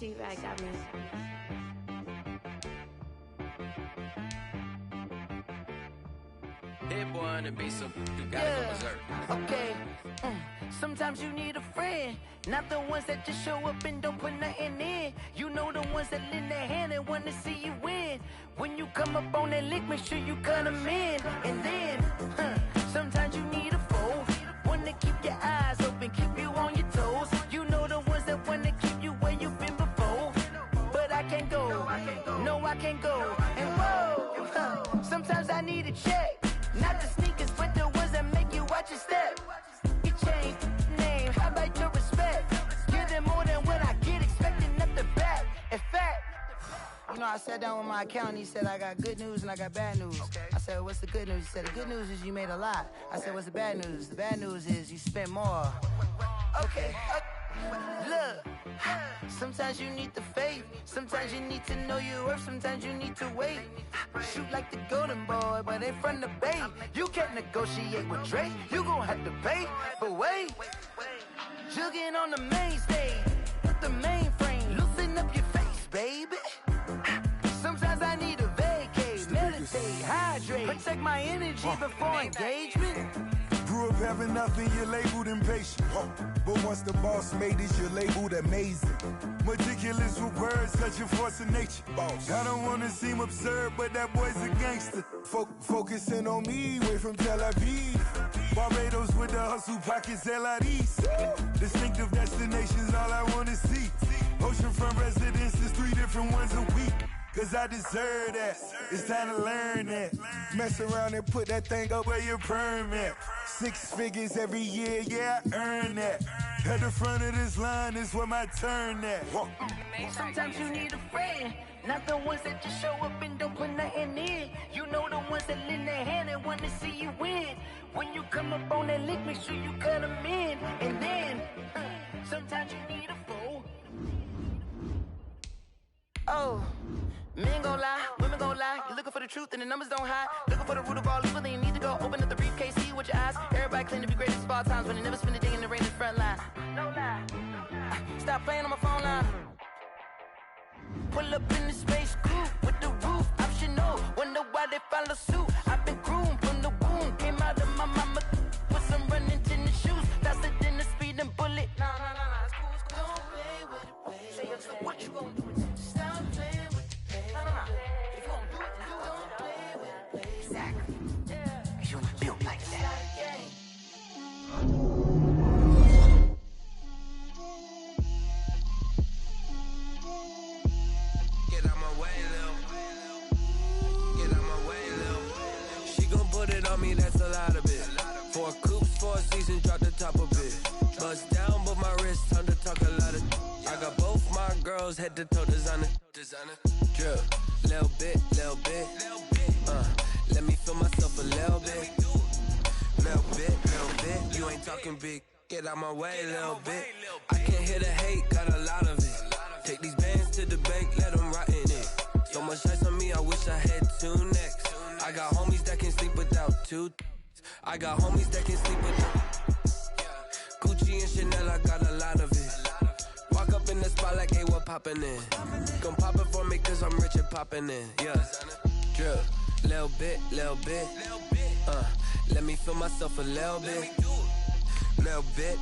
T-Rag got me. Hit boy on the beat, so you gotta go berserk. Okay. Sometimes you need a friend, not the ones that just show up and don't put nothing in. You know the ones that lend their hand and want to see you win. When you come up on that lick, make sure you cut them in. And then, sometimes you need a foe, one to keep your eyes open, keep you on your toes. You know the ones that want to keep you where you've been before. But I can't go, no I can't go. And whoa, sometimes I need a check, not the sneakers, but the ones that make you watch your step. You change name, how about your respect? Give them more than what I get, expecting nothing back. In fact, you know, I sat down with my accountant, he said I got good news and I got bad news. I said, what's the good news? He said, the good news is you made a lot. I said, what's the bad news? The bad news is you spent more. Okay, look, sometimes you need the faith, sometimes you need to know your worth, sometimes you need to wait. Shoot like the golden boy, but in front of the bay. You can't negotiate with Drake, you gon' have to pay. But wait, jugging on the main stage, with the mainframe, loosen up your face, baby. Sometimes I need a vacate, meditate, hydrate, protect my energy before engagement. Grew up having nothing, you're labeled impatient. But once the boss made it, you're labeled amazing. Meticulous with words, such a force of nature. I don't wanna seem absurd, but that boy's a gangster. Focusing on me, way from Tel Aviv. Barbados with the hustle pockets, LIDs. Distinctive destinations, all I wanna see. Oceanfront residences, 3 different ones a week. Cause I deserve that, it's time to learn that. Mess around and put that thing up where your permit. 6 figures every year, yeah, I earn that. At the front of this line is where my turn at. Sometimes you need a friend, not the ones that just show up and don't put nothing in. You know the ones that lend their hand and want to see you win. When you come up on that lick, make sure you cut them in. And then, sometimes you need a foe. Oh, men gon' lie, women gon' lie. You're looking for the truth and the numbers don't hide. Looking for the root of all evil, then you need to go open up the briefcase, see with your eyes. Everybody claim to be greatest of all times, but they never spend a day in the rain in the front line. No lie. Stop playing on my phone line. Pull up in the space coupe with the roof optional. Wonder why they follow suit. I've been groomed from the womb. Came out of my mama with some running tennis shoes. Faster than the speeding bullet. No, it's cool, it's cool. Don't play with it, baby. Say what you gon' do? Stop playing with it, baby. No. If you gon' do it, then you don't play with it, baby. Exactly. Yeah. You built like that. Get out my way, Lil. Get out my way, Lil. She gon' put it on me, that's a lot of it. 4 coops, 4 seasons, drop the top of it. Bust down, but my wrist, time to talk a lot of. I got both my girls, head to toe designer. Drip, little bit. Let me feel myself a little bit. Little bit. You ain't talking big. Get out my way, little bit. I can't hear the hate, got a lot of it. Take these bands to the bank, let them rot in it. So much ice on me, I wish I had 2 necks. I got homies that can sleep without 2. I got homies that can sleep without Gucci and Chanel, I got a lot of it. Walk up in the spot like, hey, what poppin' in? Gon' pop it for me cause I'm rich and poppin' in. Yeah, drip, little bit. Let me feel myself a little bit. Little bit.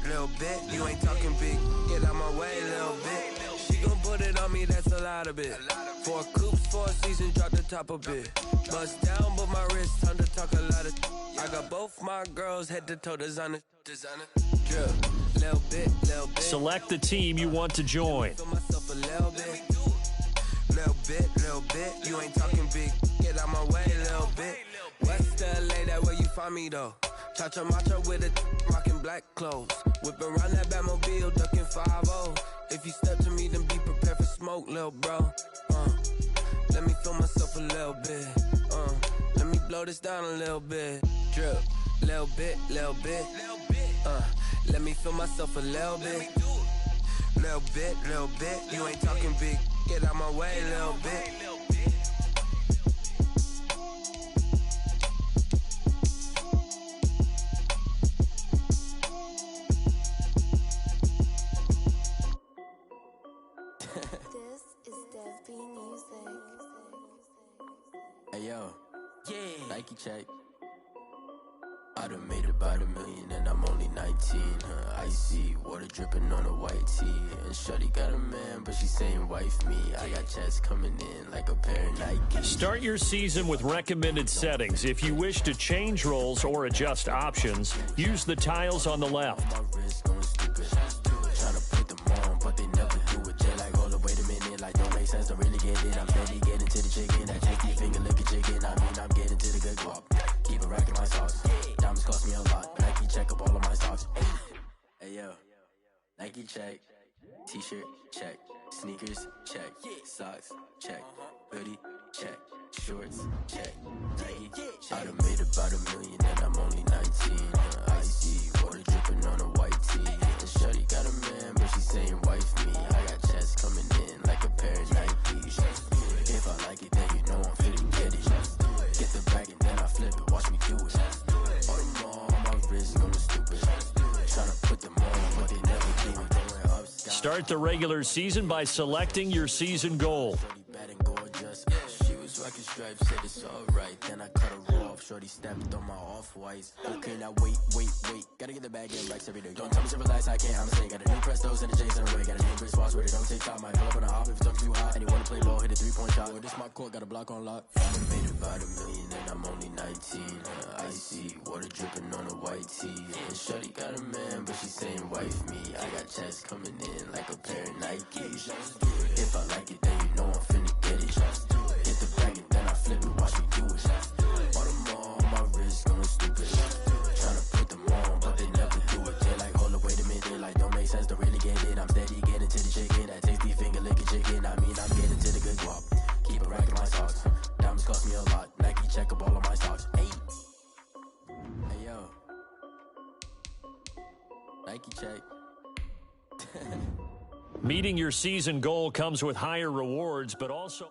You ain't talking big. Get out my way, little bit. She gon' put it on me, that's a lot of it. 4 coops, 4 seasons, drop the top a bit. Bust down, but my wrist, time to talk a lot of. I got both my girls, head to toe designer. Drip, little bit. Select the team you want to join. Feel myself a little bit. Little bit. You ain't talking big. Get out my way, little bit. West LA, that where you find me though. Chacha macha with a rockin' black clothes. Whip around that Batmobile, ducking 5-0. If you step to me, then be prepared for smoke, lil' bro. Let me feel myself a little bit. Let me blow this down a little bit. Drip, little bit. Let me feel myself a little bit. Little bit. You ain't talking big. Get out my way, little bit. check. I done made about $1 million and I'm only 19. Icy water dripping on a white tee. And shorty got a man, but she saying wife me. I got checks coming in like a pair of Nike. Start your season with recommended settings. If you wish to change roles or adjust options, use the tiles on the left. My wrist going stupid. Trying to put them on, but they never do it. They like, hold up, wait a minute. Like, don't make sense, don't really get it. I'm steady getting to the chicken. I take your finger, lick a chicken. I mean, I'm getting to the good guap. Keep it racking my sauce. Diamonds cost me a lot. Nike check up all of my stocks. Hey, yo. Nike check. T-shirt check. Sneakers check. Socks check. Hoodie check. Shorts check. Nike. I done made about $1 million and I'm only 19. Icy water dripping on a white tee. And shorty got a man, but she saying wife me. I got checks coming in like a pair of Nike. If I like it, then you know I'm finna get it. Get the bag and then I flip it. Watch me do it. On my wrist going stupid. Tryna put them on, but they never do it. Start the regular season by selecting your season goal. She was rocking stripes, said it's alright. Then I cut her off, shorty stepped on my off-whites. Okay, now wait. Gotta get the bag and racks every day. Don't tell me to relax, I can't, I'ma say. Got a new Prestos and a J's in a way. Got a new wrist watch with it, don't take time. Might pull up on a hop if it's talking too hot. And you wanna play ball, hit a three-point shot. Or this my court, got a block on lock. I made about $1 million and I'm only 19. Icy water dripping on a white tee. And shorty got a man, but she saying wife me. I got checks coming in like a pair of Nike. If I like it, then you know I'm finna get it. Hit the bag and then I flip it, watch me do it. On them all, my wrist going stupid. Tryna put them on, but they never do it. They like, hold up, wait a minute. Like, don't make sense, don't really get it. I'm steady getting to the chicken. That tasty finger licking chicken. I mean, I'm getting to the good guap. Keep it racking my socks. Diamonds cost me a lot. Nike check up all of my stocks. Hey, yo. Nike check. Meeting your season goal comes with higher rewards, but also...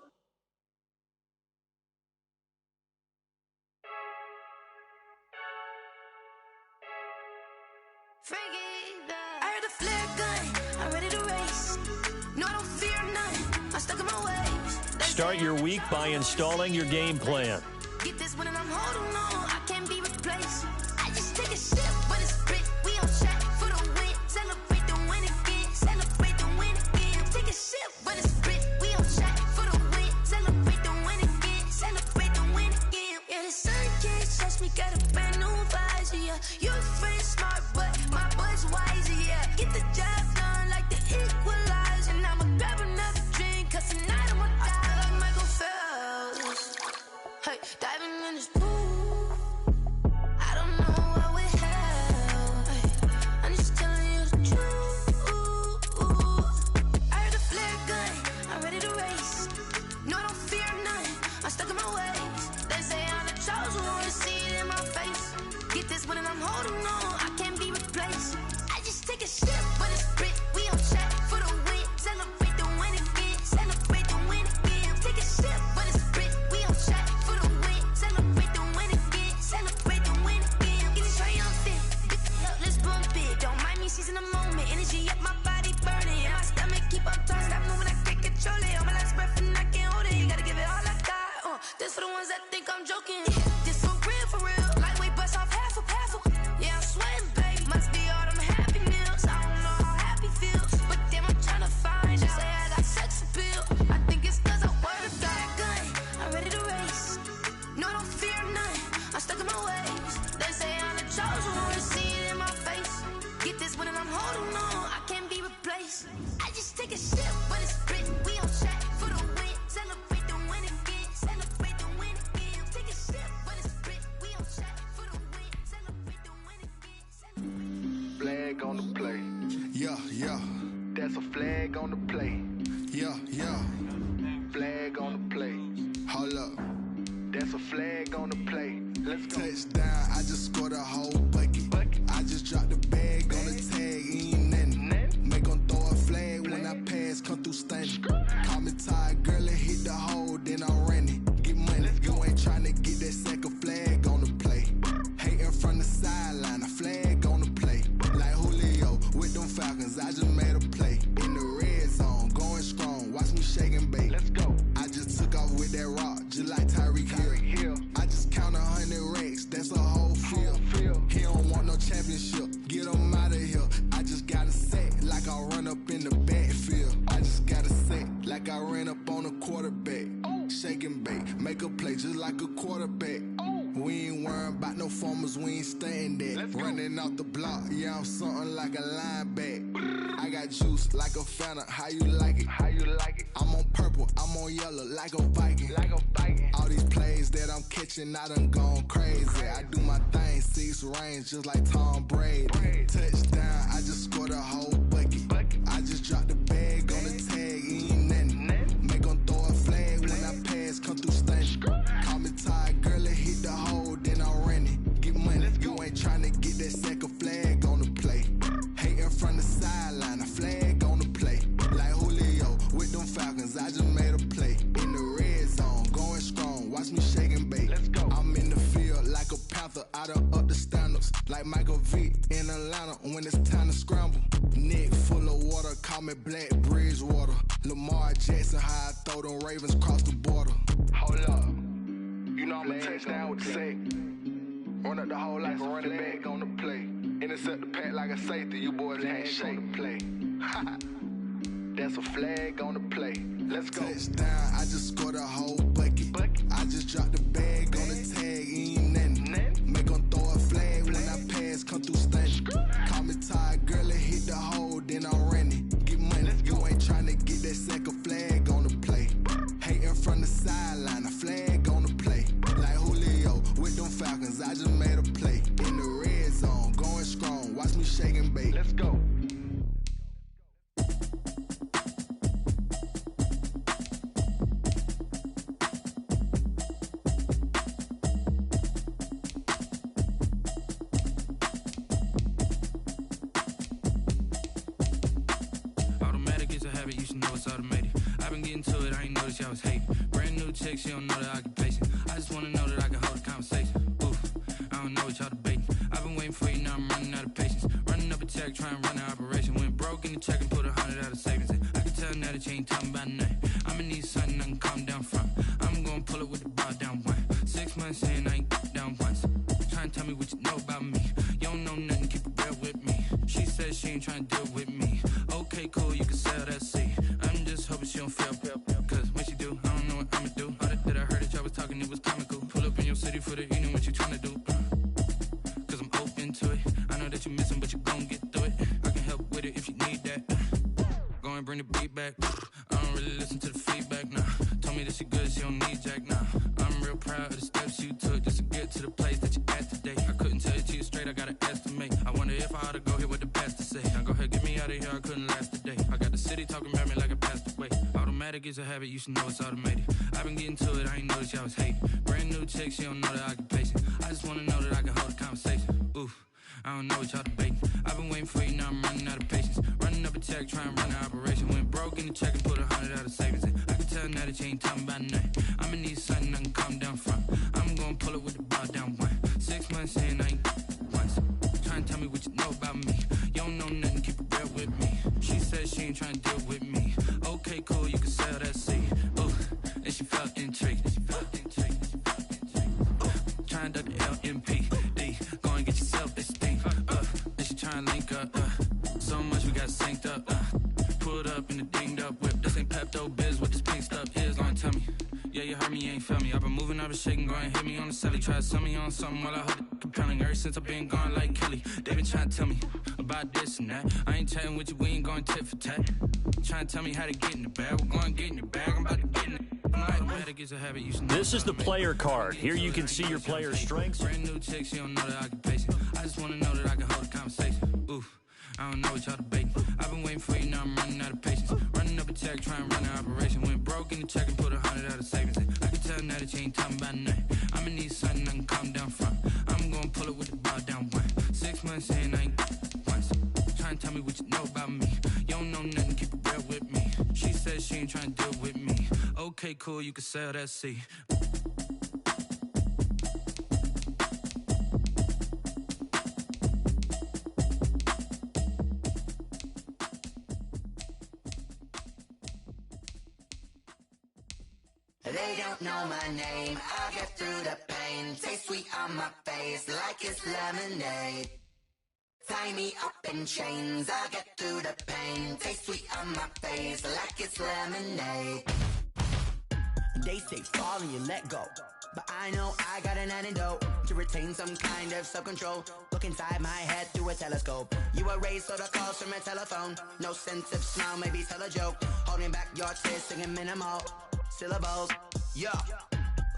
I heard the flare gun, I'm ready to race. No, I don't fear none, I'm stuck in my ways. Start your week by installing your game plan. Get this one and I'm holding on, I can't be replaced. I just take a sip, but it's split. We on track for the win. Celebrate the win again, celebrate the win again. Take a sip, but it's split. We on track for the win. Celebrate the win again, celebrate the win again. Yeah, the sun can't touch me, got a brand new visor, yeah. You're friend smart, but my boy's wiser, yeah. Get the job done like the equalizer. And I'ma grab another drink, cause tonight I'ma die like Michael Phelps. Hey, diving in this pool, I don't know what we have. Hey, I'm just telling you the truth. I heard the flare gun, I'm ready to race. No, I don't fear none, I'm stuck in my ways. They say I'm the chosen one, to see it in my face. Get this one and I'm holding on, I can't be replaced. I just take a sip, but it's split. We on track for the win. Celebrate the win again, celebrate the win again. Take a sip, but it's split. We on track for the win. Celebrate the win again, celebrate the win again. Get it triumphant, let's bump it. Don't mind me seizing the moment. Energy up, my body burning. And my stomach keep on turning. Stop moving, I can't control it. On my last breath and I can't hold it. You gotta give it all I got. This for the ones that think I'm joking. This for real. Lightweight bust off half a. Yeah, I'm sweating, baby. Must be all them happy meals. I don't know how happy feels, but damn, I'm trying to find out. Say I got sex appeal. I think it's cause I wear the gun. I'm ready to race. No, I don't fear none. I'm stuck in my ways. They say I'm the chosen one, to see it in my face. Get this one and I'm holding on, I can't be replaced. I just take a sip, but it's split. We on track for the win. Celebrate the win again. Celebrate the win again. Take a sip, but it's split. We on track for the win. Celebrate the win again. Flag on the play. Yeah. That's a flag on the play. Yeah. Flag on the play. Hold up. That's a flag on the play. Let's go. Touchdown, I just scored a whole bucket. I just dropped the bag on the tag, ain't nothing. Make 'em throw a flag when I pass, come through stunning. Call me tired, girl, and hit the hole, then I'm running. Get money, you ain't tryna get that second flag on the play. Hating from the sideline, a flag on the play. Like Julio with them Falcons, I just made a play. In the red zone, going make a play just like a quarterback. We ain't worrying about no formers, we ain't staying there. Running off the block, yeah, I'm something like a linebacker. I got juice like a Fanta, how you like it? How you like it? I'm on purple, I'm on yellow, like a Viking. Like a Viking. All these plays that I'm catching, I done gone crazy. I do my thing, 6 range, just like Tom Brady. Touchdown, I just scored a whole bucket. I just dropped the bag on the tag, ain't nothing. Make 'em throw a flag when I pass, come through stunning. Call me tired, girl, it hit the hole, then I ran it. Get money, you ain't tryna get that second flag on the play. Hating from the sideline, a flag on the play. Like Julio with them Falcons, I just made a play. In the red zone, going strong, watch me shake and bake. I'm in the field like a panther, I done up the standards. Like Michael Vick in Atlanta when it's time to scramble. Neck full of water, call me Black Bridgewater. Lamar Jackson, how I throw them Ravens across the border. Hold up, you know I'm a touchdown with the sack. Run up the whole like a running back on the play. Intercept the pack like a safety, you boys ain't shake the play. That's a flag on the play. Let's go. Touchdown, I just scored a whole bucket. I just dropped the bag on the tag, ain't nothing. Make 'em throw a flag when I pass, come through stunning. Call me tired, girl, it hit the hole, then I ran it. Get money, you ain't tryna get that second flag on the play. Hating from the sideline, a flag on the play. Like Julio with them Falcons, I just made a play. In the red zone, going strong, watch me shake and bake. Let's go. Automatic is a habit, you should know it's automated. I've been getting to it, I ain't noticed y'all was hating. Brand new chick, she don't know the occupation. I just wanna know that I can hold a conversation. Oof, I don't know what y'all debating. I've been waiting for you, now I'm running out of patience. Running up a check, trying to run an operation. Went broke in the check and put 100 out of savings in. I can tell now that you ain't talking about nothing. I'ma need something I can calm down from. I'm gonna pull it with the bar down one. 6 months in, I ain't down once. Trying to tell me what you know about me. You don't know nothing, keep it real with me. She says she ain't trying to deal with me. Okay, cool, you can sell that seat. I'm just hoping she don't feel. Cause when she do, I don't know what I'ma do. All that I heard that y'all was talking, it was comical. Pull up in your city for the evening, what you tryna do? Cause I'm open to it. I know that you're missing, but you gon' get through it. I can help with it if you need that. Go and bring the beat back. I don't really listen to the feedback, nah. Told me that she good, she don't need jack, nah. I'm real proud of the steps you took just to get to the place that you at today. I couldn't tell it to you straight, I gotta estimate. I wonder if I ought to go here with the best to say. Now go ahead, get me out of here, I couldn't last today. I got the city talking about me like I passed away. Automatic is a habit, you should know it's automated. I've been getting to it, I ain't noticed y'all was hating. Brand new chick, she don't know the occupation. I just wanna know that I can hold a conversation. Oof, I don't know what y'all debating. I've been waiting for you, now I'm running out of patience. Running up a check, trying to run an operation. Went broke in the check and put 100 out of savings in. I can tell now that you ain't talking about nothing. I'ma need something I can calm down from. I'm gonna pull it with the bar down one. 6 months in, I ain't once. Trying to tell me what you know about me. You don't know nothing, keep it real with me. She says she ain't trying to deal with me. Okay, cool, you can sell that seed. Ooh, and she felt intrigued. Trying to duck the LMPD. Go and get yourself this thing. And she trying to link up. So much we got synced up. Pulled up in the dinged up whip. This ain't Pepto Biz, what this pink stuff is. Go and tell me. Yeah, you heard me, you ain't felt me. I've been moving, I've been shaking, go and hit me on the celly. Try to sell me on something while I hold it compelling. Ever since I've been gone like Kelly, they been trying to tell me about this and that. I ain't chatting with you, we ain't going tit for tat. Trying to tell me how to get in the bag. We're going to get in the bag, I'm about to get in it. This is the player card. Here you can see your player's strengths. Brand new chick, she don't know the occupation. I just want to know that I can hold a conversation. Oof, I don't know what y'all debating. I've been waiting for you, now I'm running out of patience. Running up a check, trying to run an operation. Went broke in the check and put 100 out of savings in. I can tell now that you ain't talking about nothing. I'ma need something I can calm down from. I'm gonna pull it with the bar down one. 6 months in, I ain't once. Trying to tell me what you know about me. You don't know nothing, keep it real with me. She says she ain't trying to deal with me. Okay, cool, you can sell that seed. They don't know my name, I get through the pain. Taste sweet on my face like it's lemonade. Tie me up in chains, I get through the pain. Taste sweet on my face like it's lemonade. They say fall and you let go. But I know I got an antidote to retain some kind of self-control. Look inside my head through a telescope. You erase all the calls from a telephone. No sense of smile, maybe tell a joke. Holding back your tears, singing minimal syllables. Yeah.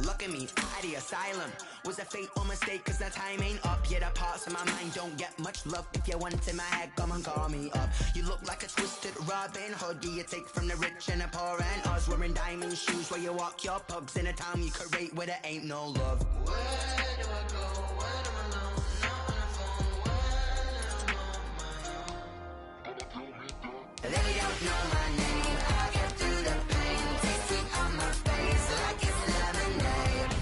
Look at me, out the asylum. Was a fate or mistake, cause the time ain't up. Yeah, the parts of my mind don't get much love. If you want in my head, come and call me up. You look like a twisted Robin Hood. Do you take from the rich and the poor and us? Wearing diamond shoes where you walk your pugs in a town you create where there ain't no love. Where do I go when I'm alone? Not on the phone, when I'm on my own. They don't know my name. I get through the pain. Tasting on my face like it's lemonade.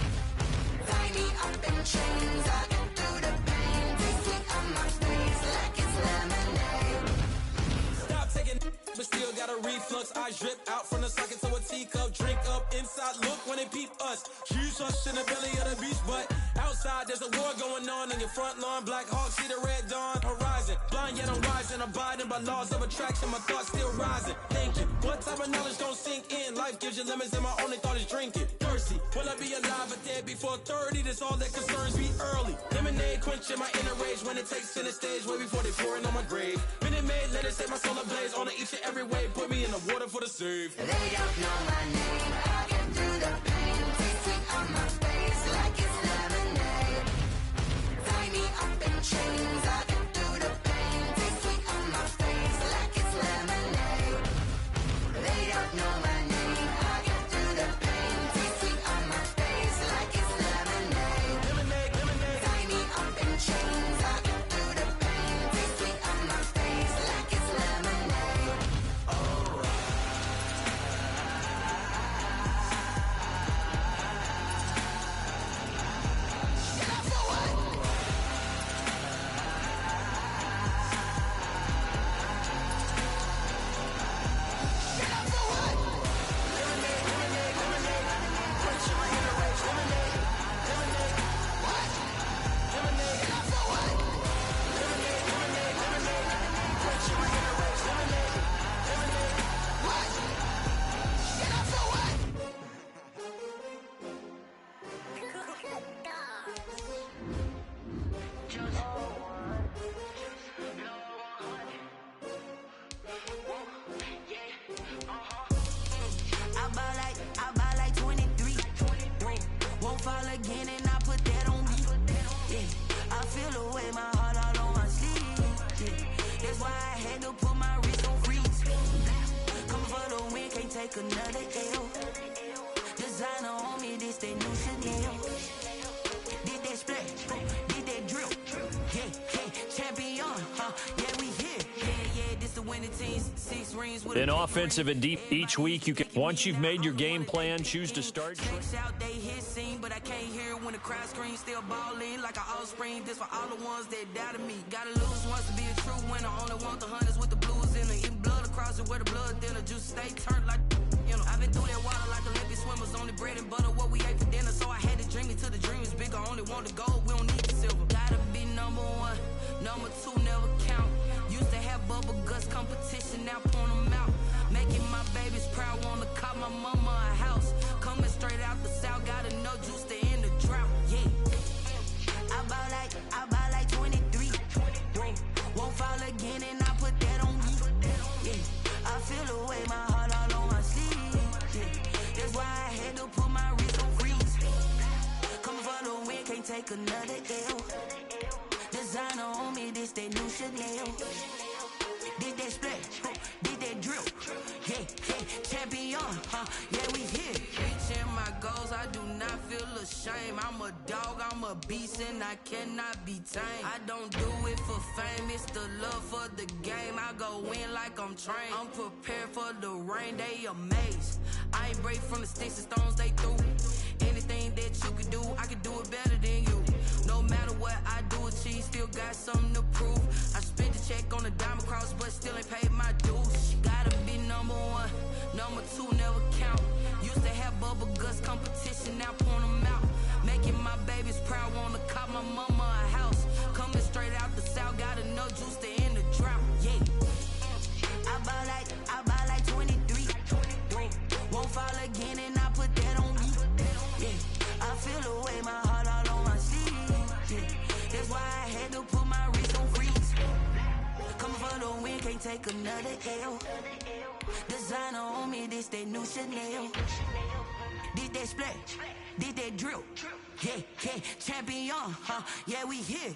Tie me up in chains. I get through the pain. Tasting on my face like it's lemonade. Stop taking, but still got a reflux. I drip out from the socket to a teacup. Drink up inside, look when they peep us. Choose us in the belly of the beast, but outside there's a war going on in your front lawn. Black Hawk, see the red dawn horizon. Blind yet I'm rising, abiding by laws of attraction. My thoughts still rising. Thinking, what type of knowledge don't sink in? Life gives you limits, and my only thought is drinking. Thirsty, will I be alive or dead before 30? That's all that concerns me early. Lemonade quenching my inner rage when it takes center stage way before they pouring on my grave. Minute Maid, let it set my soul ablaze on each and every way. Put me in the water for the save. They don't know my name. I get through the pain. Tasting on my face like it's lemonade. Tie me up in chains. I get through the pain. Tasting on my face like it's lemonade. They don't know my name. I get through the pain. Tasting on my face like it's lemonade. Lemonade, lemonade. Tie me up in chains. I get through the pain. Tasting on my face like it's lemonade. Oh. I buy like 23. Won't fall again and I put that on me. Yeah, I feel the way my heart all on my sleeve. Yeah, that's why I had to put my wrist on freeze. Coming for the win, can't take another L. Designer on me, this that new Chanel. Did that splash, did that drill. Yeah, champion, yeah, we here. Yeah, this the winning team. 6 rings with Been offensive and deep each week. You can, once you've made your game plan, choose to start. Checks out, they hit scene, but I can't hear it when the crowd screams. Still balling like an offspring. This for all the ones that doubted me. Gotta lose once to be a true winner. Only want the hunters with the blues in it. Eating blood across it where the blood thinner. Juice stay turned like, you know. I've been through that water like Olympic swimmers. Only bread and butter, what we ate for dinner. So I had to dream it till the dream is bigger. Only want the gold, we don't need the silver. Gotta be number 1, number 2 never count. Used to have bubble guts competition, now point them out. Making my babies proud, wanna call my mama a house. Coming straight out the south, gotta know juice to end the drought. Yeah, I buy like 23. Won't fall again and I put that on me. Yeah, I feel the way my heart all on my sleeve. Yeah, that's why I had to put my wrist on freeze. Coming for the win, can't take another L. Designer on me, this that new Chanel. Did that splash, did that drill. Yeah, champion, yeah, we here. Reaching my goals, I do not feel ashamed. I'm a dog, I'm a beast, and I cannot be tamed. I don't do it for fame, it's the love for the game. I go in like I'm trained. I'm prepared for the rain, they amazed. I ain't break from the sticks and stones they threw. Anything that you can do, I can do it better than you. No matter what I do, achieve, still got something to prove. I spent the check on the diamond cross, but still ain't paid my dues. Gotta be number 1, number 2 never count. Used to have bubble guts competition, now point them out. Making my babies proud, wanna call my mama a house. Coming straight out the south, gotta know juice to end the drought. Yeah, I buy like 23. Won't fall again and I put that on me. the win, can't take another L. Designer on me, this that new Chanel. Did that splash, did that drill. Yeah, yeah, champion, huh? Yeah, we here.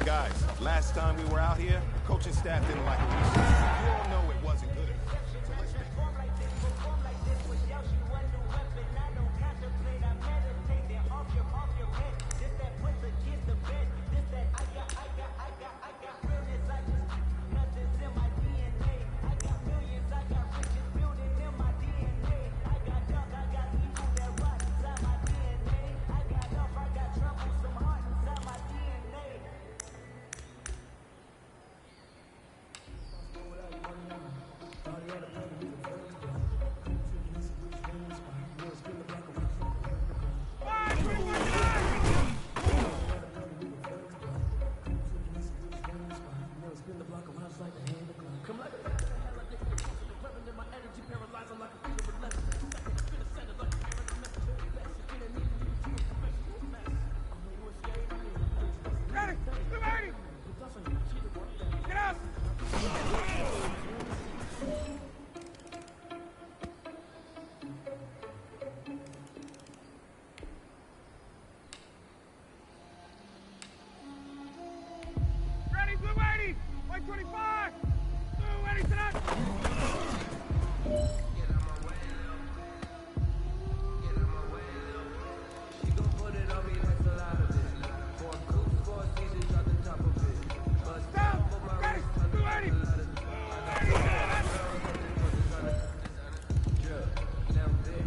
Guys, last time we were out here, coaching staff didn't like what we said. You all know it wasn't good enough. So let's make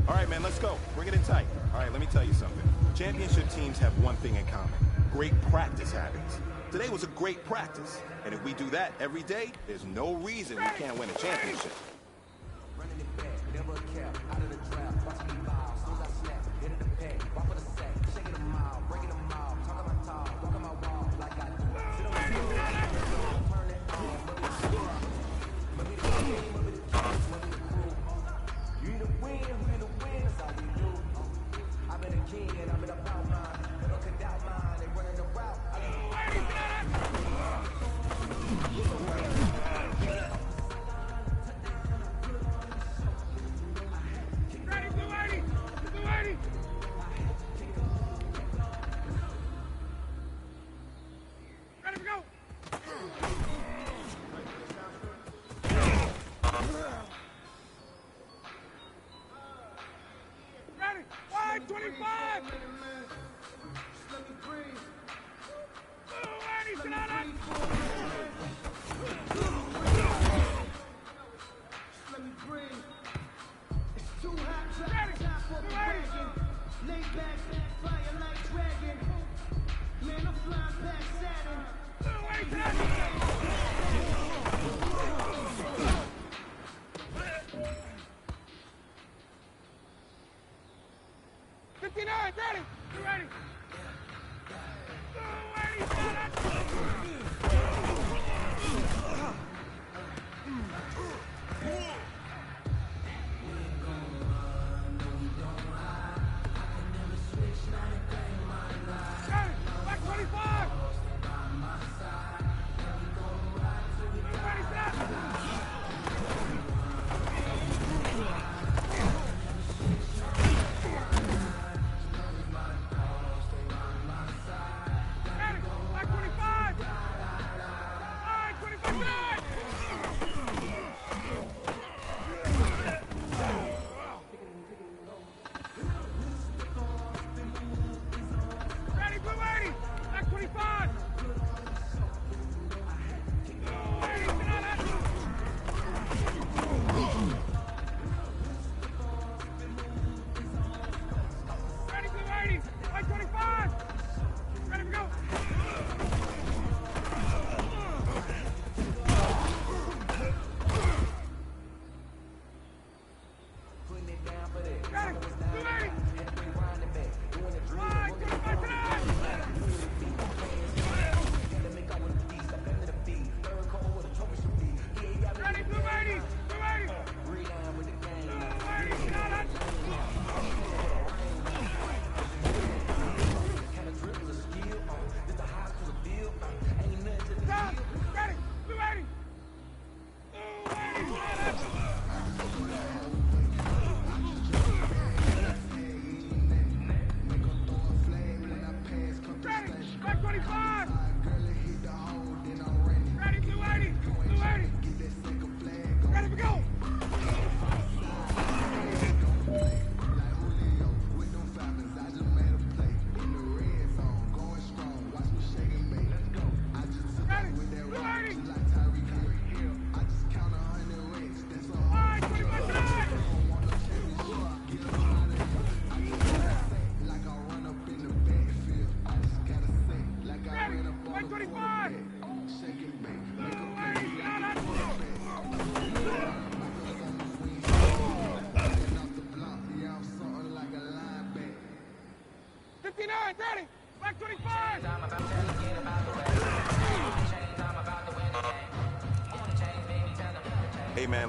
All right, man, let's go. Bring it in tight. All right, let me tell you something. Championship teams have one thing in common. Great practice habits. Today was a great practice. And if we do that every day, there's no reason we can't win a championship. Running it back, never cap, out of the trap, watch me bow, soon as I snap, into the pack, walk for the sack, shaking them out, breaking them out, talking my talk, walking my walk like I do. Sit on the floor, turn it on, but it's sure. But me the king, but me the king, but me the crew. You either win, who either win, that's how we do. I've been a king and I've been about mine, never could doubt mine, they running the route.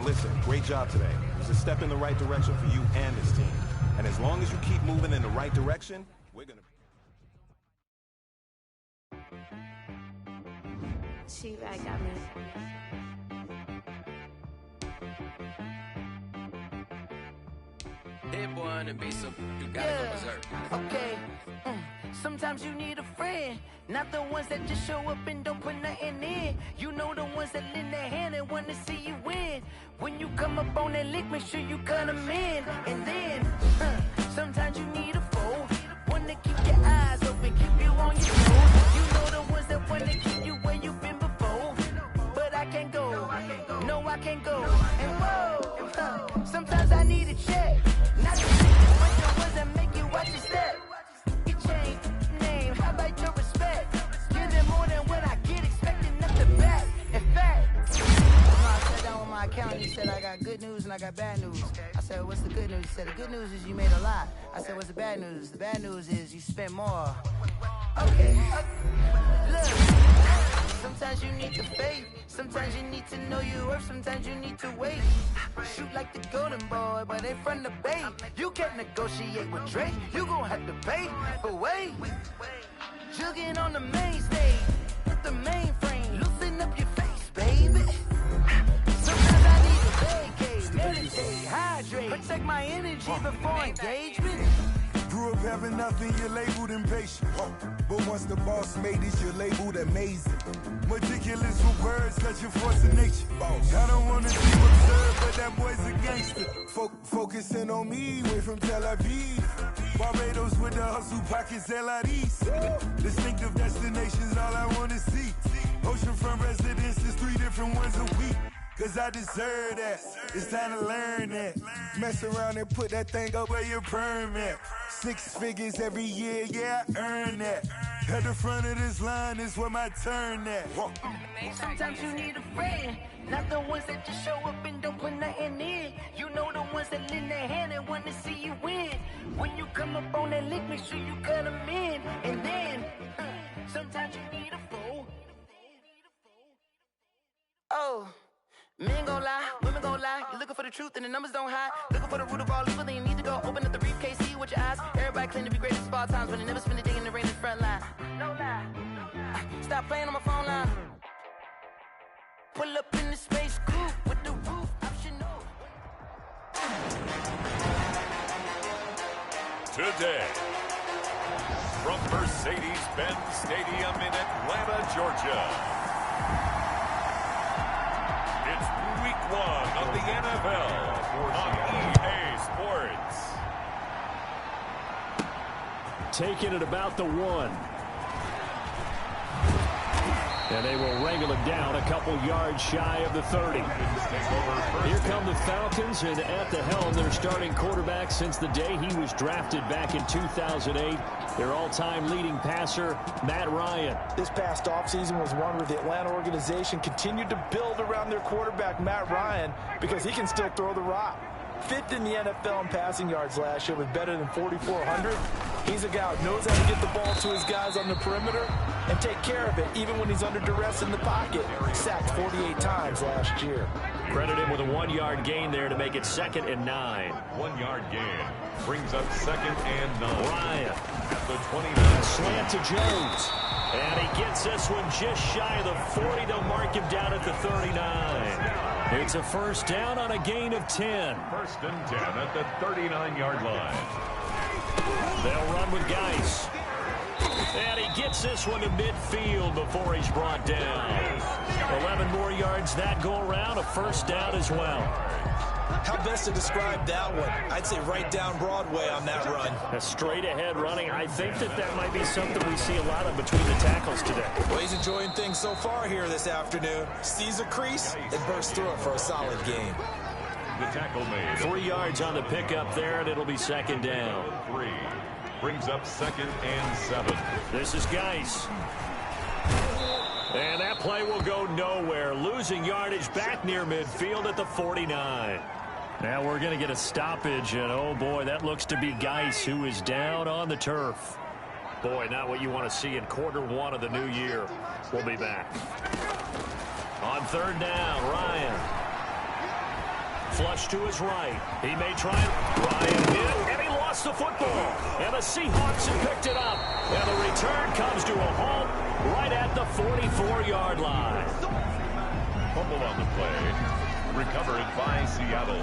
Listen, great job today. It was a step in the right direction for you and this team. And as long as you keep moving in the right direction, we're going to... T-Bag got me. Hit one and be some. You gotta go berserk. Okay. Sometimes you need a friend, not the ones that just show up and don't put nothing in. You know the ones that lend their hand and want to see you win. When you come up on that lick, make sure you cut them in. And then, sometimes you need a foe, one to keep your eyes open, keep you on your toes. You know the ones that want to keep you where you've been before. But I can't go, no I can't go. And whoa, sometimes I need a check. Not the niggas, but the ones that make you watch your step. You change name, how about your respect? Give them more than what I get, expecting nothing back. In fact, I sat down with my accountant, he said I got good news and I got bad news. I said, what's the good news? He said, the good news is you made a lot. I said, what's the bad news? The bad news is you spent more. Okay, look, sometimes you need to faith, sometimes you need to know your worth, sometimes you need to wait. Shoot like the golden boy, but ain't from the bay. You can't negotiate with Drake, you gon' have to pay. But wait, jugging on the main stage, with the mainframe, loosen up your face, baby. Sometimes I need to vacate, meditate, hydrate, protect my energy before engagement. Grew up having nothing, you're labeled impatient. But once the boss made it, you're labeled amazing. Meticulous with words, such a force of nature. I don't wanna seem absurd, but that boy's a gangster. Focusing on me, way from Tel Aviv. Barbados with the hustle pockets, LREs. Distinctive destinations, all I wanna see. Oceanfront residences, 3 different ones a week. Cause I deserve that, it's time to learn that. Mess around and put that thing up where your permit. 6 figures every year, yeah, I earn that. At the front of this line is where my turn at. Sometimes you need a friend, not the ones that just show up and don't put nothing in. You know the ones that lend their hand and want to see you win. When you come up on that lick, make sure you cut them in. And then, sometimes you need a foe. Oh. Men gon' lie, women gon' lie. You're looking for the truth and the numbers don't hide. Looking for the root of all evil, then you need to go open up the briefcase, see with your eyes. Everybody claim to be greatest of all times, but they never spend a day in the rain in the front line. No lie. Stop playing on my phone line. Pull up in the space coupe with the roof optional. Today, from Mercedes-Benz Stadium in Atlanta, Georgia. Week 1 of the NFL on EA Sports. Taking it about the 1. And they will wrangle it down a couple yards shy of the 30. Here come the Falcons, and at the helm, their starting quarterback since the day he was drafted back in 2008. Their all-time leading passer, Matt Ryan. This past offseason was one where the Atlanta organization continued to build around their quarterback, Matt Ryan, because he can still throw the rock. 5th in the NFL in passing yards last year with better than 4,400. He's a guy who knows how to get the ball to his guys on the perimeter and take care of it even when he's under duress in the pocket. Sacked 48 times last year. Credit him with a 1-yard gain there to make it 2nd and 9. 1-yard gain brings up 2nd and 9. Ryan at the 29. Slant to Jones. And he gets this one just shy of the 40. They'll mark him down at the 39. It's a first down on a gain of 10. 1st and 10 at the 39-yard line. They'll run with Geis. And he gets this one to midfield before he's brought down. 11 more yards that go around, a first down as well. How best to describe that one? I'd say right down Broadway on that run. A straight ahead running. I think that might be something we see a lot of between the tackles today. Well, he's enjoying things so far here this afternoon. Sees a crease and bursts through it for a solid game. The tackle made. 3 yards on the pickup there, and it'll be 2nd down. 3 brings up 2nd and 7. This is Geis. And that play will go nowhere. Losing yardage back near midfield at the 49. Now we're going to get a stoppage, and oh boy, that looks to be Geis, who is down on the turf. Boy, not what you want to see in quarter 1 of the new year. We'll be back. On 3rd down, Ryan. Flush to his right. He may try it. Ryan hit, and he lost the football. And the Seahawks have picked it up. And the return comes to a halt right at the 44-yard line. Fumble on the play. Recovered by Seattle.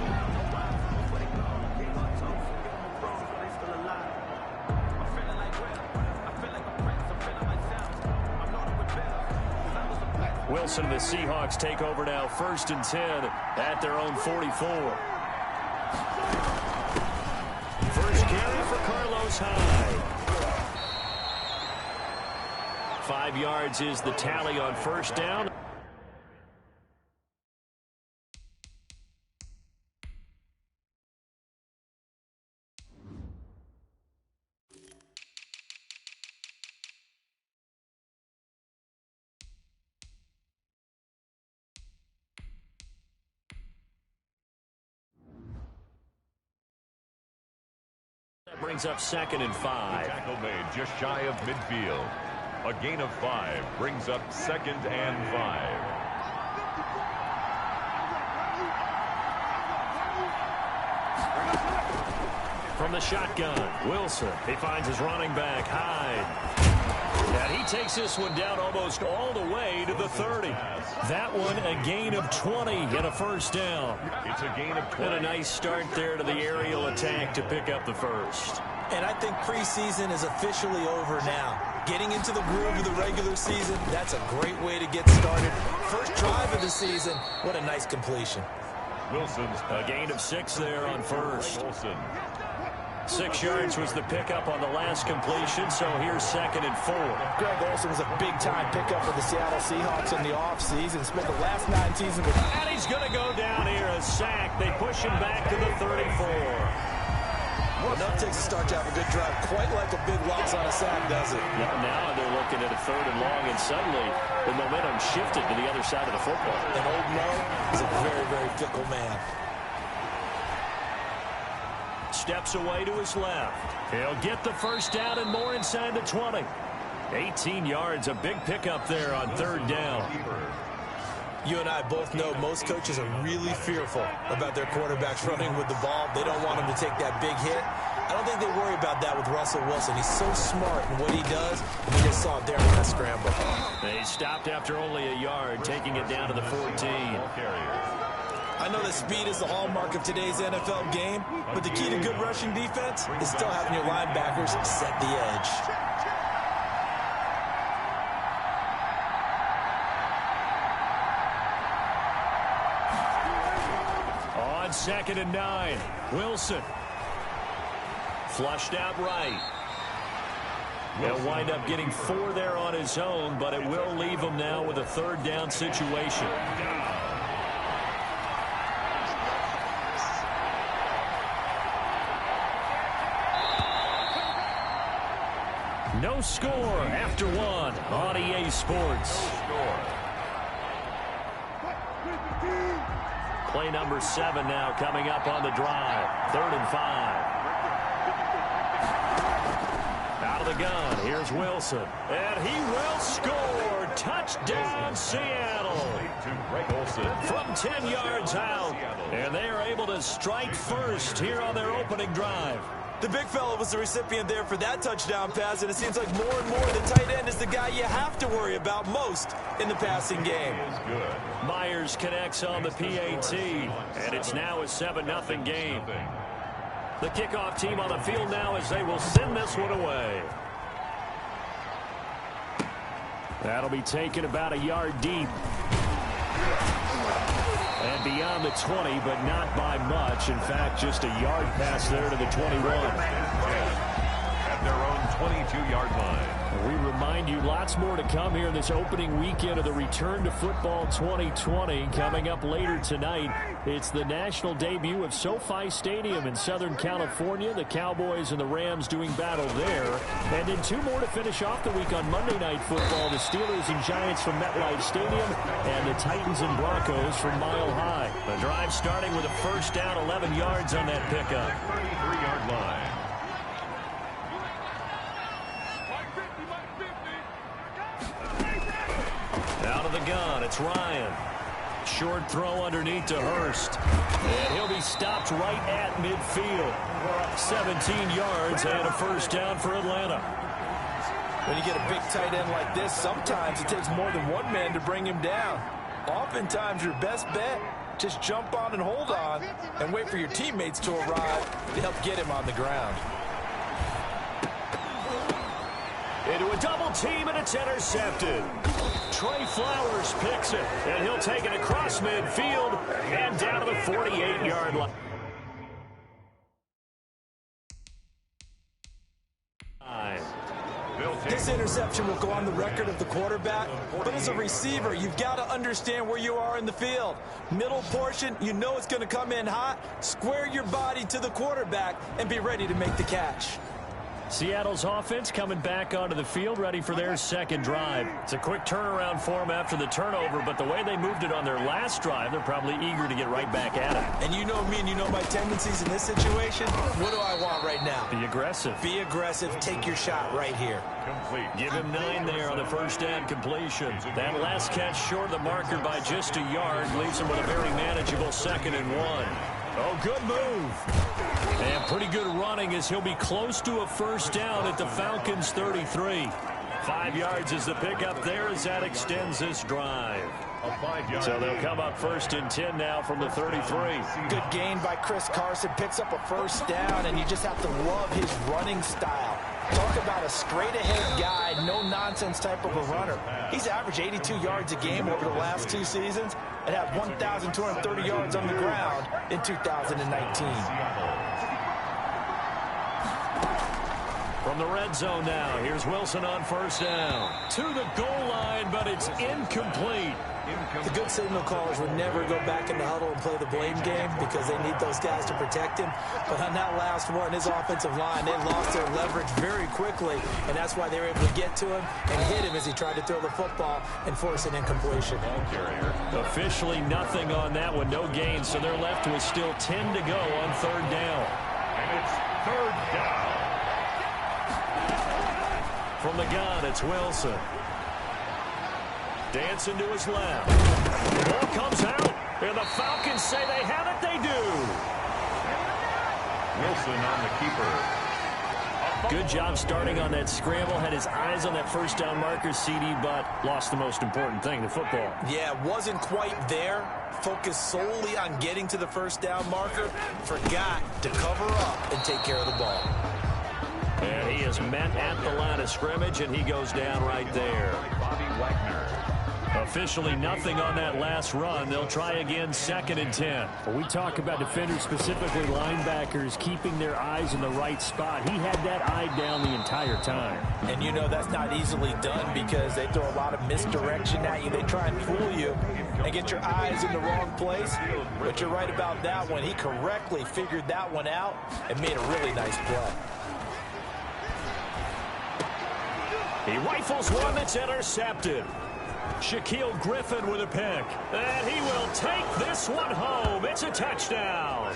Wilson and the Seahawks take over now, 1st and 10 at their own 44. First carry for Carlos Hyde. 5 yards is the tally on first down. Brings up 2nd and 5. The tackle made just shy of midfield. A gain of 5 brings up 2nd and 5. From the shotgun, Wilson. He finds his running back, Hyde. And he takes this one down almost all the way to the 30. That one a gain of 20 and a first down. It's a gain of 20. And a nice start there to the aerial attack to pick up the first. And I think preseason is officially over now. Getting into the groove of the regular season, that's a great way to get started. First drive of the season, what a nice completion. Wilson's a gain of 6 there on first. Wilson. 6 yards was the pickup on the last completion, so here's 2nd and 4. Greg Olsen was a big-time pickup for the Seattle Seahawks in the offseason. Spent the last 9 seasons with... And he's going to go down here, a sack. They push him back to the 34. Well, enough takes a start to have a good drive. Quite like a big loss on a sack, does it? Yeah, now they're looking at a 3rd and long, and suddenly the momentum shifted to the other side of the football. And Old Mo is a very, very fickle man. Steps away to his left. He'll get the first down and more inside the 20. 18 yards, a big pickup there on 3rd down. You and I both know most coaches are really fearful about their quarterbacks running with the ball. They don't want him to take that big hit. I don't think they worry about that with Russell Wilson. He's so smart in what he does, and we just saw it there in that scramble. They stopped after only a yard, taking it down to the 14. I know that speed is the hallmark of today's NFL game, but the key to good rushing defense is still having your linebackers set the edge. On 2nd and 9, Wilson. Flushed out right. He'll wind up getting 4 there on his own, but it will leave him now with a 3rd down situation. No score after 1 on EA Sports. Play number 7 now coming up on the drive. 3rd and 5. Out of the gun, here's Wilson. And he will score. Touchdown, Seattle. From 10 yards out. And they are able to strike first here on their opening drive. The big fella was the recipient there for that touchdown pass, and it seems like more and more the tight end is the guy you have to worry about most in the passing game. Myers connects on the PAT, and it's now a 7-0 game. The kickoff team on the field now as they will send this one away. That'll be taken about a yard deep. And beyond the 20, but not by much. In fact, just a yard pass there to the 21. At their own 22-yard line. We remind you, lots more to come here in this opening weekend of the Return to Football 2020. Coming up later tonight, it's the national debut of SoFi Stadium in Southern California. The Cowboys and the Rams doing battle there. And then 2 more to finish off the week on Monday Night Football. The Steelers and Giants from MetLife Stadium and the Titans and Broncos from Mile High. The drive starting with a first down, 11 yards on that pickup. 33-yard line. Out of the gun, it's Ryan. Short throw underneath to Hurst. And he'll be stopped right at midfield. 17 yards and a first down for Atlanta. When you get a big tight end like this, sometimes it takes more than one man to bring him down. Oftentimes, your best bet, just jump on and hold on and wait for your teammates to arrive to help get him on the ground. Into a double team, and it's intercepted. Trey Flowers picks it, and he'll take it across midfield and down to the 48-yard line. This interception will go on the record of the quarterback, but as a receiver, you've got to understand where you are in the field. Middle portion, you know it's going to come in hot. Square your body to the quarterback and be ready to make the catch. Seattle's offense coming back onto the field, ready for their second drive. It's a quick turnaround for them after the turnover, but the way they moved it on their last drive, they're probably eager to get right back at it. And you know me and you know my tendencies in this situation. What do I want right now? Be aggressive. Be aggressive. Take your shot right here. Complete. Give him 9 there on the first down completion. That last catch short of the marker by just a yard leaves him with a very manageable 2nd and 1. Oh, good move. And pretty good running as he'll be close to a first down at the Falcons' 33. 5 yards is the pickup there as that extends this drive. So they'll come up 1st and 10 now from the 33. Good gain by Chris Carson. Picks up a first down, and you just have to love his running style. Talk about a straight-ahead guy, no-nonsense type of a runner. He's averaged 82 yards a game over the last 2 seasons and had 1,230 yards on the ground in 2019. From the red zone now, here's Wilson on first down. To the goal line, but it's incomplete. The good signal callers would never go back in the huddle and play the blame game because they need those guys to protect him. But on that last one, his offensive line, they lost their leverage very quickly, and that's why they were able to get to him and hit him as he tried to throw the football and force an incompletion. Officially nothing on that one, no gain, so they're left with still 10 to go on 3rd down. And it's 3rd down. From the gun, it's Wilson. Dancing to his left. The ball comes out, and the Falcons say they have it. They do. Wilson on the keeper. Good job starting on that scramble. Had his eyes on that first down marker, CD, but lost the most important thing, the football. Yeah, wasn't quite there. Focused solely on getting to the first down marker. Forgot to cover up and take care of the ball. And he is met at the line of scrimmage, and he goes down right there. Bobby Wagner. Officially nothing on that last run. They'll try again 2nd and 10. When we talk about defenders, specifically linebackers, keeping their eyes in the right spot, he had that eye down the entire time. And you know that's not easily done because they throw a lot of misdirection at you. They try and fool you and get your eyes in the wrong place. But you're right about that one. He correctly figured that one out and made a really nice play. He rifles one that's intercepted. Shaquille Griffin with a pick. And he will take this one home. It's a touchdown.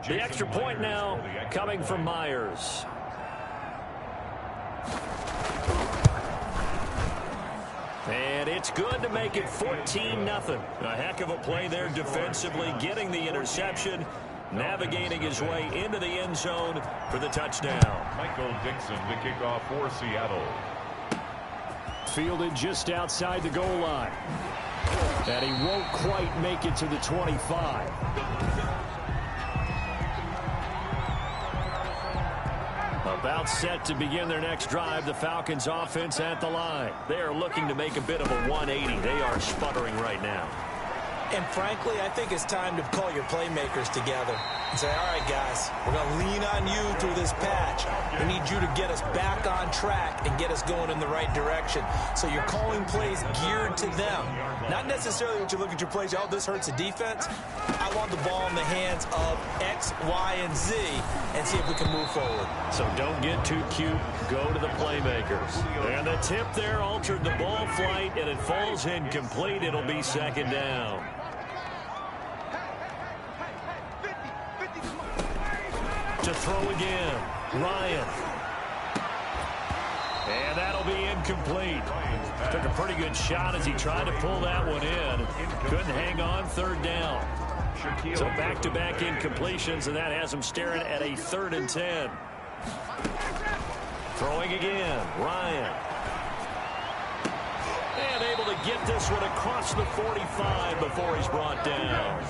The extra point now coming from Myers. And it's good to make it 14-0. A heck of a play there defensively, getting the interception, navigating his way into the end zone for the touchdown. Michael Dixon to kick off for Seattle. Fielded just outside the goal line. And he won't quite make it to the 25. About set to begin their next drive, the Falcons offense at the line. They are looking to make a bit of a 180. They are sputtering right now. And frankly, I think it's time to call your playmakers together. and say, all right, guys, we're going to lean on you through this patch. We need you to get us back on track and get us going in the right direction. So you're calling plays geared to them. Not necessarily what you look at your plays, oh, this hurts the defense. I want the ball in the hands of X, Y, and Z and see if we can move forward. So don't get too cute. Go to the playmakers. And the tip there altered the ball flight, and it falls incomplete. It'll be second down. To throw again, Ryan. And that'll be incomplete. Took a pretty good shot as he tried to pull that one in. Couldn't hang on, third down. So back-to-back incompletions, and that has him staring at a 3rd and 10. Throwing again, Ryan. And able to get this one across the 45 before he's brought down.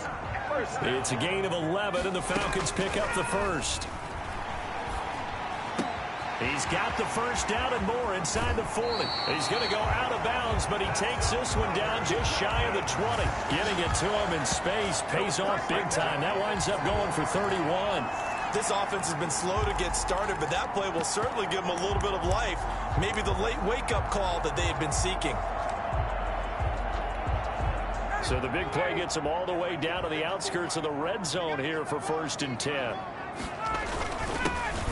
It's a gain of 11, and the Falcons pick up the first. He's got the first down and more inside the 40. He's going to go out of bounds, but he takes this one down just shy of the 20. Getting it to him in space pays off big time. That winds up going for 31. This offense has been slow to get started, but that play will certainly give them a little bit of life. Maybe the late wake-up call that they had been seeking. So the big play gets them all the way down to the outskirts of the red zone here for 1st and 10.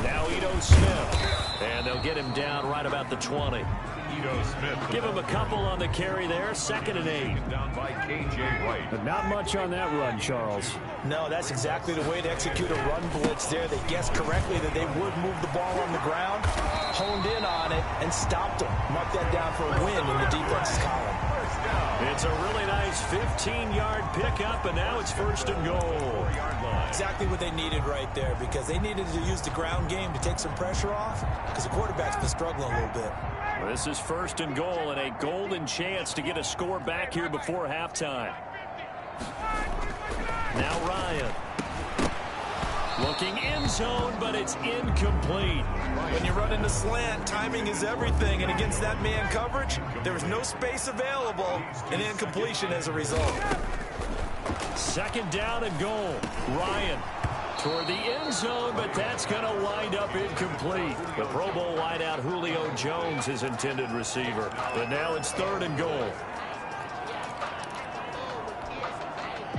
Now Ito Smith, and they'll get him down right about the 20. Ito Smith. Give him a couple on the carry there, 2nd and 8. Down by KJ Wright. But not much on that run, Charles. No, that's exactly the way to execute a run blitz there. They guessed correctly that they would move the ball on the ground, honed in on it, and stopped them. Mark that down for a win in the defense's column. It's a really nice 15-yard pickup, and now it's 1st and goal. Exactly what they needed right there, because they needed to use the ground game to take some pressure off, because the quarterback's been struggling a little bit. This is 1st and goal, and a golden chance to get a score back here before halftime. Now Ryan. Looking end zone, but it's incomplete. When you run into slant, timing is everything, and against that man coverage, there was no space available, and incompletion as a result. 2nd down and goal. Ryan toward the end zone, but that's going to wind up incomplete. The Pro Bowl wideout Julio Jones, his intended receiver. But now it's 3rd and goal.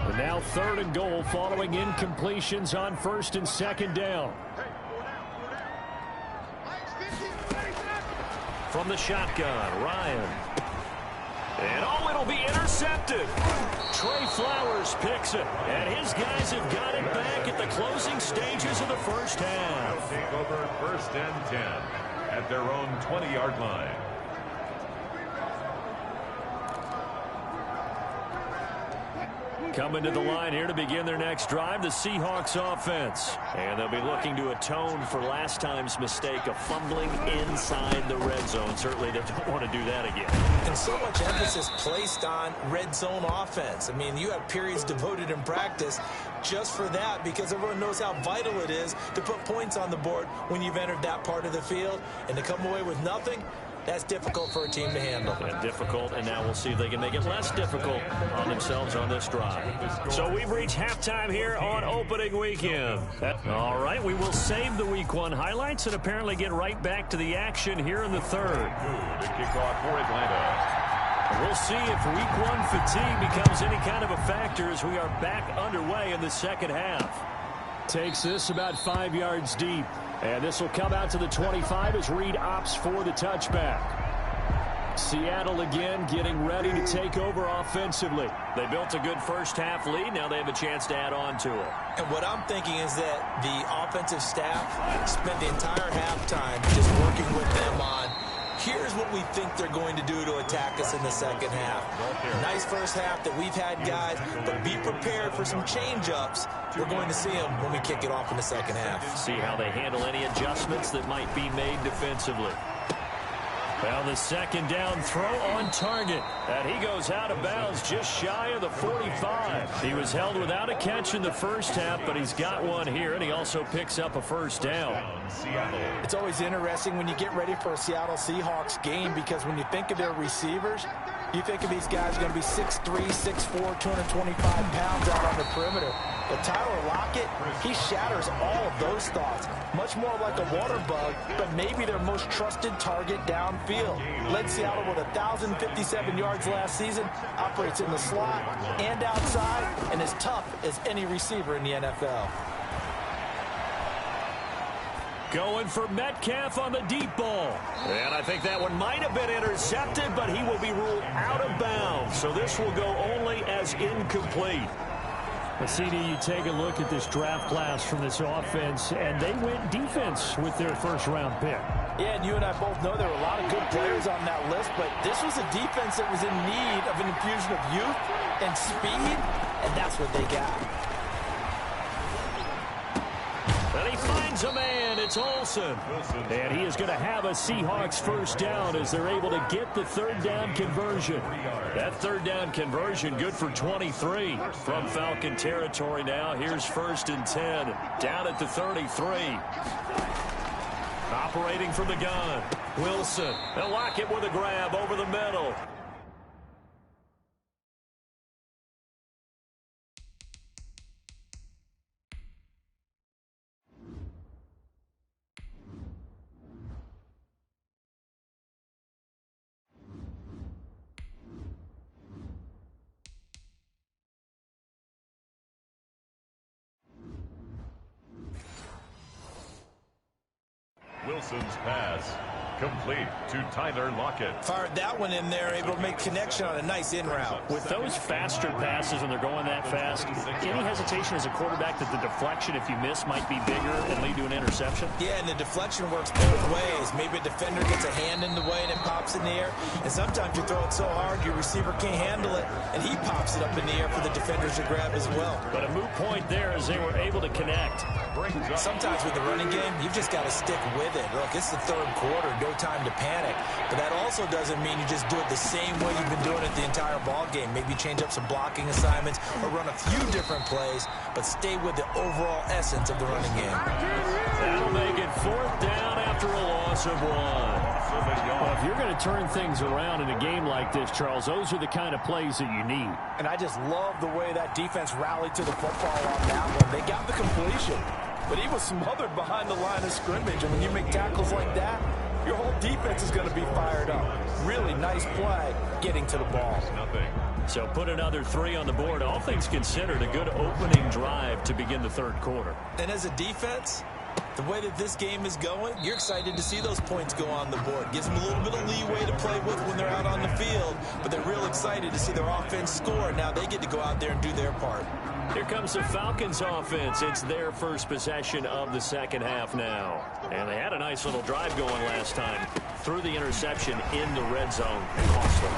And now 3rd and goal following incompletions on 1st and 2nd down. From the shotgun, Ryan. And oh, it'll be intercepted. Trey Flowers picks it, and his guys have got it back at the closing stages of the first half. Take over 1st and 10 at their own 20-yard line. Coming to the line here to begin their next drive, the Seahawks offense. And they'll be looking to atone for last time's mistake of fumbling inside the red zone. Certainly they don't want to do that again. And so much emphasis placed on red zone offense. I mean, you have periods devoted in practice just for that, because everyone knows how vital it is to put points on the board when you've entered that part of the field. And to come away with nothing, that's difficult for a team to handle. And difficult, and now we'll see if they can make it less difficult on themselves on this drive. So we've reached halftime here on opening weekend. All right, we will save the Week 1 highlights and apparently get right back to the action here in the 3rd. To kick off for Atlanta. We'll see if Week 1 fatigue becomes any kind of a factor as we are back underway in the 2nd half. Takes this about 5 yards deep. And this will come out to the 25 as Reed opts for the touchback. Seattle again getting ready to take over offensively. They built a good first half lead. Now they have a chance to add on to it. And what I'm thinking is that the offensive staff spent the entire halftime just working with them on, here's what we think they're going to do to attack us in the 2nd half. Nice first half that we've had, guys, but be prepared for some change-ups. We're going to see them when we kick it off in the 2nd half. See how they handle any adjustments that might be made defensively. Well, the 2nd down throw on target. And he goes out of bounds just shy of the 45. He was held without a catch in the first half, but he's got one here, and he also picks up a first down. It's always interesting when you get ready for a Seattle Seahawks game, because when you think of their receivers, you think of these guys are going to be 6'3", 6'4", 225 pounds out on the perimeter. But Tyler Lockett, he shatters all of those thoughts. Much more like a water bug, but maybe their most trusted target downfield. Led Seattle with 1,057 yards last season, operates in the slot and outside, and as tough as any receiver in the NFL. Going for Metcalf on the deep ball. And I think that one might have been intercepted, but he will be ruled out of bounds. So this will go only as incomplete. But CD, you take a look at this draft class from this offense, and they went defense with their first-round pick. Yeah, and you and I both know there were a lot of good players on that list, but this was a defense that was in need of an infusion of youth and speed, and that's what they got. And he finds a man. It's Olsen. And he is going to have a Seahawks first down as they're able to get the third down conversion. That third down conversion good for 23 from Falcon territory now. Here's 1st and 10 down at the 33. Operating from the gun, Wilson. They'll lock it with a grab over the middle. Wilson's pass complete to Tyler Lockett. Fired that one in there, able to make connection on a nice in route. With those faster passes when they're going that fast, any hesitation as a quarterback that the deflection, if you miss, might be bigger and lead to an interception? Yeah, and the deflection works both ways. Maybe a defender gets a hand in the way and it pops in the air. And sometimes you throw it so hard your receiver can't handle it, and he pops it up in the air for the defenders to grab as well. But a moot point there as they were able to connect. Sometimes with the running game, you've just got to stick with it. Look, it's the third quarter, no time to panic. But that also doesn't mean you just do it the same way you've been doing it the entire ball game. Maybe change up some blocking assignments or run a few different plays, but stay with the overall essence of the running game. That'll make it 4th down after a loss of 1. Well, if you're going to turn things around in a game like this, Charles, those are the kind of plays that you need. And I just love the way that defense rallied to the football on that one. They got the completion, but he was smothered behind the line of scrimmage. And when you make tackles like that, your whole defense is going to be fired up. Really nice play getting to the ball. So put another 3 on the board. All things considered, a good opening drive to begin the third quarter. And as a defense, the way that this game is going, you're excited to see those points go on the board. Gives them a little bit of leeway to play with when they're out on the field, but they're real excited to see their offense score. Now they get to go out there and do their part. Here comes the Falcons offense. It's their first possession of the second half now. And they had a nice little drive going last time. Threw the interception in the red zone. Cost them.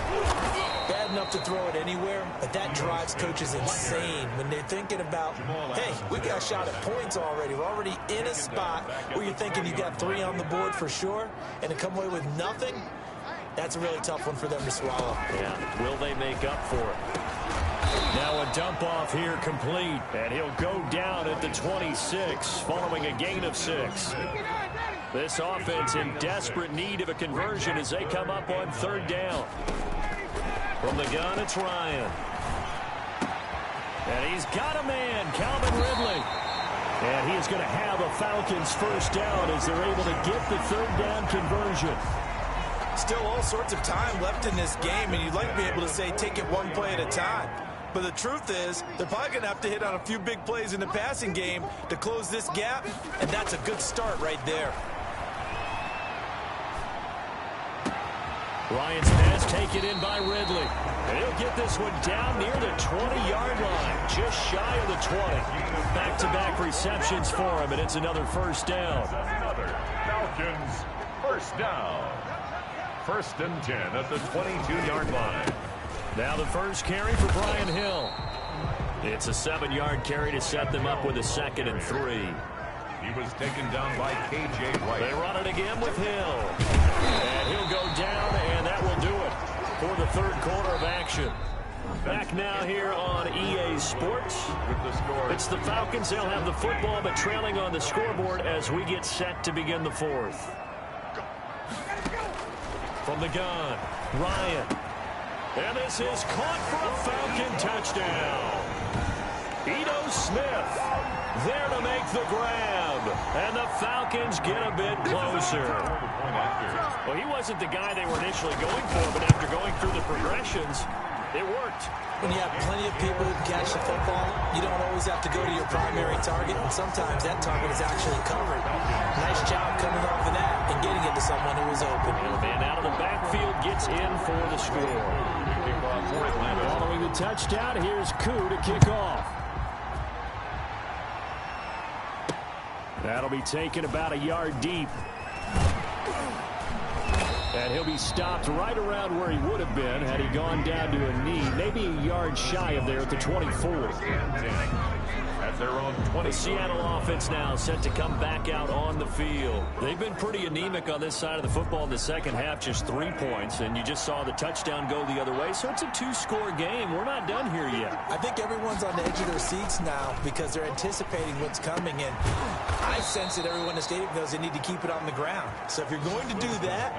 Bad enough to throw it anywhere, but that drives coaches insane when they're thinking about, hey, we got a shot at points already. We're already in a spot where you're thinking you got 3 on the board for sure, and to come away with nothing, that's a really tough one for them to swallow. Yeah, will they make up for it? Now a dump off here complete, and he'll go down at the 26 following a gain of 6. This offense in desperate need of a conversion as they come up on 3rd down. From the gun, it's Ryan. And he's got a man, Calvin Ridley. And he is going to have a Falcons first down as they're able to get the 3rd down conversion. Still all sorts of time left in this game, and you'd like to be able to say take it one play at a time. But the truth is, they're probably going to have to hit on a few big plays in the passing game to close this gap, and that's a good start right there. Ryan's pass taken in by Ridley. And he'll get this one down near the 20-yard line, just shy of the 20. Back-to-back receptions for him, and it's another first down. Another Falcons first down. 1st and 10 at the 22-yard line. Now the first carry for Brian Hill. It's a 7-yard carry to set them up with a 2nd and 3. He was taken down by K.J. Wright. They run it again with Hill. And he'll go down, and that will do it for the third quarter of action. Back now here on EA Sports. With the score. It's the Falcons. They'll have the football, but trailing on the scoreboard as we get set to begin the 4th. From the gun, Ryan. And this is caught for a Falcon touchdown. Ito Smith there to make the grab. And the Falcons get a bit closer. Well, he wasn't the guy they were initially going for, but after going through the progressions, it worked. When you have plenty of people who can catch the football, you don't always have to go to your primary target, and sometimes that target is actually covered. Nice job coming off of that and getting it to someone who was open. And the man out of the backfield gets in for the score. Following the touchdown, here's Koo to kick off. That'll be taken about a yard deep. And he'll be stopped right around where he would have been had he gone down to a knee, maybe a yard shy of there at the 24. At their own 20. The Seattle offense now set to come back out on the field. They've been pretty anemic on this side of the football in the second half, just 3 points, and you just saw the touchdown go the other way, so it's a 2-score game. We're not done here yet. I think everyone's on the edge of their seats now because they're anticipating what's coming, and I sense that everyone in the stadium knows they need to keep it on the ground. So if you're going to do that,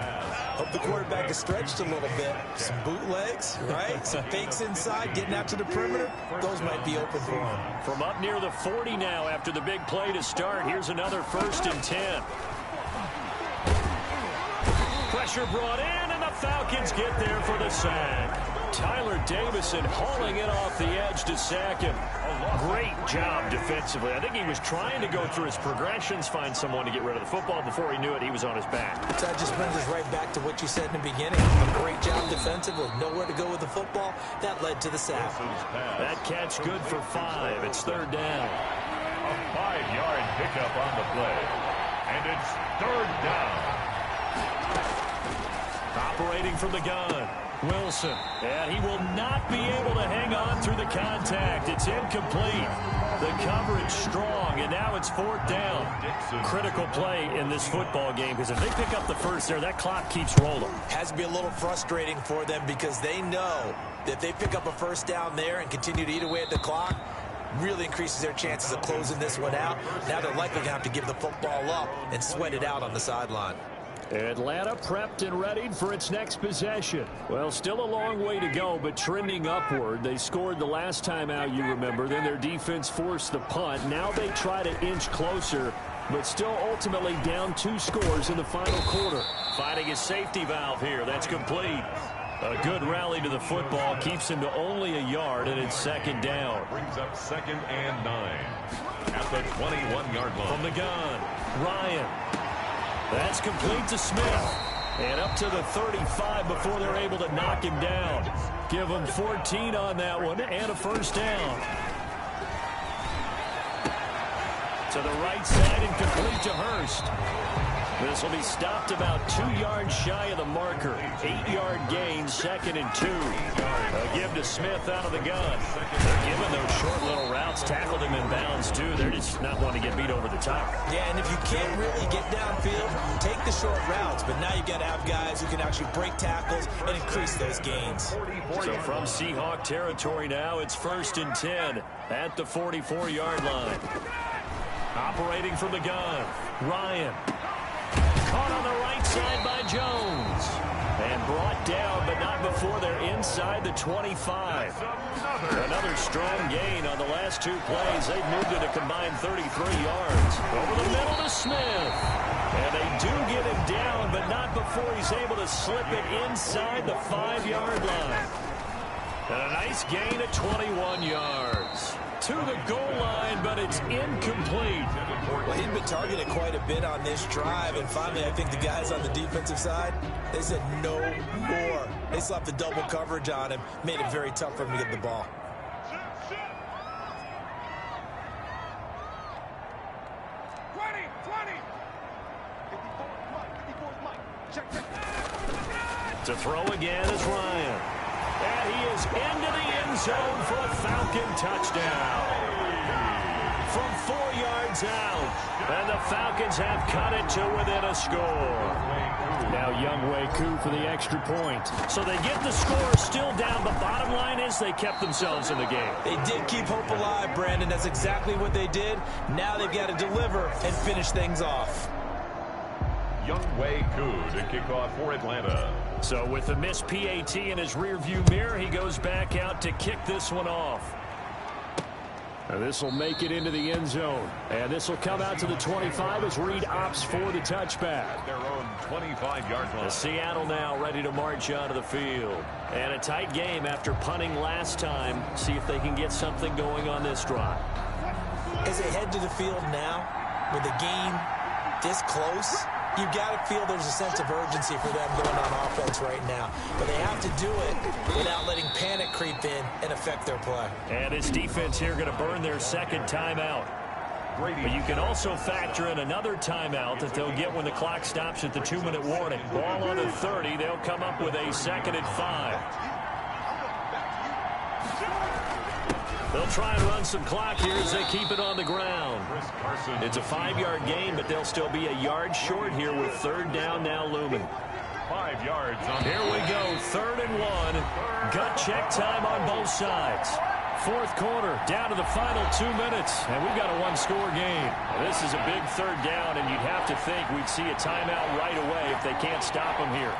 hope the quarterback is stretched a little bit. Some bootlegs, right? Some fakes inside, getting out to the perimeter. Those might be open for him. From up near the 40 now after the big play to start. Here's another 1st and 10. Pressure brought in, and the Falcons get there for the sack. Tyler Davison hauling it off the edge to sack him. Great job defensively. I think he was trying to go through his progressions, find someone to get rid of the football. Before he knew it, he was on his back. So that just brings us right back to what you said in the beginning. A great job defensively. Nowhere to go with the football. That led to the sack. That catch good for 5. It's 3rd down. A 5-yard pickup on the play. And it's 3rd down. Operating from the gun, Wilson. And he will not be able to hang on through the contact. It's incomplete. The coverage strong, and now it's 4th down. Critical play in this football game, because if they pick up the first there, that clock keeps rolling. Has to be a little frustrating for them because they know that if they pick up a 1st down there and continue to eat away at the clock, really increases their chances of closing this one out. Now they're likely going to have to give the football up and sweat it out on the sideline. Atlanta prepped and readied for its next possession. Well, still a long way to go, but trending upward. They scored the last time out, you remember. Then their defense forced the punt. Now they try to inch closer, but still ultimately down 2 scores in the final quarter. Finding a safety valve here. That's complete. A good rally to the football. Keeps him to only a yard, and it's 2nd down. Brings up 2nd and 9 at the 21-yard line. From the gun, Ryan. That's complete to Smith. And up to the 35 before they're able to knock him down. Give him 14 on that one and a 1st down. To the right side and complete to Hurst. This will be stopped about 2 yards shy of the marker. 8-yard gain, 2nd and 2. They'll give to Smith out of the gun. They're giving those short little routes. Tackled him in bounds, too. They're just not wanting to get beat over the top. Yeah, and if you can't really get downfield, take the short routes. But now you've got to have guys who can actually break tackles and increase those gains. So from Seahawk territory now, it's 1st and 10 at the 44-yard line. Operating from the gun, Ryan. Caught on the right side by Jones. And brought down, but not before they're inside the 25. Another strong gain on the last 2 plays. They've moved it a combined 33 yards. Over the middle to Smith. And they do get him down, but not before he's able to slip it inside the 5-yard line. And a nice gain of 21 yards. To the goal line, but it's incomplete. Well, he'd been targeted quite a bit on this drive, and finally I think the guys on the defensive side, they said no more. They slapped the double coverage on him, made it very tough for him to get the ball. To throw again is Ryan. And he is into the end zone for a Falcon touchdown. From 4 yards out. And the Falcons have cut it to within a score. Now Younghoe Koo for the extra point. So they get the score still down, but bottom line is they kept themselves in the game. They did keep hope alive, Brandon. That's exactly what they did. Now they've got to deliver and finish things off. Younghoe Koo to kick off for Atlanta. So with the missed PAT in his rearview mirror, he goes back out to kick this one off. And this will make it into the end zone. And this will come out to the 25 as Reed opts for the touchback. At their own 25-yard line. Seattle now ready to march onto the field. And a tight game after punting last time. See if they can get something going on this drive. As they head to the field now, with the game this close, you've got to feel there's a sense of urgency for them going on offense right now. But they have to do it without letting panic creep in and affect their play. And his defense here going to burn their second timeout. But you can also factor in another timeout that they'll get when the clock stops at the 2-minute warning. Ball on the 30. They'll come up with a 2nd and 5. They'll try and run some clock here as they keep it on the ground. It's a 5-yard gain, but they'll still be a yard short here with 3rd down now looming. 5 yards. Here we go, 3rd and 1. Gut check time on both sides. 4th quarter, down to the final 2 minutes, and we've got a 1-score game. Well, this is a big 3rd down, and you'd have to think we'd see a timeout right away if they can't stop them here.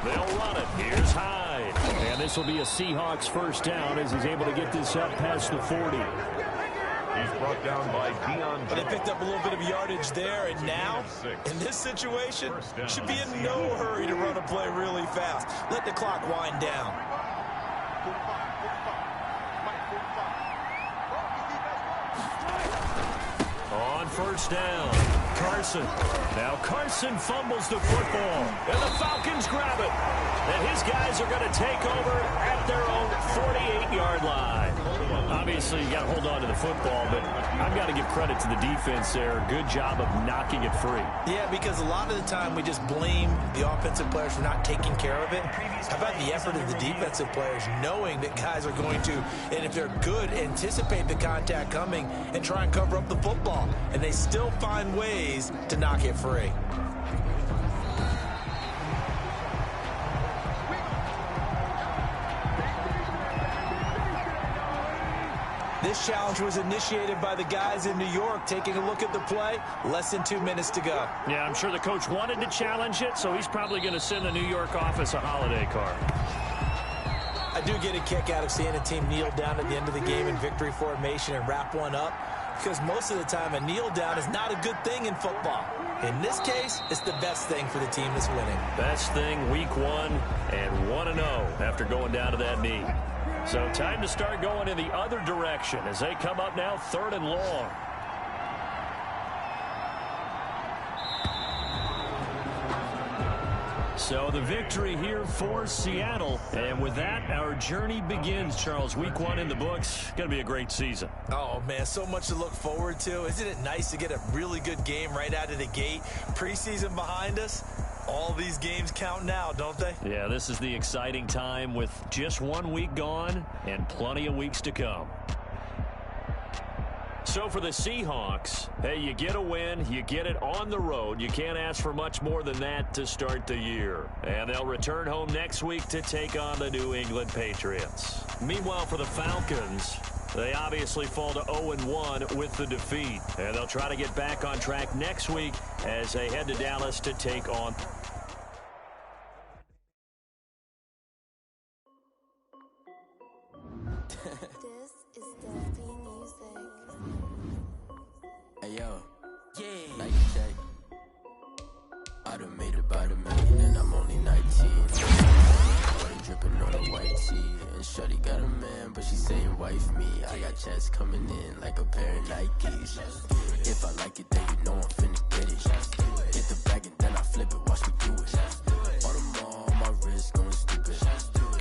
They'll run it. Here's Hyde. And this will be a Seahawks 1st down as he's able to get this up past the 40. He's brought down by Deion. They picked up a little bit of yardage there, and now, in this situation, should be in no hurry to run a play really fast. Let the clock wind down. On 1st down, Carson. Now Carson fumbles the football, and the Falcons grab it. And his guys are going to take over at their own 48-yard line. Obviously, you got to hold on to the football, but I've got to give credit to the defense there. Good job of knocking it free. Yeah, because a lot of the time we just blame the offensive players for not taking care of it. How about the effort of the defensive players knowing that guys are going to, and if they're good, anticipate the contact coming and try and cover up the football. And they still find ways to knock it free. This challenge was initiated by the guys in New York. Taking a look at the play, less than 2 minutes to go. Yeah, I'm sure the coach wanted to challenge it, so he's probably going to send the New York office a holiday card. I do get a kick out of seeing a team kneel down at the end of the game in victory formation and wrap one up, because most of the time a kneel down is not a good thing in football. In this case, it's the best thing for the team that's winning. Best thing week 1 and 1-0 after going down to that knee. So time to start going in the other direction as they come up now 3rd and long. So the victory here for Seattle. And with that, our journey begins, Charles. Week 1 in the books. Going to be a great season. Oh, man, so much to look forward to. Isn't it nice to get a really good game right out of the gate? Preseason behind us. All these games count now, don't they? Yeah, this is the exciting time with just 1 week gone and plenty of weeks to come. So for the Seahawks, hey, you get a win, you get it on the road. You can't ask for much more than that to start the year. And they'll return home next week to take on the New England Patriots. Meanwhile, for the Falcons, they obviously fall to 0-1 with the defeat. And they'll try to get back on track next week as they head to Dallas to take on... This is Dusty Music. Hey yo, yeah, Nike check. I done made about $1 million and I'm only 19. Water dripping on a white tee, and shorty got a man, but she saying wife me. I got checks coming in like a pair of Nikes. If I like it, then you know I'm finna get it. Hit the bag and then I flip it, watch me do it. All the more on my wrist going stupid.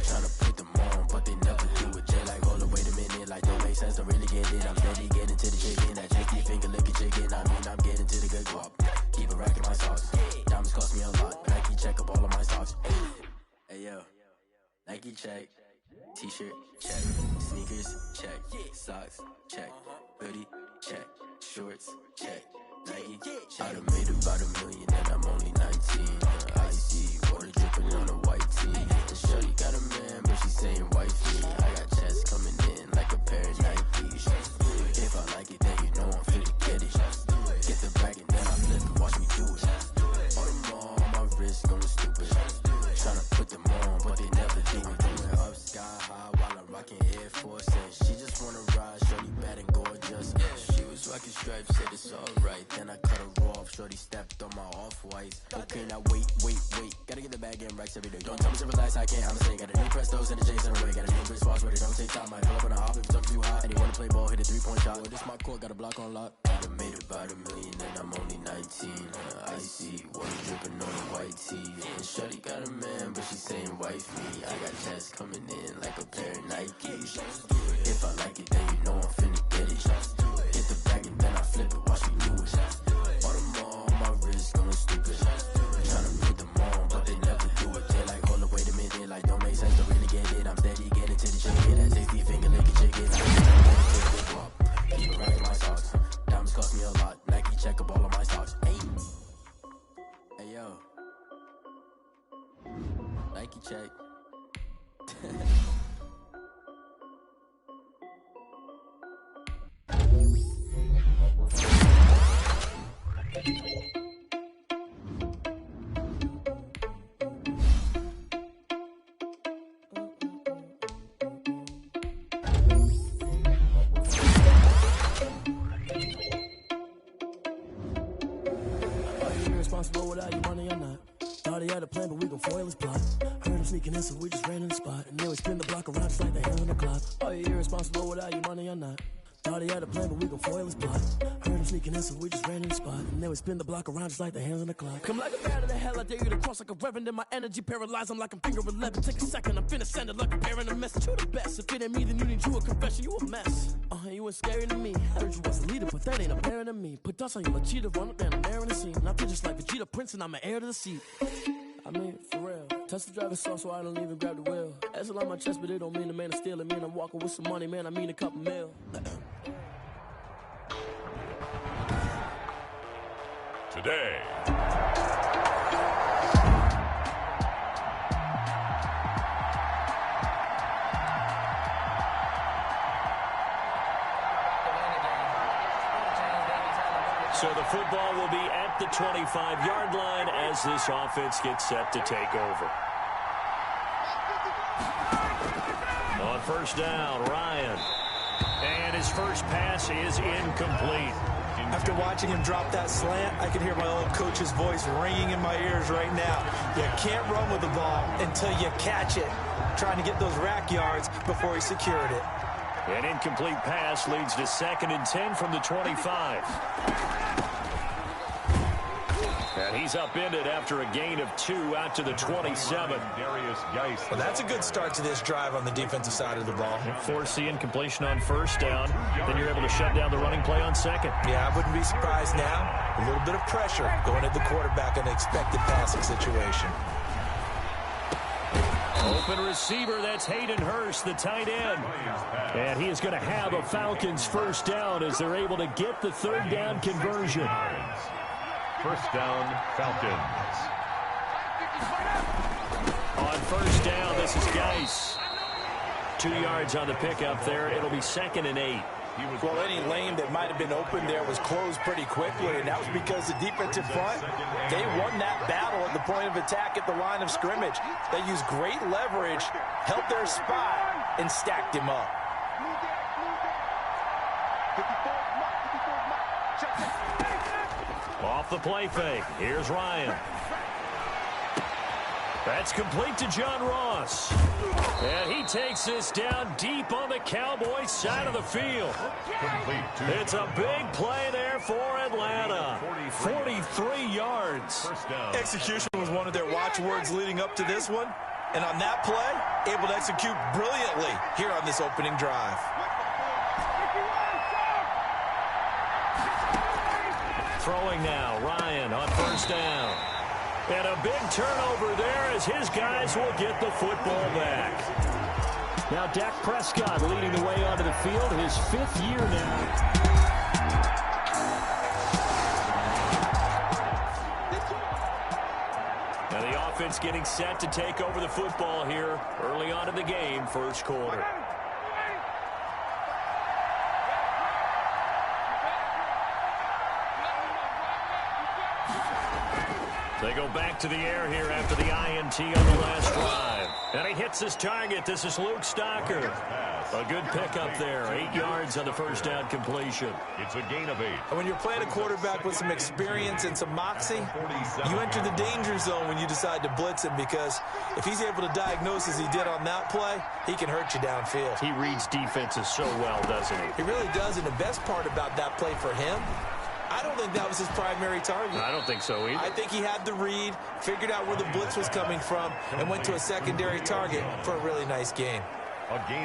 Tryna put them on, but they never do it. Jay like, hold up, wait a minute, like don't make sense, don't really get it. I'm steady getting to the chicken, that JT finger licking chicken. I mean, I'm getting to the good guap. Keep a rack in my socks. Diamonds cost me a lot. Nike check up all of my socks. Hey yo, Nike check. T-shirt check. Sneakers check. Socks check. Hoodie check. Shorts check. Nike. I done made about $1 million and I'm only 19. Icy water dripping on a white tee. And shorty got a man, but she saying wifey. I got checks coming in like a pair of Nikes. If I like it, then you know I'm finna get it. Get the bag and then I flip it, watch me do it. All the more on my wrist going stupid. Tryna put them on, but they never do it. Going up sky high while I'm rocking Air Force then I cut her off. Shorty stepped on my off-whites. Okay, now wait. Gotta get the bag and racks every day. Don't tell me to relax, I can't, I'm say. Got a new Prestos and the J's in the way. Got a new wrist watch, but it don't take time. I pull up on a hop if it's up too hot. And he wanna play ball, hit a 3-point shot. Well, this my court, got a block on lock. I done made about $1 million and I'm only 19. Icy, water dripping on the white tee. And shorty got a man, but she saying wife me. I got checks coming in like a pair of Nikes. If I like it, then you know I'm finna get it. Hit the bag and then I flip it, watch me do it. All them all on my wrist going stupid. Tryna put them on, but they never do it. They like, hold up, wait a minute, like don't make sense to really get it. I'm steady getting to the chicken, that 60 finger licking chicken. Keep it right in my socks. Diamonds cost me a lot. Nike check up all of my socks. Hey yo, Nike check. Irresponsible without your money or not. Thought he had a plan, but we gon' foil his plot. Heard him sneaking in, so we just ran in the spot. And then we spin the block around just like the hand on the clock. Are you irresponsible without your money or not? Thought he had a plan, but we gon' foil his plot. Heard him sneaking in, so we just ran in the spot. And then we spin the block around just like the hands on the clock. Come like a bat of the hell, I dare you to cross like a reverend. And my energy paralyzed, I'm like I'm finger 11. Take a second, I'm finna send it like a parent a message. You the best, if it ain't me, then you need you a confession. You a mess, you ain't scary to me. Heard you was a leader, but that ain't apparent to me. Put dust on you like cheetah, run up and I'm there in the scene. And I feel just like Vegeta Prince and I'm an heir to the seat. I mean, for real. Touch the driver's sauce so I don't even grab the wheel. That's on my chest, but it don't mean the man is stealing. Man, I'm walking with some money, man, I mean a couple mil. Today. So the football will be at the 25-yard line as this offense gets set to take over. On first down, Ryan. And his first pass is incomplete. After watching him drop that slant, I can hear my old coach's voice ringing in my ears right now. You can't run with the ball until you catch it. Trying to get those rack yards before he secured it. An incomplete pass leads to 2nd and 10 from the 25. And he's upended after a gain of 2 out to the 27. Well, that's a good start to this drive on the defensive side of the ball. Force the incompletion on first down. Then you're able to shut down the running play on second. Yeah, I wouldn't be surprised now. A little bit of pressure going at the quarterback in an expected passing situation. Open receiver, that's Hayden Hurst, the tight end. And he is going to have a Falcons first down as they're able to get the 3rd down conversion. First down, Falcons. On first down, this is Geis. 2 yards on the pickup there. It'll be 2nd and 8. Well, any lane that might have been open there was closed pretty quickly, and that was because the defensive front, they won that battle at the point of attack at the line of scrimmage. They used great leverage, held their spot, and stacked him up. Off the play fake. Here's Ryan. That's complete to John Ross. And he takes this down deep on the Cowboys side of the field. It's a big play there for Atlanta. 43 yards. Execution was one of their watchwords leading up to this one. And on that play, able to execute brilliantly here on this opening drive. Throwing now, Ryan on first down. And a big turnover there as his guys will get the football back. Now Dak Prescott leading the way onto the field, his 5th year now. Now the offense getting set to take over the football here early on in the game, first quarter. They go back to the air here after the INT on the last drive. And he hits his target. This is Luke Stocker. A good pickup there. 8 yards on the first down completion. It's a gain of 8. And when you're playing a quarterback with some experience and some moxie, you enter the danger zone when you decide to blitz him, because if he's able to diagnose as he did on that play, he can hurt you downfield. He reads defenses so well, doesn't he? He really does, and the best part about that play for him, I don't think that was his primary target. I don't think so either. I think he had the read, figured out where the blitz was coming from, and went to a secondary target for a really nice gain.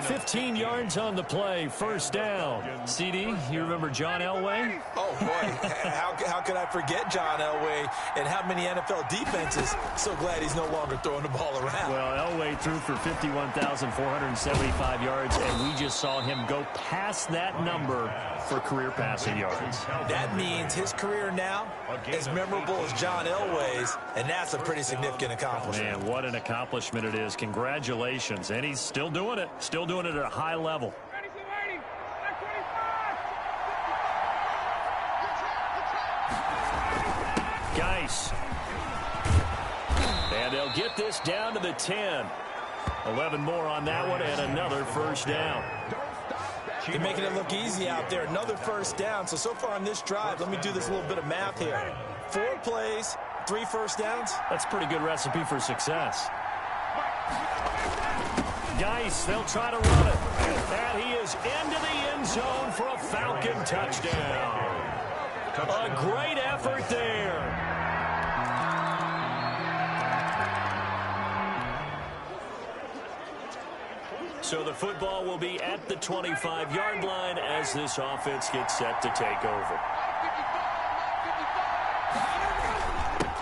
15 yards on the play, first down. CD, you remember John Elway? Oh, boy. How could I forget John Elway and how many NFL defenses? So glad he's no longer throwing the ball around. Well, Elway threw for 51,475 yards, and we just saw him go past that number for career passing yards. That means his career now is memorable as John Elway's, and that's a pretty significant accomplishment. Man, what an accomplishment it is. Congratulations. And he's still doing it. Still doing it at a high level. Geis. And they'll get this down to the 10. 11 more on that one, and another first down. They're making it look easy out there. Another first down. So far on this drive, let me do this little bit of math here. 4 plays, 3 first downs. That's a pretty good recipe for success. Geis, they'll try to run it. And he is into the end zone for a Falcon touchdown. A great effort there. So the football will be at the 25-yard line as this offense gets set to take over.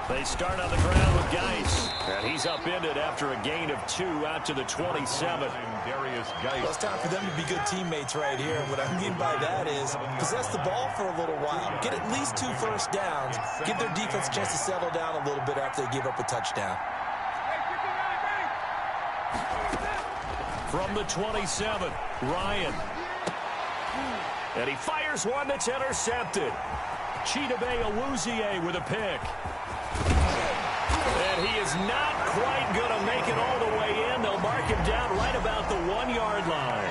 They start on the ground with Geis. And he's upended after a gain of 2 out to the 27. Well, it's time for them to be good teammates right here. What I mean by that is possess the ball for a little while. Get at least 2 first downs. Give their defense a chance to settle down a little bit after they give up a touchdown. From the 27, Ryan. And he fires one that's intercepted. Chidobe Awuzie with a pick. And he is not quite going to make it all the way in. They'll mark him down right about the 1-yard line.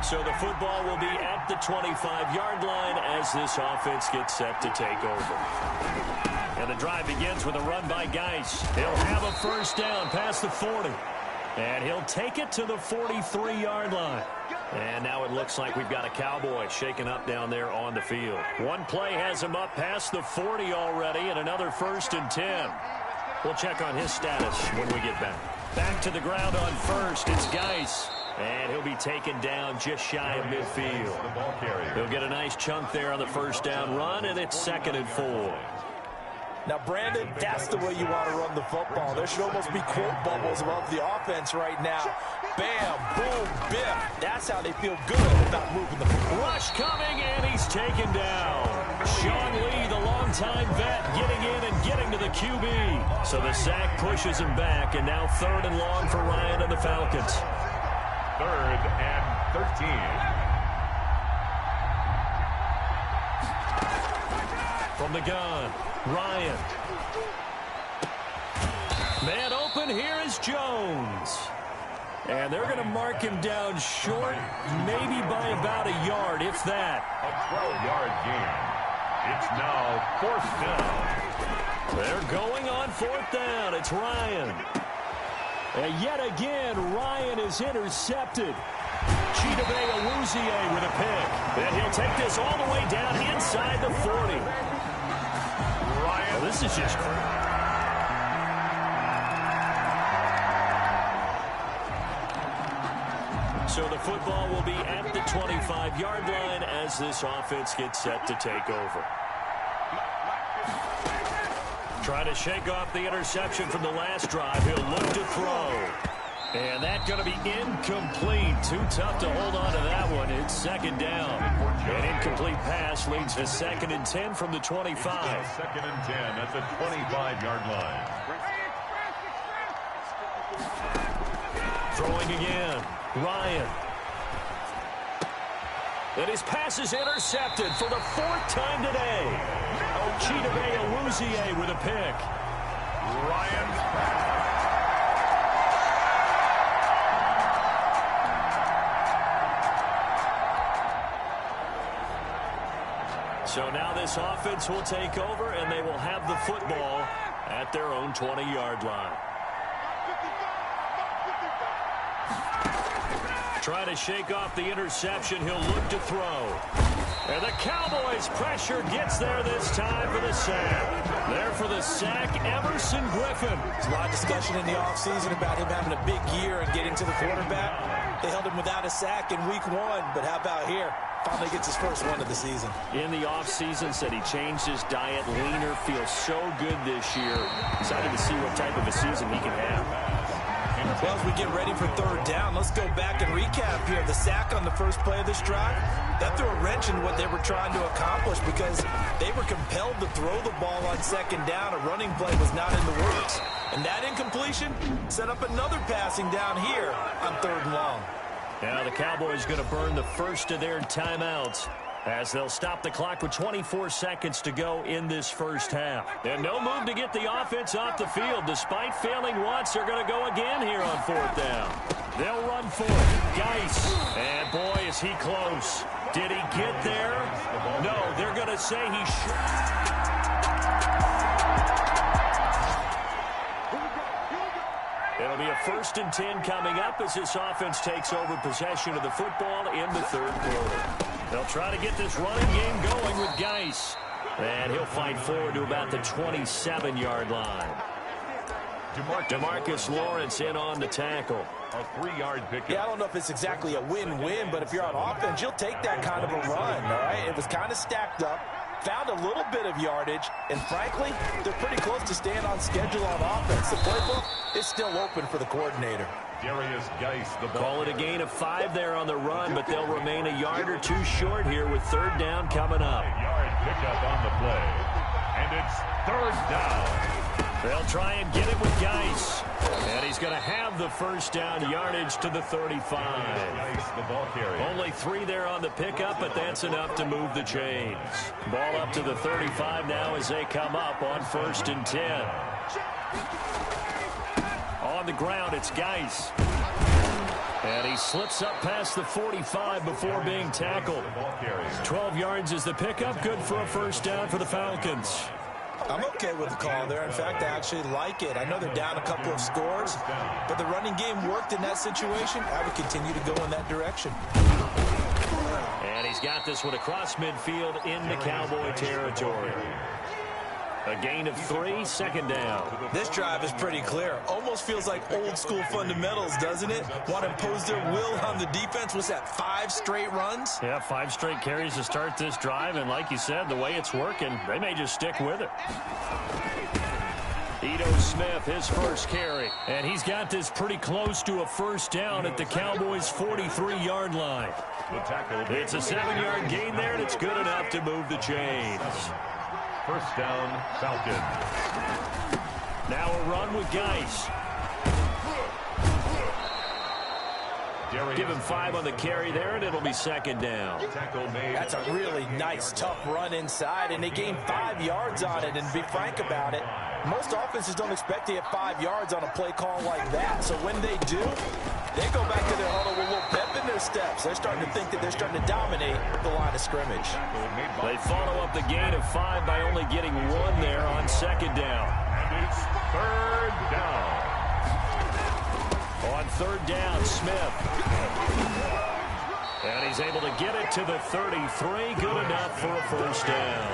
So the football will be at the 25-yard line as this offense gets set to take over. And the drive begins with a run by Geis. He'll have a first down past the 40. And he'll take it to the 43-yard line. And now it looks like we've got a Cowboy shaking up down there on the field. One play has him up past the 40 already, and another 1st and 10. We'll check on his status when we get back. Back to the ground on first, it's Geis. And he'll be taken down just shy of midfield. He'll get a nice chunk there on the first down run, and it's 2nd and 4. Now, Brandon, that's the way you want to run the football. There should almost be quote bubbles above the offense right now. Bam, boom, biff. That's how they feel good about moving the football. Rush coming, and he's taken down. Sean Lee, the longtime vet, getting in and getting to the QB. So the sack pushes him back, and now 3rd and long for Ryan and the Falcons. 3rd and 13. From the gun, Ryan. Man open, here is Jones. And they're going to mark him down short, maybe by about a yard, if that. A 12-yard gain. It's now 4th down. They're going on 4th down. It's Ryan. And yet again, Ryan is intercepted. Chidobe Awuzie with a pick. And he'll take this all the way down inside the 40. Ryan, this is just crazy. So the football will be at the 25-yard line as this offense gets set to take over. Trying to shake off the interception from the last drive. He'll look to throw. And that's going to be incomplete. Too tough to hold on to that one. It's 2nd down. An incomplete pass leads to 2nd and 10 from the 25. 2nd and 10 at the 25-yard line. Throwing again. Ryan. And his pass is intercepted for the 4th time today. Chidobe Awuzie with a pick. Ryan's pass. So now this offense will take over, and they will have the football at their own 20-yard line. Trying to shake off the interception. He'll look to throw. And the Cowboys' pressure gets there this time for the sack. There for the sack, Everson Griffin. There's a lot of discussion in the offseason about him having a big year and getting to the quarterback. They held him without a sack in week 1, but how about here? Finally gets his first one of the season. In the offseason, said he changed his diet, leaner, feels so good this year. Excited to see what type of a season he can have. Well, as we get ready for 3rd down, let's go back and recap here. The sack on the first play of this drive, that threw a wrench in what they were trying to accomplish because they were compelled to throw the ball on 2nd down. A running play was not in the works. And that incompletion set up another passing down here on 3rd and long. Now the Cowboys going to burn the first of their timeouts as they'll stop the clock with 24 seconds to go in this first half. And no move to get the offense off the field. Despite failing once, they're going to go again here on 4th down. They'll run for it. Geis. And boy, is he close. Did he get there? No, they're going to say he should. It'll be a 1st and 10 coming up as this offense takes over possession of the football in the 3rd quarter. They'll try to get this running game going with Geis. And he'll fight forward to about the 27-yard line. DeMarcus Lawrence in on the tackle. A 3-yard pickup. Yeah, I don't know if it's exactly a win-win, but if you're on offense, you'll take that kind of a run, all right? It was kind of stacked up. Found a little bit of yardage, and frankly, they're pretty close to staying on schedule on offense. The playbook is still open for the coordinator. Darius Geis, the ball. Call it a gain of 5 there on the run, but they'll remain a yard or 2 short here with 3rd down coming up. Yard pickup on the play, and it's 3rd down. They'll try and get it with Geis. And he's going to have the 1st down yardage to the 35. Geis, the ball carrier. Only 3 there on the pickup, but that's enough to move the chains. Ball up to the 35 now as they come up on 1st and 10. On the ground, it's Geis. And he slips up past the 45 before being tackled. 12 yards is the pickup. Good for a 1st down for the Falcons. I'm okay with the call there. In fact, I actually like it. I know they're down a couple of scores, but the running game worked in that situation. I would continue to go in that direction. And he's got this one across midfield into Cowboy territory. A gain of 3, 2nd down. This drive is pretty clear. Almost feels like old school fundamentals, doesn't it? Want to impose their will on the defense. What's that, 5 straight runs? Yeah, 5 straight carries to start this drive. And like you said, the way it's working, they may just stick with it. Ito Smith, his first carry. And he's got this pretty close to a 1st down at the Cowboys' 43-yard line. It's a 7-yard gain there, and it's good enough to move the chains. 1st down, Falcons. Now a run with Geis. Give him 5 on the carry there, and it'll be 2nd down. That's a really nice, tough run inside, and they gained 5 yards on it. And to be frank about it, most offenses don't expect to get 5 yards on a play call like that. So when they do, they go back to their huddle with a little pep in their steps. They're starting to think that they're starting to dominate the line of scrimmage. They follow up the gain of 5 by only getting 1 there on 2nd down. And it's 3rd down. On 3rd down, Smith. And he's able to get it to the 33. Good enough for a 1st down.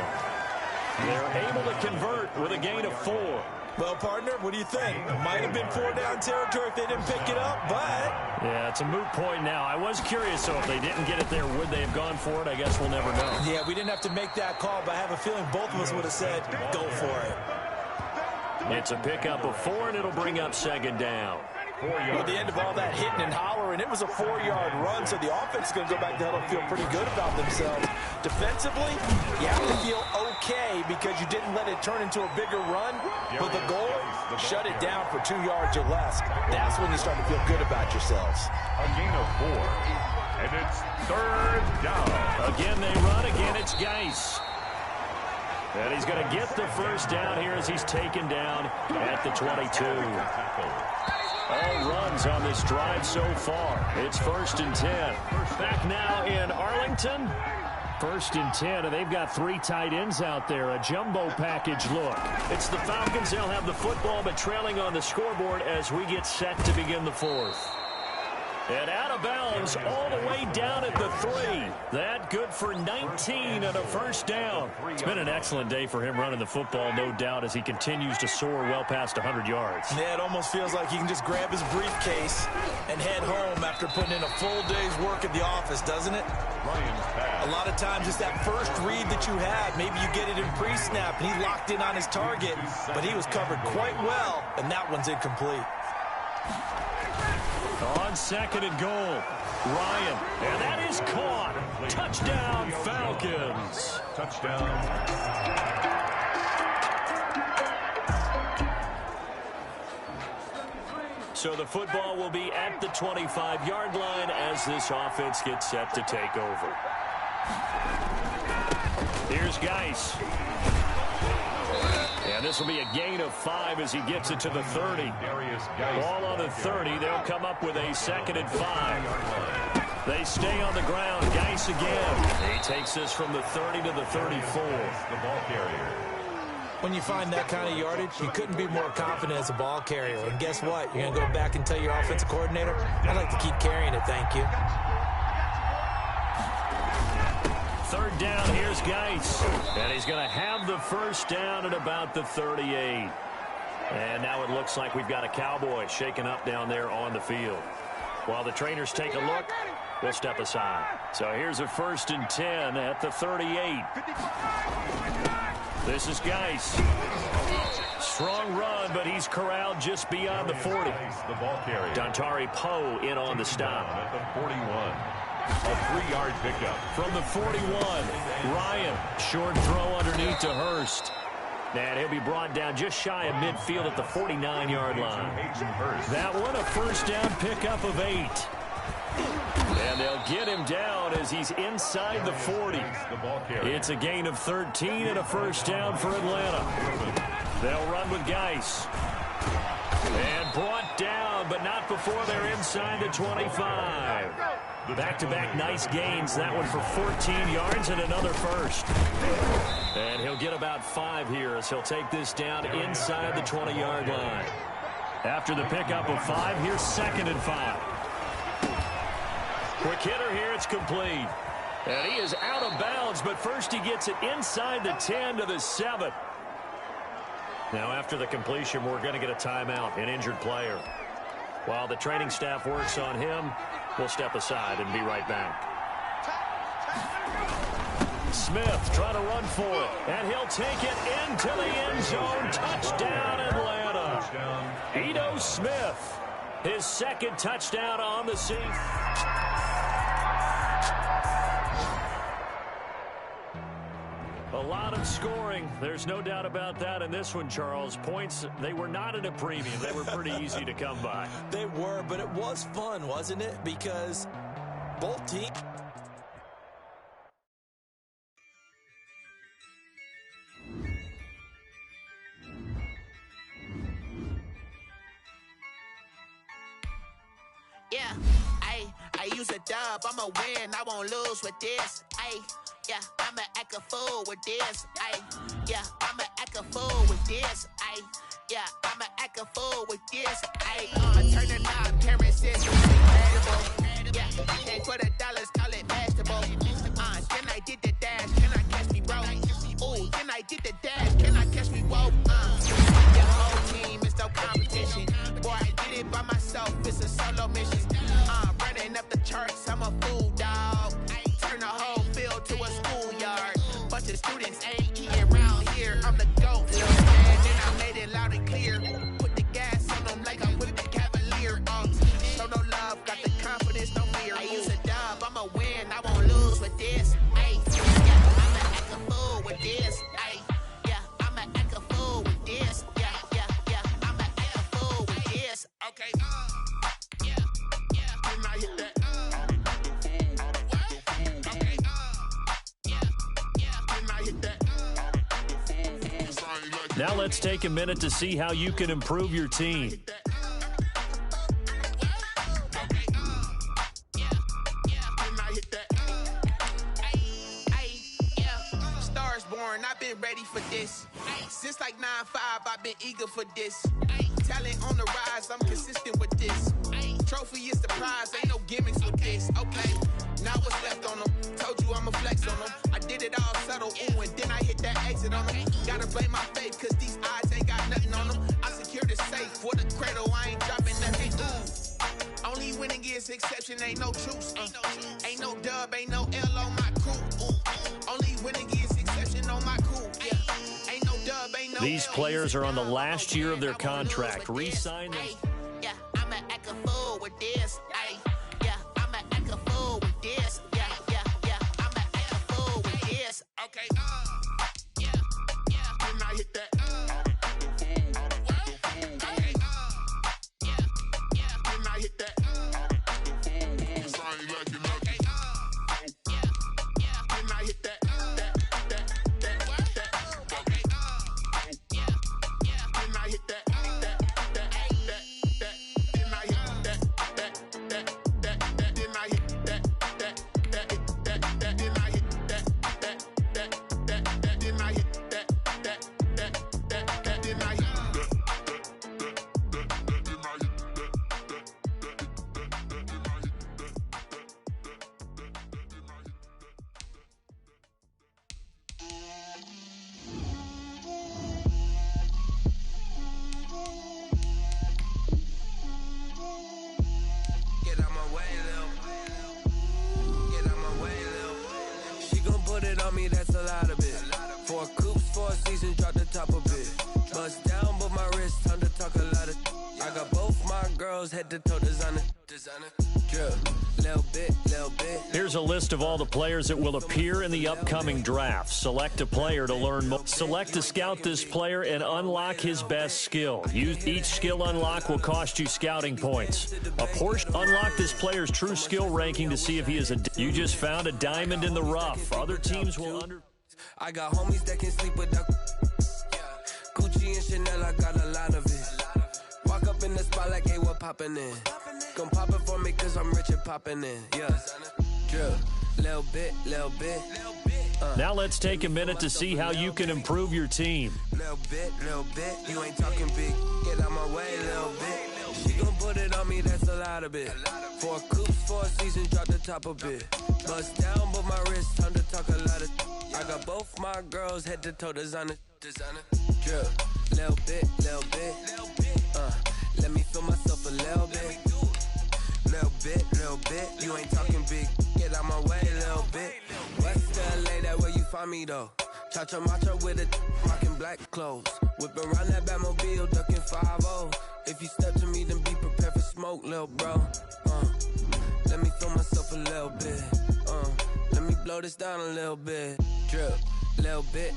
They're able to convert with a gain of 4. Well, partner, what do you think? Might have been 4-down territory if they didn't pick it up, but... Yeah, it's a moot point now. I was curious, so if they didn't get it there, would they have gone for it? I guess we'll never know. Yeah, we didn't have to make that call, but I have a feeling both of us would have said, go for it. It's a pickup of 4, and it'll bring up 2nd down. At the end of all that hitting and hollering, it was a 4-yard run, so the offense is going to go back to huddle and feel pretty good about themselves. Defensively, you have to feel okay because you didn't let it turn into a bigger run, but the goal, shut it down for 2 yards or less. That's when you start to feel good about yourselves. A gain of 4. And it's third down. Again they run, again it's Geis. And he's going to get the first down here as he's taken down at the 22. All runs on this drive so far. It's 1st and 10. Back now in Arlington. 1st and 10, and they've got 3 tight ends out there. A jumbo package look. It's the Falcons. They'll have the football, but trailing on the scoreboard as we get set to begin the 4th. And out of bounds all the way down at the 3. That good for 19 and a first down. It's been an excellent day for him running the football, no doubt, as he continues to soar well past 100 yards. Yeah, it almost feels like he can just grab his briefcase and head home after putting in a full day's work at the office, doesn't it? A lot of times it's that first read that you have. Maybe you get it in pre-snap and he locked in on his target, but he was covered quite well, and that one's incomplete. On 2nd and goal, Ryan, and that is caught. Touchdown, Falcons. Touchdown. So the football will be at the 25-yard line as this offense gets set to take over. Here's Geis. And this will be a gain of 5 as he gets it to the 30. Ball on the 30. They'll come up with a 2nd and 5. They stay on the ground. Geis again. He takes this from the 30 to the 34. The ball carrier. When you find that kind of yardage, you couldn't be more confident as a ball carrier. And guess what? You're going to go back and tell your offensive coordinator, I'd like to keep carrying it, thank you. 3rd down, here's Geis. And he's going to have the first down at about the 38. And now it looks like we've got a Cowboy shaken up down there on the field. While the trainers take a look, we'll step aside. So here's a 1st and 10 at the 38. This is Geis. Strong run, but he's corralled just beyond the 40. The ball carrier. Dontari Poe in on the stop. At the 41. A 3-yard pickup. From the 41, Ryan. Short throw underneath to Hurst. And he'll be brought down just shy of midfield at the 49-yard line. That one a first down pickup of 8. And they'll get him down as he's inside the 40. It's a gain of 13 and a first down for Atlanta. They'll run with Geis. And brought down, but not before they're inside the 25. Back-to-back nice gains. That one for 14 yards and another first. And he'll get about 5 here as he'll take this down inside the 20-yard line. After the pickup of 5, here's 2nd and 5. Quick hitter here, it's complete. And he is out of bounds, but first he gets it inside the 10 to the 7. Now after the completion, we're going to get a timeout, an injured player. While the training staff works on him, we'll step aside and be right back. Smith trying to run for it, and he'll take it into the end zone. Touchdown, Atlanta. Ito Smith, his 2nd touchdown on the season. A lot of scoring. There's no doubt about that in this one, Charles. Points, they were not at a premium. They were pretty easy to come by. They were, but it was fun, wasn't it? Because both teams... Yeah, I use a dub, I'ma win, I won't lose with this. Yeah, I'ma act a fool with this. Yeah, I'ma act a fool with this. Yeah, I'ma act a fool with this. Turn the knob, camera says incredible. Yeah, and for the dollars, call it vegetable. Then I did the dash, can I catch me, bro? Ooh, then I did the dash, can I catch me, whoa? Your whole team is no competition. Boy, I did it by myself, it's a solo mission. Running up the charts, I'm a fool, dog. Turn the whole field to a schoolyard. Bunch of students ain't eating around here. I'm the GOAT, little man, and I made it loud and clear. Put the gas on them like I'm with the Cavalier. Show no love, got the confidence, no fear. I use a dub, I'ma win, I won't lose with this. Yeah, I'ma act a fool with this. Yeah, I'ma Now let's take a minute to see how you can improve your team. Stars born, I've been ready for this. Since like 9-5, I've been eager for this. Talent on the rise, I'm consistent with this. Trophy is the prize, ain't no gimmicks with this. Okay, now what's left on them? Told you I'ma flex on them. I did it all subtle, ooh, and then I hit that exit on them. Gotta blame my faith, cause these eyes ain't got nothing on them. I secure the safe for the cradle, I ain't dropping nothing. Ooh. Only winning is exception, ain't no truce. Ain't no dub, ain't no L on my crew. Ooh. Only winning is exception on my crew. Yeah. Ain't no dub, ain't no These players are on the last year of their contract. Re-sign them. Yeah, I'ma act a fool with this. Yeah, I'ma act a fool with this. Yeah, I'ma act a fool with this. Okay. Yeah. Then I hit that. Then I hit that. Then I hit that. That's a lot of it. For a coops, for a season, drop the top of it. Bust down, but my wrist, time to talk a lot of. I got both my girls head to toe designer. Drip, little bit. Here's a list of all the players that will appear in the upcoming draft. Select a player to learn more. Select to scout this player and unlock his best skill. Each skill unlock will cost you scouting points. A portion unlock this player's true skill ranking to see if he is you just found a diamond in the rough. Other teams will I got homies that can sleep without Gucci and Chanel, I got a lot of it. Walk up in the spot like, hey, what poppin' in? Come pop it for me, cause I'm rich and poppin' in. Yeah, drip, little bit. Now let's take a minute to see how you can improve your team. Little bit, you ain't talking big. Get out my way, little bit. She gon' put it on me, that's a lot of it. For a coops, for a season, drop the top a bit. Bust down, but my wrist, time to talk a lot of. I got both my girls head to toe designer. Drip, little bit. Let me feel myself a little bit. Little bit. You ain't talking big. Get out my way, little bit. West LA, that where you find me though. Cha-cha macho with a rockin' black clothes. Whip around that Batmobile, ducking 5-0. If you step to me, then be prepared for smoke, little bro. Let me feel myself a little bit. Let me blow this down a little bit. Drip, little bit.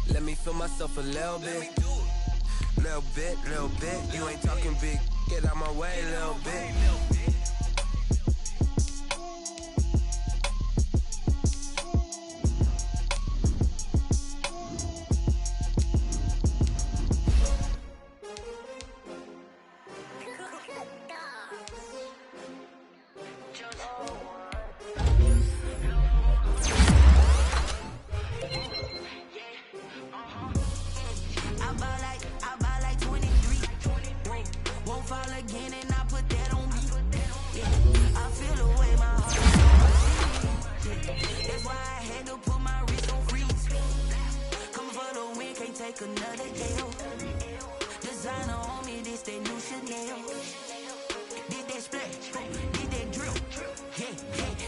Let me feel myself a little bit. Little bit. You ain't talking big. Get out my way, little bit. Another deal. Designer on me, this that new Chanel. Did that splash, did that drill. Yeah,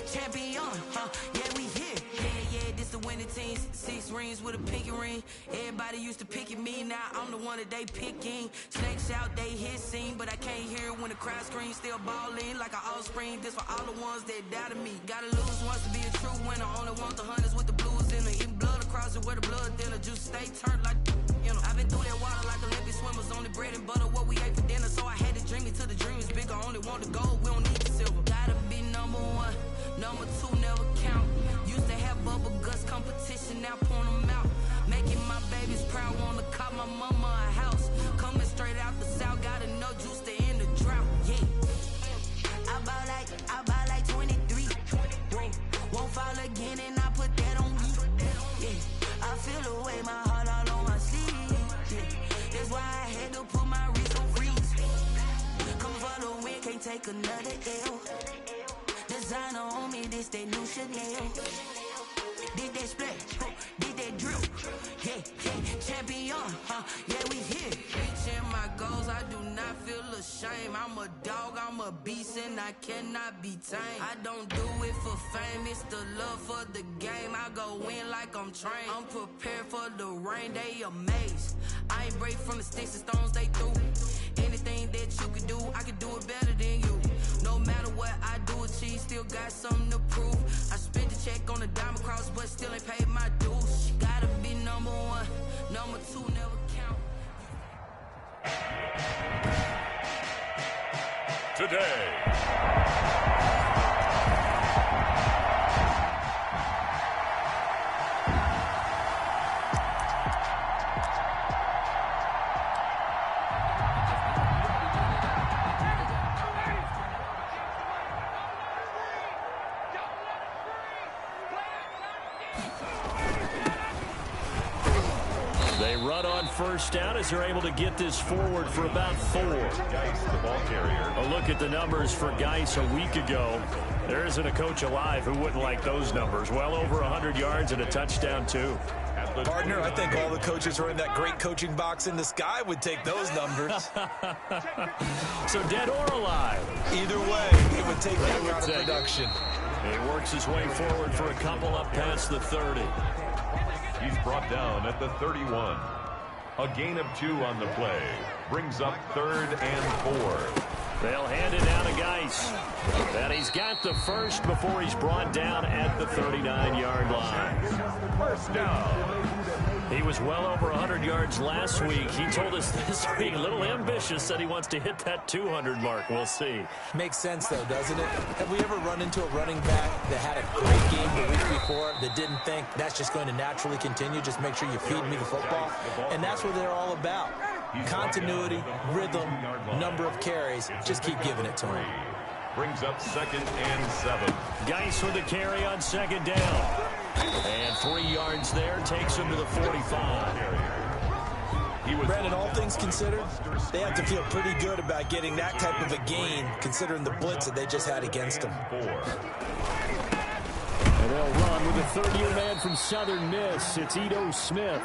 champion, yeah, we here. Yeah, this the winning team. 6 rings with a pinky ring. Everybody used to pick at me, now I'm the one that they picking. Snakes out, they hit scene, but I can't hear it when the crowd screams. Still ballin' like an offspring. This for all the ones that doubted me. Gotta lose once to be a true winner. Only want the hunters with the blues in them. Eating blood across it where the blood thinner. Juice stay turned like. I've been through that water like Olympic swimmers. Only bread and butter, what we ate for dinner. So I had to dream it till the dream is bigger. Only want the gold, we don't need the silver. Gotta be number 1, number 2 never count. Used to have bubble guts competition, now point them out. Making my babies mama a house. Coming straight out the south, got enough juice to end the drought. Yeah. I buy like 23. Whoa. Won't fall again and I put that on me. Yeah. I feel the way, my heart all on my sleeve. Yeah. That's why I had to put my wrist on freeze. Come for the win, can't take another L. Designer on me, this that new Chanel. Did that split, did that drill. Yeah, champion, yeah, we here. Reaching my goals, I do not feel ashamed. I'm a dog, I'm a beast, and I cannot be tamed. I don't do it for fame, it's the love for the game. I go in like I'm trained. I'm prepared for the rain, they amazed. I ain't break from the sticks and stones they threw. Anything that you can do, I can do it better than you. No matter what I do, achieve, still got something to prove. I spent the check on the diamond cross, but still ain't paid my dues. Gotta be number one, number two never count. Today. They run on first down as they're able to get this forward for about 4. Geis, the ball carrier. A look at the numbers for Geis a week ago. There isn't a coach alive who wouldn't like those numbers. Well over 100 yards and a touchdown, too. Partner, I think all the coaches who are in that great coaching box in the sky would take those numbers. So dead or alive? Either way, it would take that kind of production. He works his way forward for a couple up past the 30. He's brought down at the 31. A gain of 2 on the play. Brings up 3rd and 4. They'll hand it down to Geis. And he's got the first before he's brought down at the 39-yard line. First down. He was well over 100 yards last week. He told us this week, a little ambitious, said he wants to hit that 200 mark. We'll see. Makes sense, though, doesn't it? Have we ever run into a running back that had a great game the week before that didn't think that's just going to naturally continue? Just make sure you feed me the football. And that's what they're all about. Continuity, rhythm, number of carries. Just keep giving it to him. Brings up 2nd and 7. Geis with the carry on 2nd down. And 3 yards there takes him to the 45. Brandon, all things considered, they have to feel pretty good about getting that type of a gain, considering the blitz that they just had against them. And they'll run with a third-year man from Southern Miss. It's Ito Smith.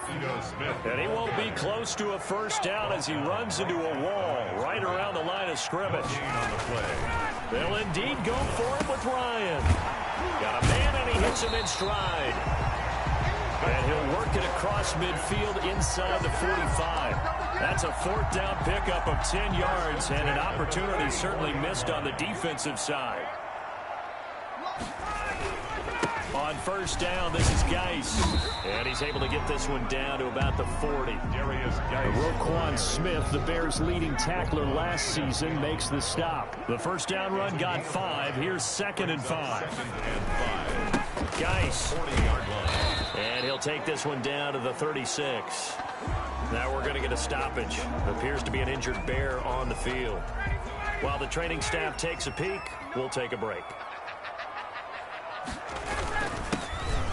And he won't be close to a first down as he runs into a wall right around the line of scrimmage. They'll indeed go for it with Ryan. Got a man, and he hits him in stride. And he'll work it across midfield inside the 45. That's a 4th down pickup of 10 yards and an opportunity certainly missed on the defensive side. On first down, this is Geis. And he's able to get this one down to about the 40. Roquan Smith, the Bears' leading tackler last season, makes the stop. The first down run got 5. Here's 2nd and 5. Geis. And he'll take this one down to the 36. Now we're going to get a stoppage. Appears to be an injured Bear on the field. While the training staff takes a peek, we'll take a break.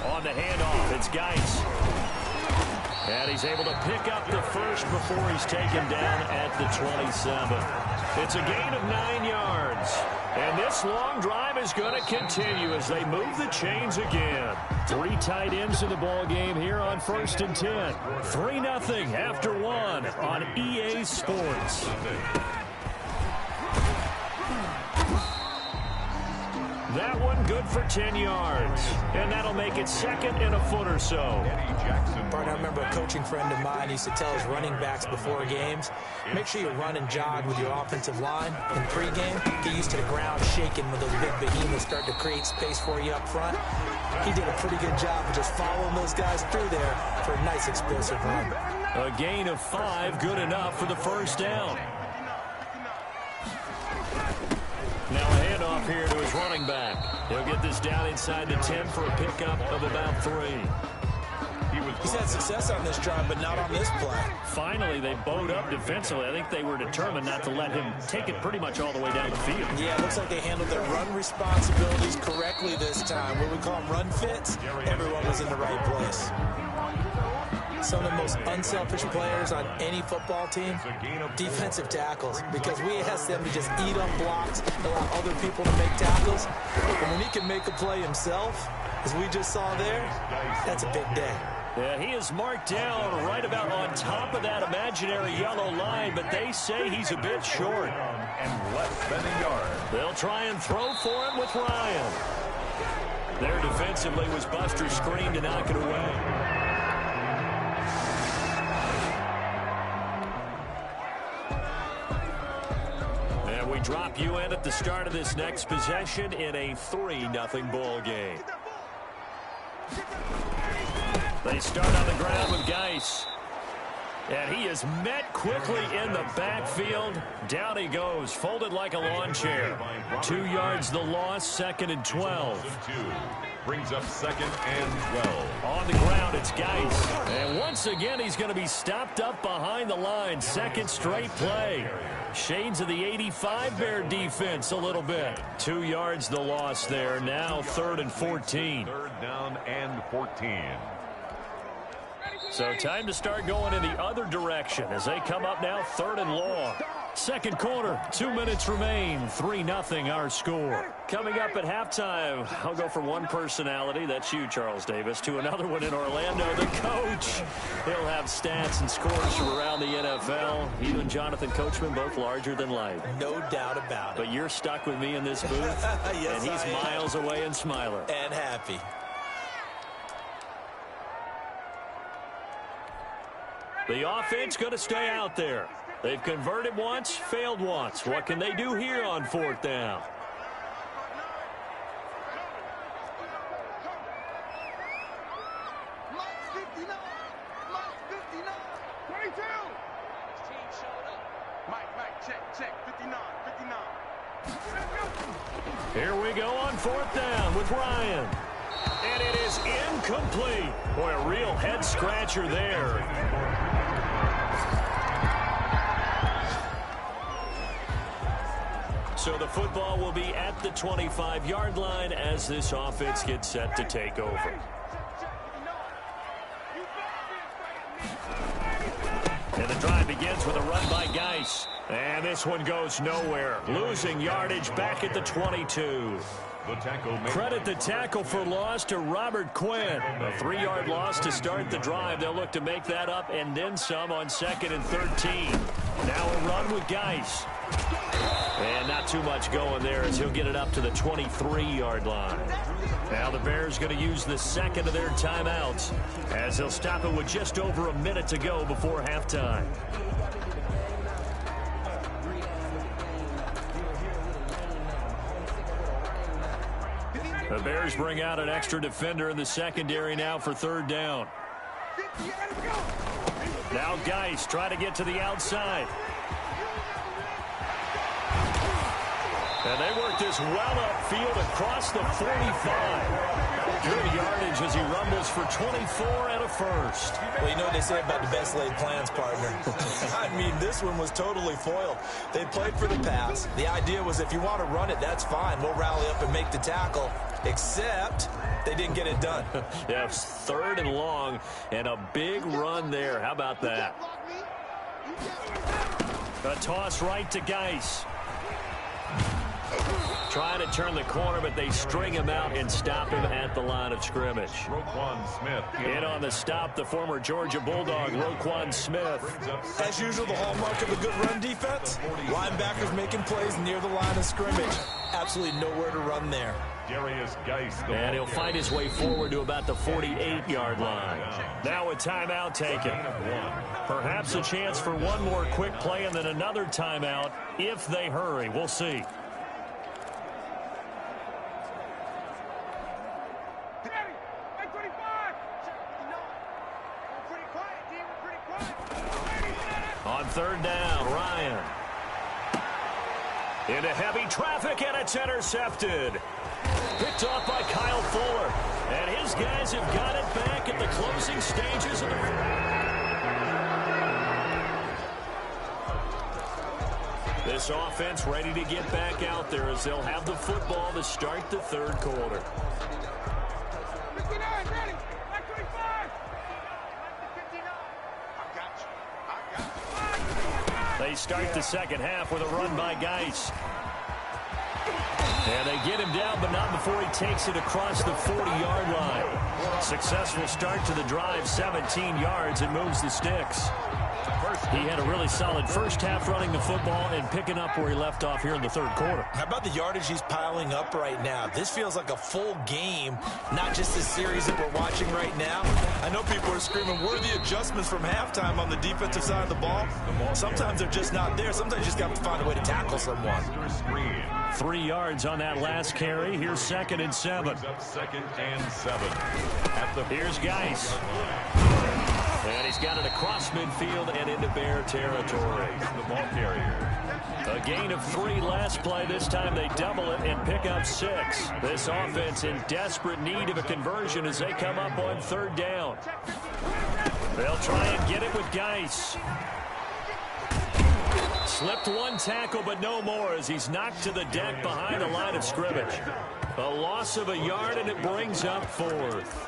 On the handoff, it's Geis. And he's able to pick up the first before he's taken down at the 27. It's a gain of 9 yards. And this long drive is going to continue as they move the chains again. 3 tight ends in the ball game here on 1st and 10. 3-0 after 1 on EA Sports. That one good for 10 yards. And that'll make it 2nd and a foot or so. Partner, I remember a coaching friend of mine used to tell his running backs before games, make sure you run and jog with your offensive line in pregame. Get used to the ground shaking when those big behemoths start to create space for you up front. He did a pretty good job of just following those guys through there for a nice explosive run. A gain of 5, good enough for the first down. Now a handoff here to his running back. He'll get this down inside the 10 for a pickup of about 3. He's had success on this drive, but not on this play. Finally, they bowed up defensively. I think they were determined not to let him take it pretty much all the way down the field. Yeah, it looks like they handled their run responsibilities correctly this time. What we call them run fits, everyone was in the right place. Some of the most unselfish players on any football team, defensive tackles, because we ask them to just eat up blocks, allow other people to make tackles. And when he can make a play himself, as we just saw there, that's a big day. Yeah, he is marked down right about on top of that imaginary yellow line, but they say he's a bit short. And less than a yard. They'll try and throw for him with Ryan. There defensively was Buster's screen to knock it away. And we drop you in at the start of this next possession in a 3-0 ball game. They start on the ground with Geis. And he is met quickly in the backfield. Down he goes, folded like a lawn chair. 2 yards the loss, 2nd and 12. Brings up 2nd and 12. On the ground, it's Geis. And once again, he's going to be stopped up behind the line. 2nd straight play. Shades of the 85 Bear defense a little bit. 2 yards the loss there. Now 3rd and 14. 3rd down and 14. So time to start going in the other direction as they come up now 3rd and long. 2nd quarter, 2 minutes remain, 3-0 our score. Coming up at halftime, I'll go from one personality, that's you, Charles Davis, to another one in Orlando, the coach. He'll have stats and scores from around the NFL. Even Jonathan Coachman, both larger than life. No doubt about it. But you're stuck with me in this booth, yes, and he's miles away and smiling. And happy. The offense going to stay out there. They've converted once, failed once. What can they do here on 4th down? Here we go on 4th down with Ryan. And it is incomplete. Boy, a real head scratcher there. So the football will be at the 25-yard line as this offense gets set to take over. And the drive begins with a run by Geis. And this one goes nowhere. Losing yardage back at the 22. Credit the tackle for loss to Robert Quinn. A 3-yard loss to start the drive. They'll look to make that up and then some on 2nd and 13. Now a run with Geis. And not too much going there as he'll get it up to the 23-yard line. Now the Bears going to use the 2nd of their timeouts as they'll stop it with just over a minute to go before halftime. The Bears bring out an extra defender in the secondary now for 3rd down. Now Geis trying to get to the outside. And they work this well upfield across the 45. Good yardage as he rumbles for 24 and a first. Well, you know what they say about the best laid plans, partner. I mean, this one was totally foiled. They played for the pass. The idea was if you want to run it, that's fine. We'll rally up and make the tackle. Except they didn't get it done. Yeah, 3rd and long and a big run there. How about that? A toss right to Geis. Trying to turn the corner, but they string him out and stop him at the line of scrimmage. Roquan Smith. In on the stop, the former Georgia Bulldog, Roquan Smith. As usual, the hallmark of a good run defense. Linebackers making plays near the line of scrimmage. Absolutely nowhere to run there. And he'll find his way forward to about the 48-yard line. Now a timeout taken. Perhaps a chance for one more quick play and then another timeout if they hurry. We'll see. On 3rd down, Ryan. Into heavy traffic, and it's intercepted. Picked off by Kyle Fuller. And his guys have got it back at the closing stages of the... This offense ready to get back out there as they'll have the football to start the third quarter. They start the second half with a run by Geis. And they get him down, but not before he takes it across the 40-yard line. Successful start to the drive, 17 yards, and moves the sticks. He had a really solid first half running the football and picking up where he left off here in the third quarter. How about the yardage he's piling up right now? This feels like a full game, not just the series that we're watching right now. I know people are screaming, where are the adjustments from halftime on the defensive side of the ball? Sometimes they're just not there. Sometimes you just got to find a way to tackle someone. 3 yards on that last carry. Here's 2nd and 7. Second and 7. Here's Geis. And he's got it across midfield and into Bear territory. The ball carrier. A gain of 3 last play. This time they double it and pick up 6. This offense in desperate need of a conversion as they come up on 3rd down. They'll try and get it with Geis. Slipped 1 tackle, but no more as he's knocked to the deck behind the line of scrimmage. A loss of a yard, and it brings up 4th.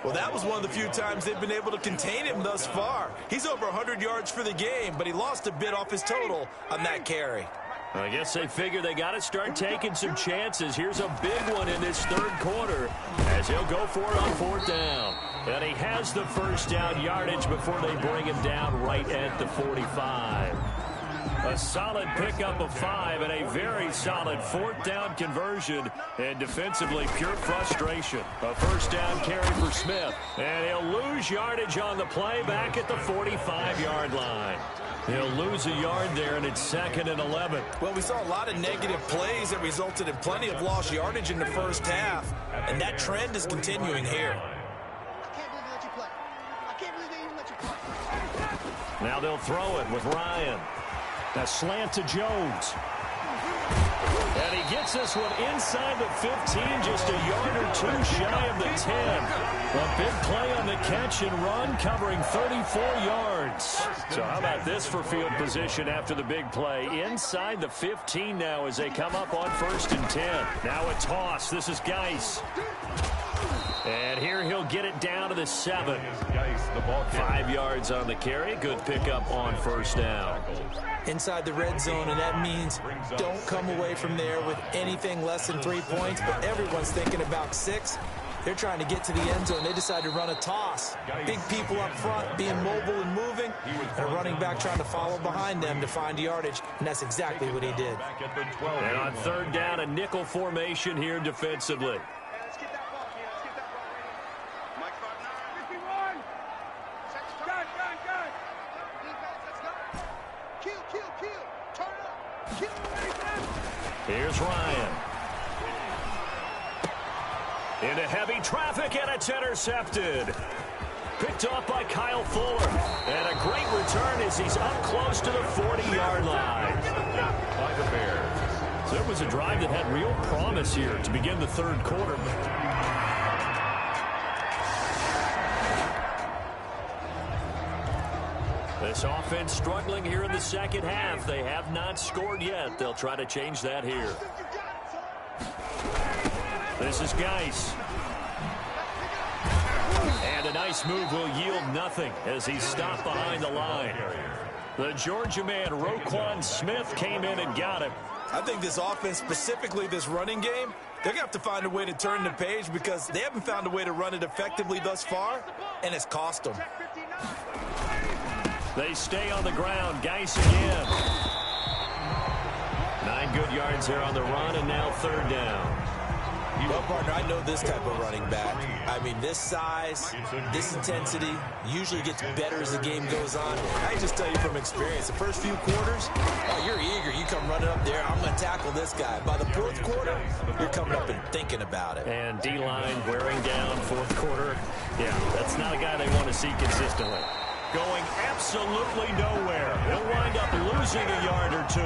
Well, that was one of the few times they've been able to contain him thus far. He's over 100 yards for the game, but he lost a bit off his total on that carry. I guess they figure they got to start taking some chances. Here's a big one in this third quarter as he'll go for it on 4th down. And he has the first down yardage before they bring him down right at the 45. A solid pickup of 5 and a very solid 4th down conversion. And defensively, pure frustration. A first down carry for Smith. And he'll lose yardage on the play back at the 45-yard line. He'll lose a yard there, and it's 2nd and 11. Well, we saw a lot of negative plays that resulted in plenty of lost yardage in the first half. And that trend is continuing here. Now they'll throw it with Ryan. A slant to Jones. And he gets this one inside the 15, just a yard or 2 shy of the 10. A big play on the catch and run, covering 34 yards. So how about this for field position after the big play? Inside the 15 now as they come up on 1st and 10. Now a toss. This is Geis. And here he'll get it down to the 7. 5 yards on the carry. Good pickup on 1st down. Inside the red zone, and that means don't come away from there with anything less than 3 points, but everyone's thinking about 6. They're trying to get to the end zone. They decide to run a toss. Big people up front being mobile and moving, and a running back trying to follow behind them to find yardage, and that's exactly what he did. And on 3rd down, a nickel formation here defensively. Here's Ryan. Into heavy traffic, and it's intercepted. Picked off by Kyle Fuller. And a great return as he's up close to the 40-yard line. By the Bears. So it was a drive that had real promise here to begin the third quarter. This offense struggling here in the second half. They have not scored yet. They'll try to change that here. This is Geis. And a nice move will yield nothing as he's stopped behind the line. The Georgia man, Roquan Smith, came in and got him. I think this offense, specifically this running game, they're going to have to find a way to turn the page because they haven't found a way to run it effectively thus far, and it's cost them. They stay on the ground. Geis again. 9 good yards there on the run, and now 3rd down. Well, partner, I know this type of running back. I mean, this size, this intensity usually gets better as the game goes on. I can just tell you from experience, the first few quarters, oh, you're eager. You come running up there, I'm going to tackle this guy. By the 4th quarter, you're coming up and thinking about it. And D-line wearing down 4th quarter. Yeah, that's not a guy they want to see consistently. Going absolutely nowhere. He'll wind up losing a yard or 2.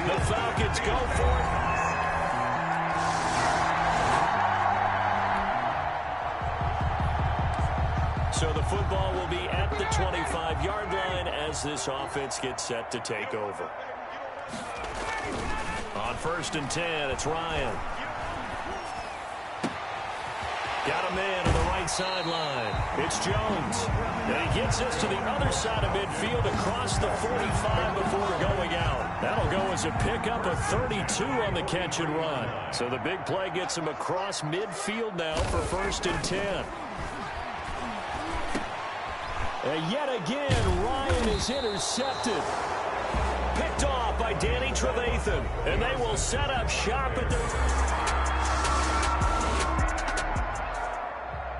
The Falcons go for it. So the football will be at the 25-yard line as this offense gets set to take over. On 1st and 10, it's Ryan. Got a man on the right sideline. It's Jones. And he gets us to the other side of midfield across the 45 before going out. That'll go as a pickup of 32 on the catch and run. So the big play gets him across midfield now for 1st and 10. And yet again, Ryan is intercepted. Picked off by Danny Trevathan. And they will set up shop at the...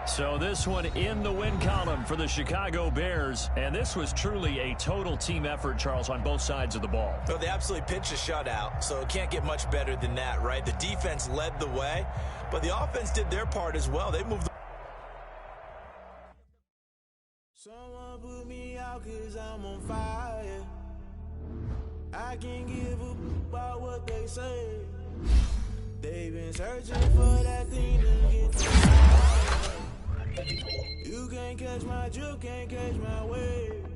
So this one in the win column for the Chicago Bears. And this was truly a total team effort, Charles, on both sides of the ball. Well, they absolutely pitched a shutout, so it can't get much better than that, right? The defense led the way, but the offense did their part as well. They moved. Someone put me out 'cause I'm on fire. I can't give a about what they say. They've been searching for that thing to get to fire. You can't catch my drift, can't catch my wave.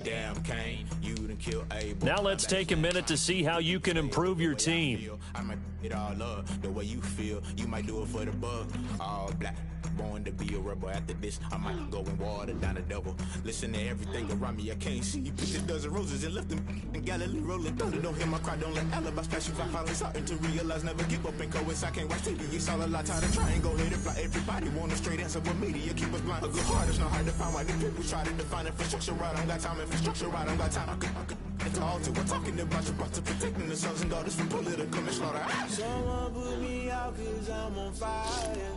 Damn, Kane, you done killed Abel. Now let's take a minute to see how you can improve your team. I might it all up the way you feel. You might do it for the bug. All black, born to be a rebel. After this, I might go and water down the devil. Listen to everything around me, I can't see. Picked a dozen roses and left them in Galilee rolling thunder. Don't hear my cry, don't let alibis pass you. I finally starting to realize, never give up and coincide. Can't watch TV, it's all a lot. Tired of trying, go ahead and fly. Everybody want a straight answer with media. Keep us blind. A good heart is not hard to find. Why the people try to define infrastructure right? I don't got time, infrastructure right? I don't got time. I could it's all to. We're talking about you, about to protecting the sons and daughters from political and slaughter. Someone put me out 'cause I'm on fire.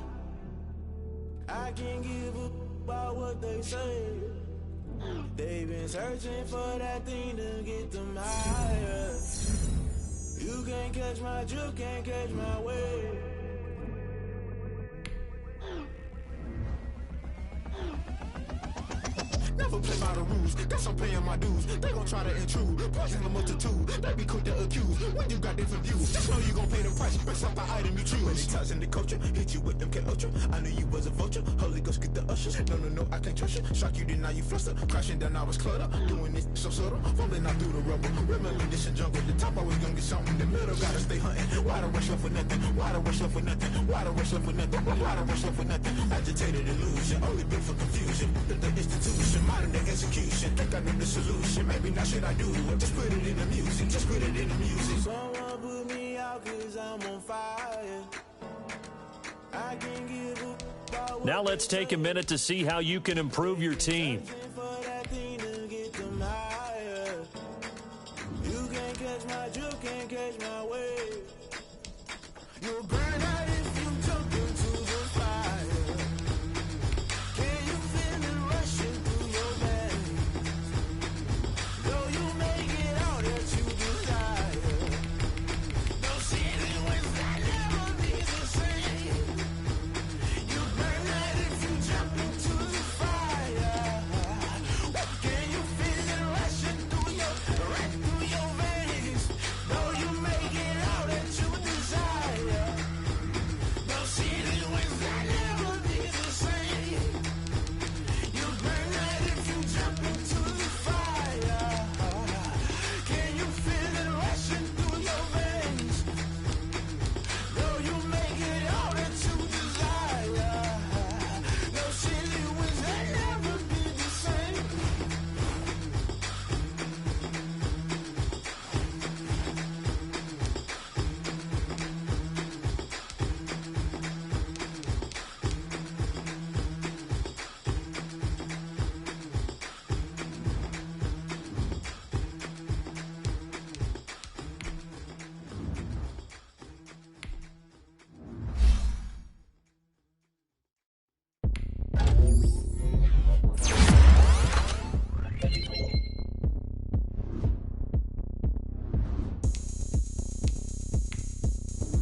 I can't give a about what they say. They've been searching for that thing to get them higher. You can't catch my drift, can't catch my wave. Never play by the rules, guess I'm paying my dues. They gon' try to intrude, poison the multitude. They be quick to accuse when you got different views. Just know you gon' pay the price based off the item you choose. Many times in the culture, hit you with them K-Ultra. I knew you was a vulture, Holy Ghost get the ushers. No, I can't trust you. Shock you, then now you fluster. Crashing down, I was cluttered. Doing this so subtle, falling out through the rubble. Reminiscing jungle, the top I was gonna get something. The middle gotta stay hunting. Why the rush up for nothing? Why the rush up for nothing? Why the rush up for nothing? Why the rush up for nothing? Agitated illusion, only built for confusion. The institution, modern day execution. Think I knew the solution. Maybe now should I do it? Just put it in the music. Just put it in the music. Someone put me out 'cause I'm on fire. I can't give up. Now let's take a minute to see how you can improve your team. You can't catch my drift, can't catch my wave. You'll burn out if you jump into the fire. Can you feel it rushing through your veins? Though you make it all that you desire. No city was that never be the same. You burn out if you jump into the fire. Can you feel it rushing through your veins? Though you make it all that you desire. No city was that never be the same. You burn out if you jump into the fire. Can you feel it rushing through your veins? Though you make it all that you desire. No city was that never be the same.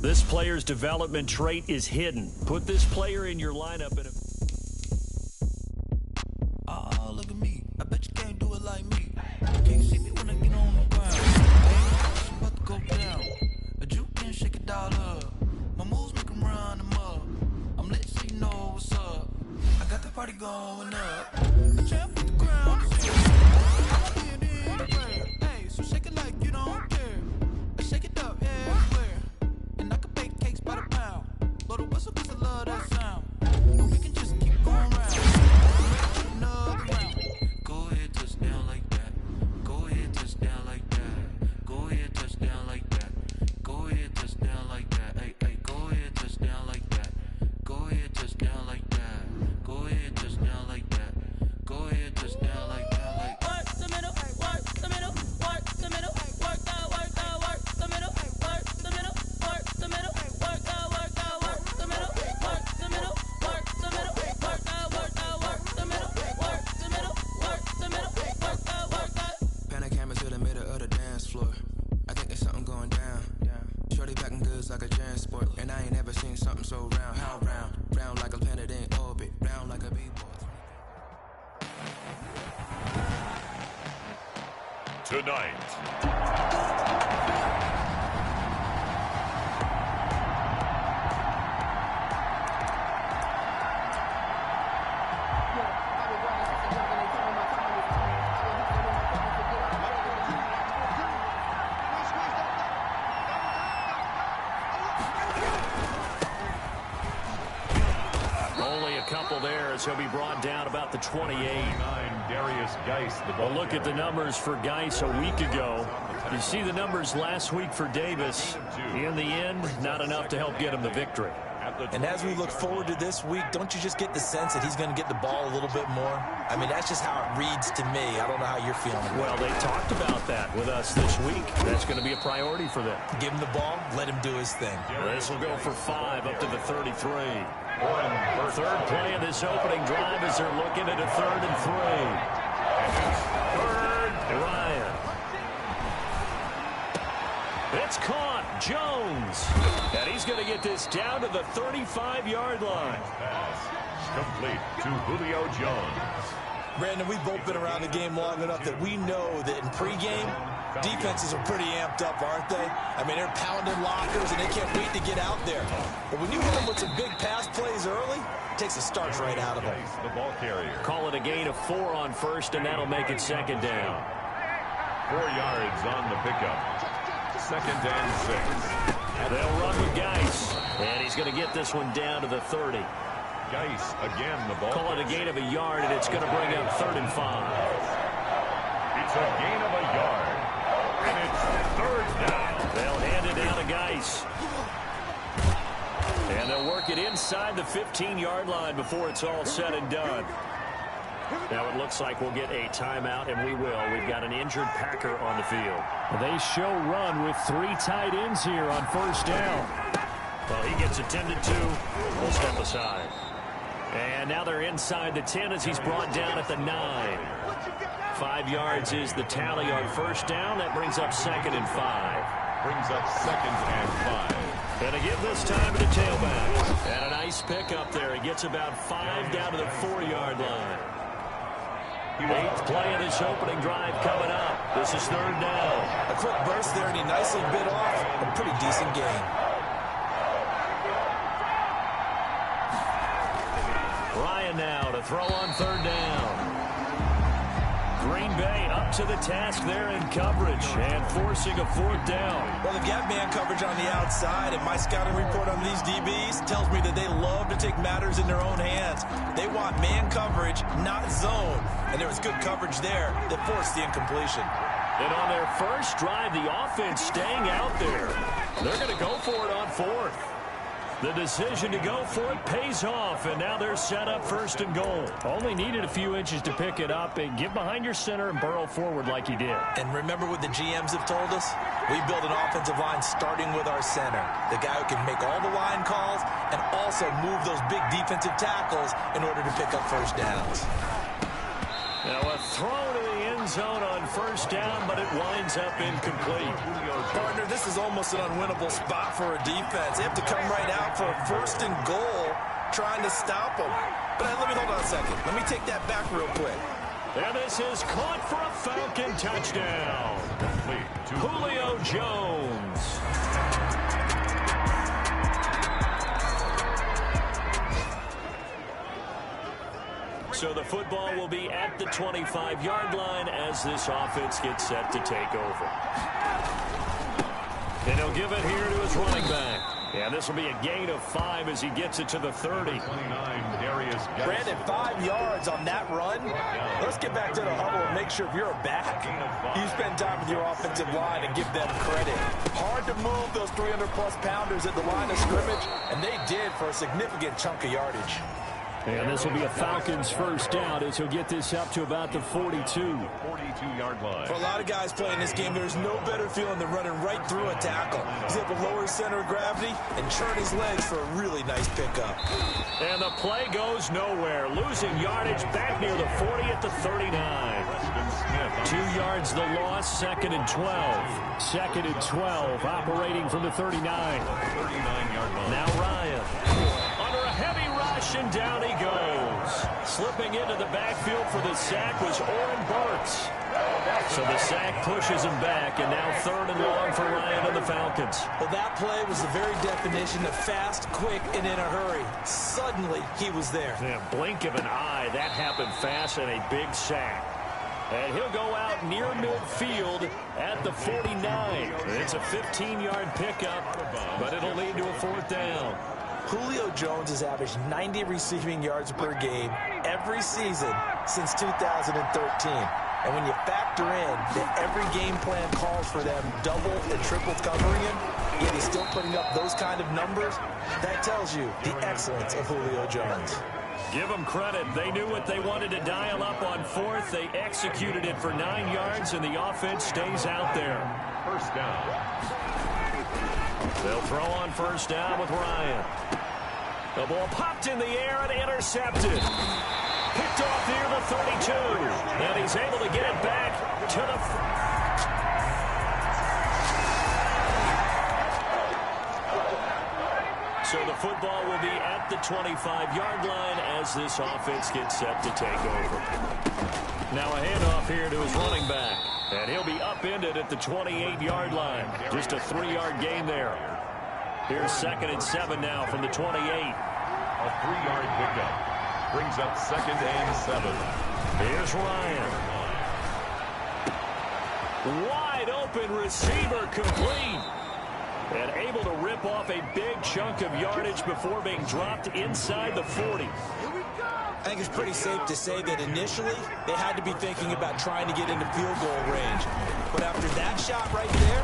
This player's development trait is hidden. Put this player in your lineup and Oh, look at me. I bet you can't do it like me. Can you see me when I get on the ground? It's about to go down. A juke can shake it all up. My moves make 'em run them up. I'm lit so you know what's up. I got the party going up. Jump the ground. Hey, so shake it like you don't care. Shake it up everywhere. And I can bake cakes by the pound. Blow the whistle 'cause I love that sound. And we can just keep going round. Another round. Go ahead, touch down like that. Go ahead, touch down like that. Go ahead, touch down like that. Go ahead, touch down like that. Hey, hey, go ahead, touch down like that. Go ahead, touch down like that. Go ahead, touch down like that. Go ahead, touch down like that. Like work the middle, work the middle, work the middle, work out, work out, work the middle, work the middle, work the middle, work out, work out, work the middle, work the middle, work the middle, work out, work out, work the middle, work the middle, work the middle, work out, work out. Pan the camera to the middle of the dance floor. I think there's something going down. Shorty packing goods like a transport, and I ain't never seen something so round. How round? Round like a planet in orbit, round like a b-boy. Tonight. Only a couple there as he'll be brought down about the 28. Darius Geis. Well, look at the numbers for Geis a week ago. You see the numbers last week for Davis. In the end, not enough to help get him the victory. And as we look forward to this week, don't you just get the sense that he's going to get the ball a little bit more? I mean, that's just how it reads to me. I don't know how you're feeling. Well, they talked about that with us this week. That's going to be a priority for them. Give him the ball, let him do his thing. This will go for 5 up to the 33. Third play of this opening drive as they're looking at a 3rd and 3. Third, Ryan. It's caught. Jones. And he's going to get this down to the 35-yard line. Pass complete to Julio Jones. Brandon, we've both been around the game long enough that we know that in pregame, defenses are pretty amped up, aren't they? I mean, they're pounding lockers, and they can't wait to get out there. But when you hit them with some big pass plays early, it takes the starch right out of them. The ball carrier. Call it a gain of 4 on first, and that'll make it 2nd down. 4 yards on the pickup. 2nd and 6. They'll run with Geis, and he's going to get this one down to the 30. Geis again, the ball. Call it a gain of a yard, and it's going to bring up 3rd and 5. It's a gain of a yard, and it's 3rd down. They'll hand it down to Geis. And they'll work it inside the 15-yard line before it's all said and done. Now it looks like we'll get a timeout, and we will. We've got an injured Packer on the field. They show run with 3 tight ends here on 1st down. Well, he gets attended to. We'll step aside. And now they're inside the 10 as he's brought down at the 9. 5 yards is the tally on 1st down. That brings up 2nd and 5. Brings up 2nd and 5. And to give this time to the tailback. And a nice pick up there. He gets about 5 down to the 4-yard line. 8th play of this opening drive coming up. This is 3rd down. A quick burst there, and he nicely bit off a pretty decent gain. Ryan now to throw on 3rd down. Green Bay up to the task there in coverage and forcing a 4th down. Well, they've got man coverage on the outside, and my scouting report on these DBs tells me that they love to take matters in their own hands. They want man coverage, not zone. And there was good coverage there that forced the incompletion. And on their first drive, the offense staying out there. They're going to go for it on 4th. The decision to go for it pays off, and now they're set up 1st and goal. Only needed a few inches to pick it up and get behind your center and burrow forward like he did. And remember what the GMs have told us? We build an offensive line starting with our center, the guy who can make all the line calls and also move those big defensive tackles in order to pick up 1st downs. Now a throw to the end zone on 1st down, but it winds up incomplete. Partner, this is almost an unwinnable spot for a defense. They have to come right out for a 1st and goal trying to stop them. But let me hold on a second. Let me take that back real quick. And this is caught for a Falcon touchdown. Julio Jones. So the football will be at the 25-yard line as this offense gets set to take over. And he'll give it here to his running back. Yeah, this will be a gain of 5 as he gets it to the 30. Brandon, 5 yards on that run. Let's get back to the huddle and make sure if you're a back, you spend time with your offensive line and give them credit. Hard to move those 300-plus pounders at the line of scrimmage, and they did for a significant chunk of yardage. And this will be a Falcons first down as he'll get this up to about the 42. 42-yard line. For a lot of guys playing this game, there's no better feeling than running right through a tackle. He's able to lower his center of gravity and turn his legs for a really nice pickup. And the play goes nowhere. Losing yardage back near the 40 at the 39. 2 yards the loss, 2nd and 12. 2nd and 12, operating from the 39. 39-yard line. Now Ryan. Under a heavy rush, and down he goes. Slipping into the backfield for the sack was Oren Burks. So the sack pushes him back, and now 3rd and long for Ryan and the Falcons. Well, that play was the very definition of fast, quick, and in a hurry. Suddenly, he was there. Yeah, blink of an eye, that happened fast, and a big sack. And he'll go out near midfield at the 49. It's a 15-yard pickup, but it'll lead to a 4th down. Julio Jones has averaged 90 receiving yards per game every season since 2013. And when you factor in that every game plan calls for them double and triple covering him, yet he's still putting up those kind of numbers, that tells you the excellence of Julio Jones. Give them credit. They knew what they wanted to dial up on 4th. They executed it for 9 yards, and the offense stays out there. First down. They'll throw on first down with Ryan. The ball popped in the air and intercepted. Picked off near the 32. And he's able to get it back to the... So the football will be at the 25-yard line as this offense gets set to take over. Now a handoff here to his running back. And he'll be upended at the 28-yard line. Just a 3-yard gain there. Here's 2nd and 7 now from the 28. A 3-yard pickup. Brings up 2nd and 7. Here's Ryan. Wide open receiver, complete. And able to rip off a big chunk of yardage before being dropped inside the 40. I think it's pretty safe to say that initially they had to be thinking about trying to get into field goal range. But after that shot right there,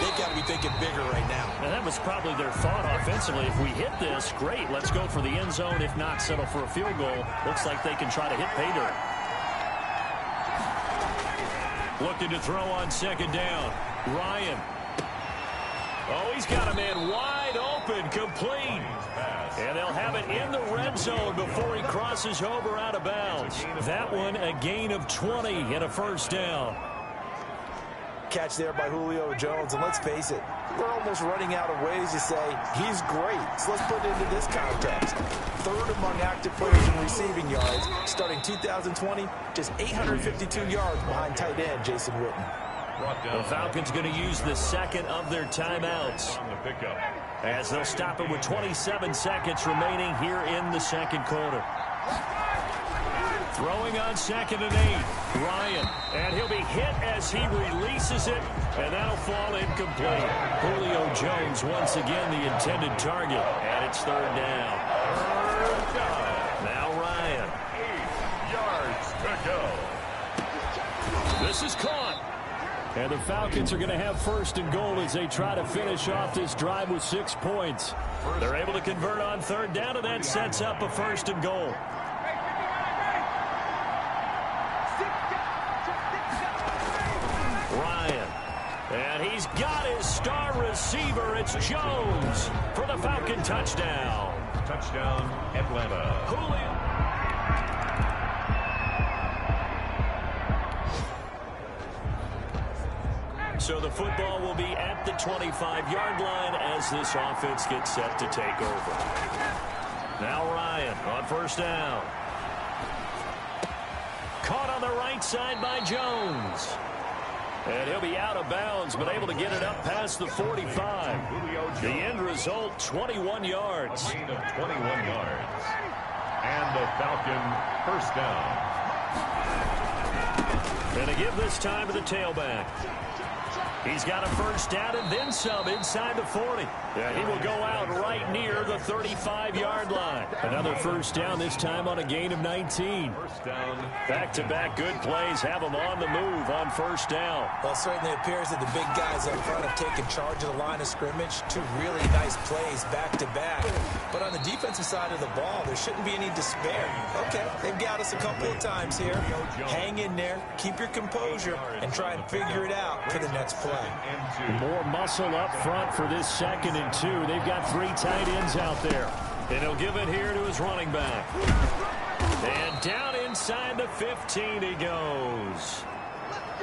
they've got to be thinking bigger right now. And that was probably their thought offensively. If we hit this, great, let's go for the end zone. If not, settle for a field goal. Looks like they can try to hit pay dirt. Looking to throw on 2nd down. Ryan. Oh, he's got a man wide open, complete. And they'll have it in the red zone before he crosses over out of bounds. That one, a gain of 20 and a first down. Catch there by Julio Jones, and let's face it, we're almost running out of ways to say he's great. So let's put it into this context. 3rd among active players in receiving yards, starting 2020, just 852 yards behind tight end Jason Witten. The Falcons going to use the 2nd of their timeouts as they'll stop it with 27 seconds remaining here in the 2nd quarter. Throwing on 2nd and 8. Ryan. And he'll be hit as he releases it, and that'll fall incomplete. Julio Jones once again the intended target, and it's 3rd down. Now Ryan. 8 yards to go. This is caught. And the Falcons are going to have 1st and goal as they try to finish off this drive with 6 points. They're able to convert on 3rd down, and that sets up a 1st and goal. Ryan. And he's got his star receiver. It's Jones for the Falcon touchdown. Touchdown, Atlanta. Julio. So the football will be at the 25-yard line as this offense gets set to take over. Now Ryan on 1st down. Caught on the right side by Jones. And he'll be out of bounds, but able to get it up past the 45. The end result, 21 yards. A gain of 21 yards. And the Falcon first down. And to give this time to the tailback. He's got a first down and then some inside the 40. Yeah, he will go out right near the 35-yard line. Another first down, this time on a gain of 19. First down. Back-to-back good plays have them on the move on first down. Well, it certainly appears that the big guys up front have taken charge of the line of scrimmage. Two really nice plays back-to-back. But on the defensive side of the ball, there shouldn't be any despair. Okay, they've got us a couple of times here. Hang in there, keep your composure, and try and figure it out for the next play. More muscle up front for this 2nd and 2. They've got 3 tight ends out there. And he'll give it here to his running back. And down inside the 15 he goes.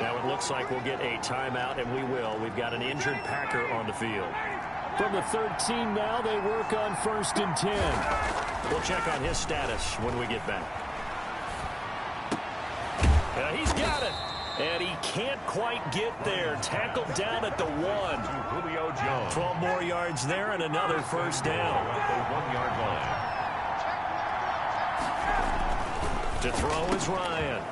Now it looks like we'll get a timeout, and we will. We've got an injured Packer on the field. From the 13 now, they work on 1st and 10. We'll check on his status when we get back. He's got it. And he can't quite get there. Tackled down at the 1. Julio Jones. 12 more yards there and another first down. At the 1-yard line. To throw is Ryan.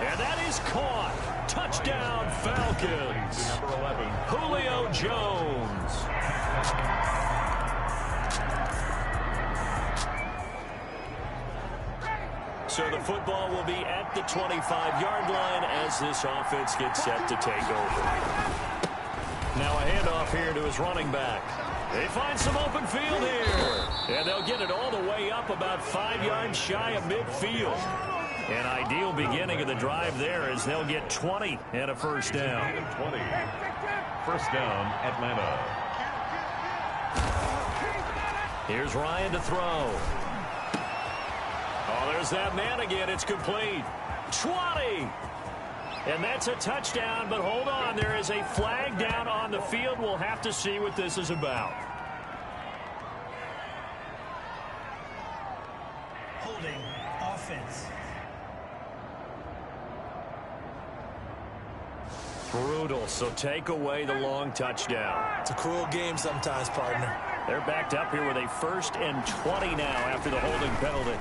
And that is caught. Touchdown, Falcons. Number 11. Julio Jones. So the football will be at the 25-yard line as this offense gets set to take over. Now a handoff here to his running back. They find some open field here. And they'll get it all the way up about 5 yards shy of midfield. An ideal beginning of the drive there as they'll get 20 and a first down. 20. First down, Atlanta. Here's Ryan to throw. Oh, there's that man again. It's complete. 20. And that's a touchdown, but hold on. There is a flag down on the field. We'll have to see what this is about. Holding offense. Brutal, so take away the long touchdown. It's a cruel game sometimes, partner. They're backed up here with a 1st and 20 now after the holding penalty.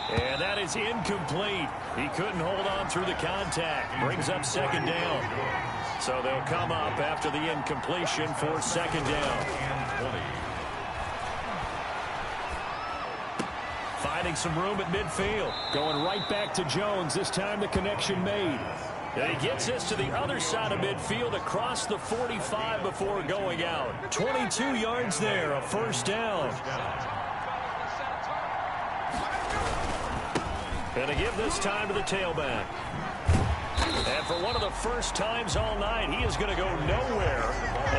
And that is incomplete. He couldn't hold on through the contact. Brings up 2nd down. So they'll come up after the incompletion for 2nd down. Finding some room at midfield. Going right back to Jones. This time the connection made. And he gets this to the other side of midfield across the 45 before going out. 22 yards there, a first down. And to give this time to the tailback. And for one of the first times all night, he is going to go nowhere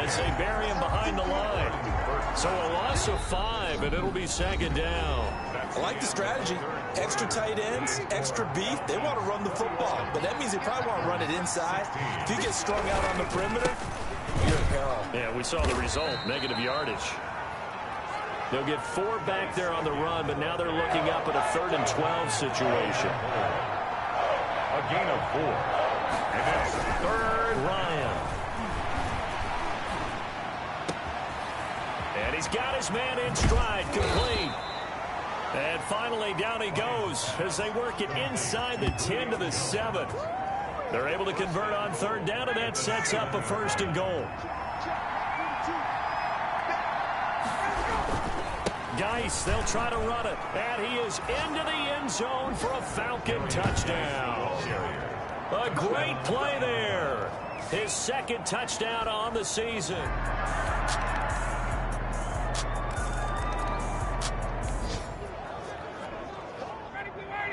as they bury him behind the line. So a loss of 5, and it'll be 2nd down. I like the strategy. Extra tight ends, extra beef. They want to run the football, but that means they probably want to run it inside. If you get strung out on the perimeter, you're in peril. Yeah, we saw the result, negative yardage. They'll get 4 back there on the run, but now they're looking up at a 3rd and 12 situation. A gain of 4. And it's 3rd. Ryan. And he's got his man in stride, complete. And finally, down he goes as they work it inside the 10 to the 7. They're able to convert on 3rd down, and that sets up a 1st and goal. Geis, they'll try to run it. And he is into the end zone for a Falcon touchdown. A great play there. His 2nd touchdown on the season.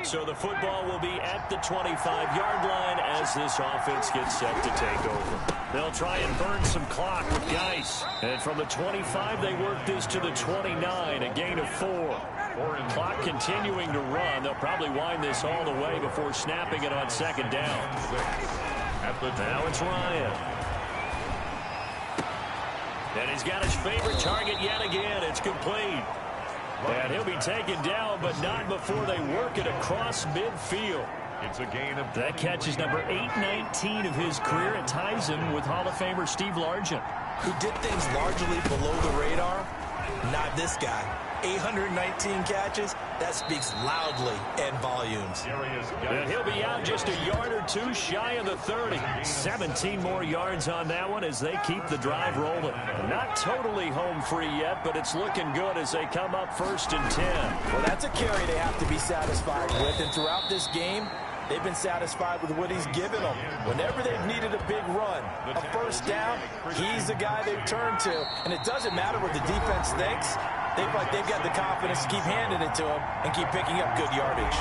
So the football will be at the 25-yard line as this offense gets set to take over. They'll try and burn some clock with Geis. And from the 25, they work this to the 29, a gain of 4. Clock continuing to run. They'll probably wind this all the way before snapping it on 2nd down. Now it's Ryan. And he's got his favorite target yet again. It's complete. And he'll be taken down, but not before they work it across midfield. It's a gain of... That catch is number 819 of his career. It ties him with Hall of Famer Steve Largent, who did things largely below the radar, Not this guy. 819 catches, that speaks loudly in volumes. And he'll be out just a yard or two shy of the 30. 17 more yards on that one as they keep the drive rolling. Not totally home free yet, but it's looking good as they come up 1st and 10. Well, that's a carry they have to be satisfied with, and throughout this game, they've been satisfied with what he's given them. Whenever they've needed a big run, a first down, he's the guy they've turned to. And it doesn't matter what the defense thinks. They've got the confidence to keep handing it to him and keep picking up good yardage.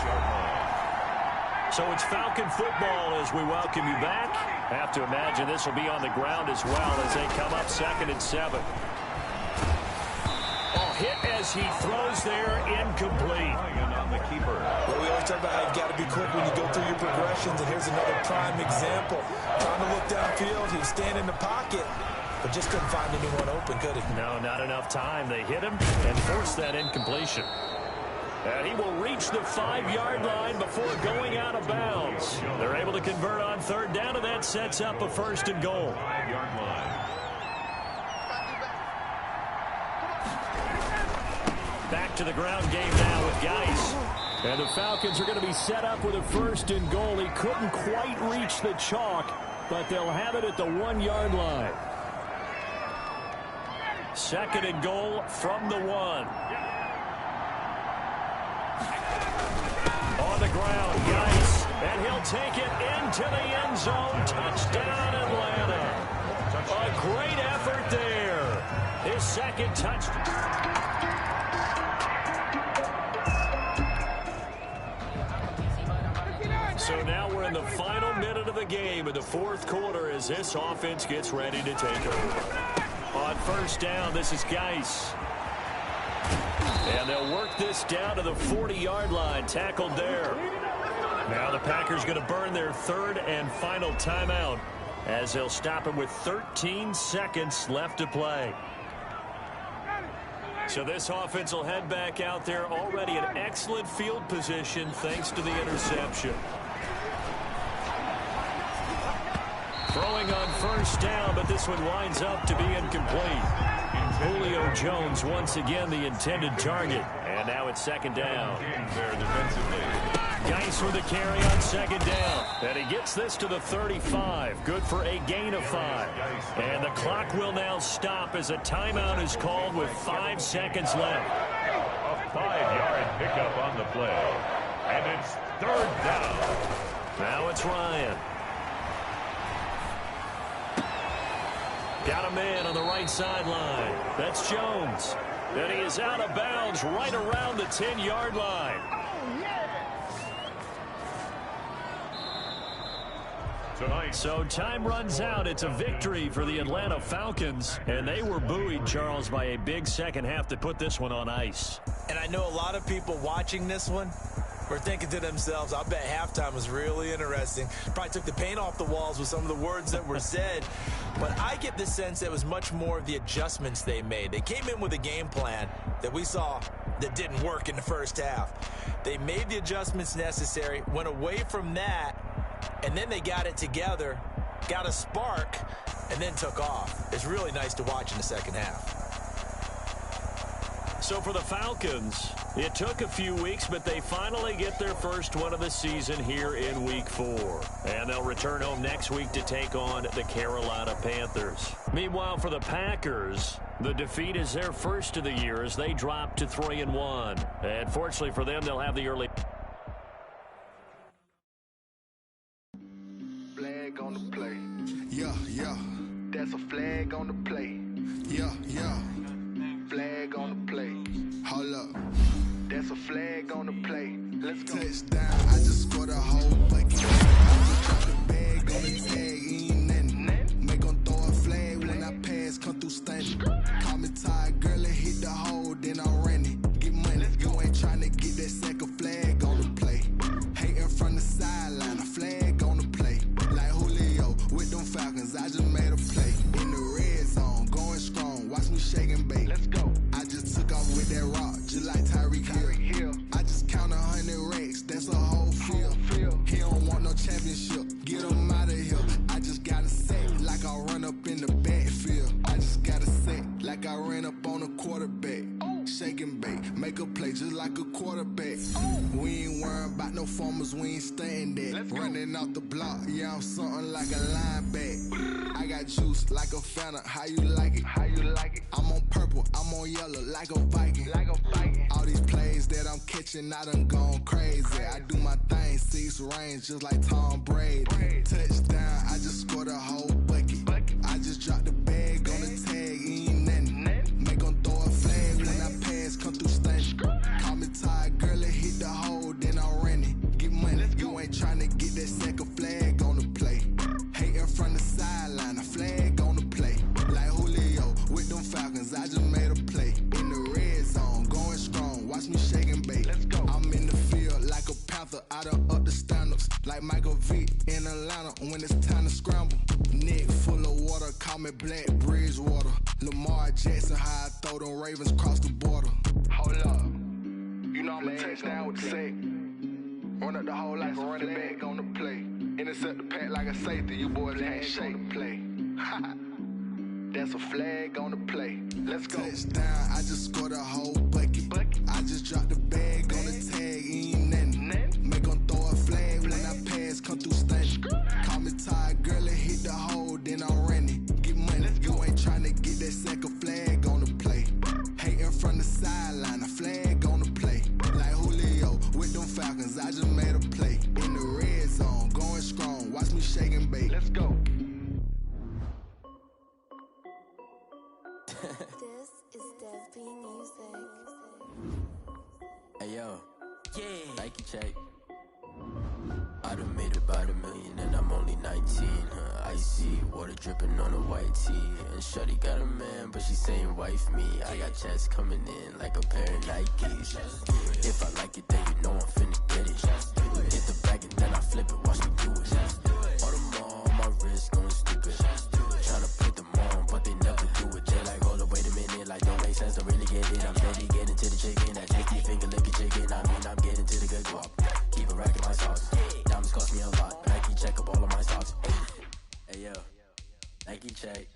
So it's Falcon football as we welcome you back. I have to imagine this will be on the ground as well as they come up 2nd and 7. Hit as he throws there, incomplete. On the keeper. Well, we always talk about how you've got to be quick when you go through your progressions, and here's another prime example. Trying to look downfield, he was standing in the pocket, but just couldn't find anyone open, could he? No, not enough time. They hit him and forced that incompletion. And he will reach the 5-yard line before going out of bounds. They're able to convert on 3rd down, and that sets up a 1st and goal. 5-yard line. Back to the ground game now with Geis. And the Falcons are going to be set up with a 1st and goal. He couldn't quite reach the chalk, but they'll have it at the 1-yard line. 2nd and goal from the 1. On the ground, Geis. And he'll take it into the end zone. Touchdown, Atlanta. A great effort there. His 2nd touchdown. So now we're in the final minute of the game in the 4th quarter as this offense gets ready to take over. On 1st down, this is Geis. And they'll work this down to the 40-yard line, tackled there. Now the Packers going to burn their 3rd and final timeout as they'll stop him with 13 seconds left to play. So this offense will head back out there, already in excellent field position thanks to the interception. Throwing on 1st down, but this one winds up to be incomplete. Julio Jones once again the intended target. And now it's 2nd down. Geis with the carry on 2nd down. And he gets this to the 35. Good for a gain of 5. And the clock will now stop as a timeout is called with 5 seconds left. A 5-yard pickup on the play. And it's 3rd down. Now it's Ryan. Got a man on the right sideline. That's Jones. And he is out of bounds right around the 10-yard line. So time runs out. It's a victory for the Atlanta Falcons. And they were buoyed, Charles, by a big second half to put this one on ice. And I know a lot of people watching this one were thinking to themselves, I bet halftime was really interesting. Probably took the paint off the walls with some of the words that were said. But I get the sense that it was much more of the adjustments they made. They came in with a game plan that we saw that didn't work in the 1st half. They made the adjustments necessary, went away from that, and then they got it together, got a spark, and then took off. It's really nice to watch in the 2nd half. So for the Falcons, it took a few weeks, but they finally get their first one of the season here in Week 4. And they'll return home next week to take on the Carolina Panthers. Meanwhile, for the Packers, the defeat is their first of the year as they drop to 3-1. And fortunately for them, they'll have the early... Flag on the play. Yeah, yeah. That's a flag on the play. Yeah, yeah. Flag on the play. Hold up. That's a flag on the play. Let's go. Touchdown. I just scored a whole bucket. I just dropped the bag on the tag. Ain't nothing. Make them throw a flag when I pass. Come through stunning. Call me tired, girl, and hit the hole. Then I ran it. Get money. You ain't trying to get that second flag on the play. Hating from the sideline. A flag on the play. Like Julio with them Falcons. I just made a play. In the red zone. Going strong. Watch me shake and bake. Let's go. I just took off with that rock. Just like Tyreek Hill. I just count 100 racks. That's a whole field. He don't want no championship. Get him out of here. I just gotta say, like I run up in the backfield. I just gotta say, like like I ran up on a quarterback. Shake and bake, make a play just like a quarterback. We ain't worrying about no formers, we ain't staying there. Running out the block, yeah, I'm something like a linebacker. I got juice like a Fanta, how you like it? How you like it? I'm on purple, I'm on yellow like a Viking. Like a Viking. All these plays that I'm catching, I done gone crazy. I do my thing, 6 range just like Tom Brady. Touchdown, I just scored a whole bucket. I just dropped the bag on the tag, ain't nothing. Make 'em throw a flag when I pass, come through stunning. Call me tired, girl, it hit the hole, then I ran it. Get money, you ain't tryna get that second flag on the play. Hating from the sideline, a flag on the play. Like Julio with them Falcons, I just made a play. In the red zone, going strong, watch me shake and bake. I'm in the field like a panther, I done up the stand-ups. Like Michael Vick in Atlanta when it's time to scramble. Neck full of water, call me Black Bridgewater. Lamar Jackson, how I throw them Ravens cross the border. Hold up, you know I'm a touchdown with the sack. Run up the hole like a running back on the play. Intercept the pack like a safety, you boys can't shake the play. That's a flag on the play. Let's go. Touchdown, I just scored a whole bucket. I just dropped the bag on the tag, ain't nothing. Make 'em throw a flag when I pass, come through stunning. Call me tired, girl, it hit the hole, then I ran it. Get money, you ain't tryna get that second flag on the play. Hating from the sideline, a flag on the play. Like Julio with them Falcons, I just made a play. In the red zone, going strong, watch me shake and bake. Let's go. This is Dev B Music. Hey yo, yeah, Nike check. I done made about $1 million and I'm only 19. Icy water dripping on a white tee. And shorty got a man, but she saying wife me. I got checks coming in like a pair of Nikes. If I like it, then you know I'm finna get it. Hit the bag and then I flip it, watch me do it. All them on my wrist going stupid. Tryna put them on, but they never do it. They like, hold up, wait a minute, like don't make sense, don't really get it. I'm steady getting to the chicken, that tasty finger licking chicken. I mean, I'm getting to the good guap. Keep a rack in my sauce. Diamonds cost me a lot. Nike check up all of my stocks. Hey yo, Nike check.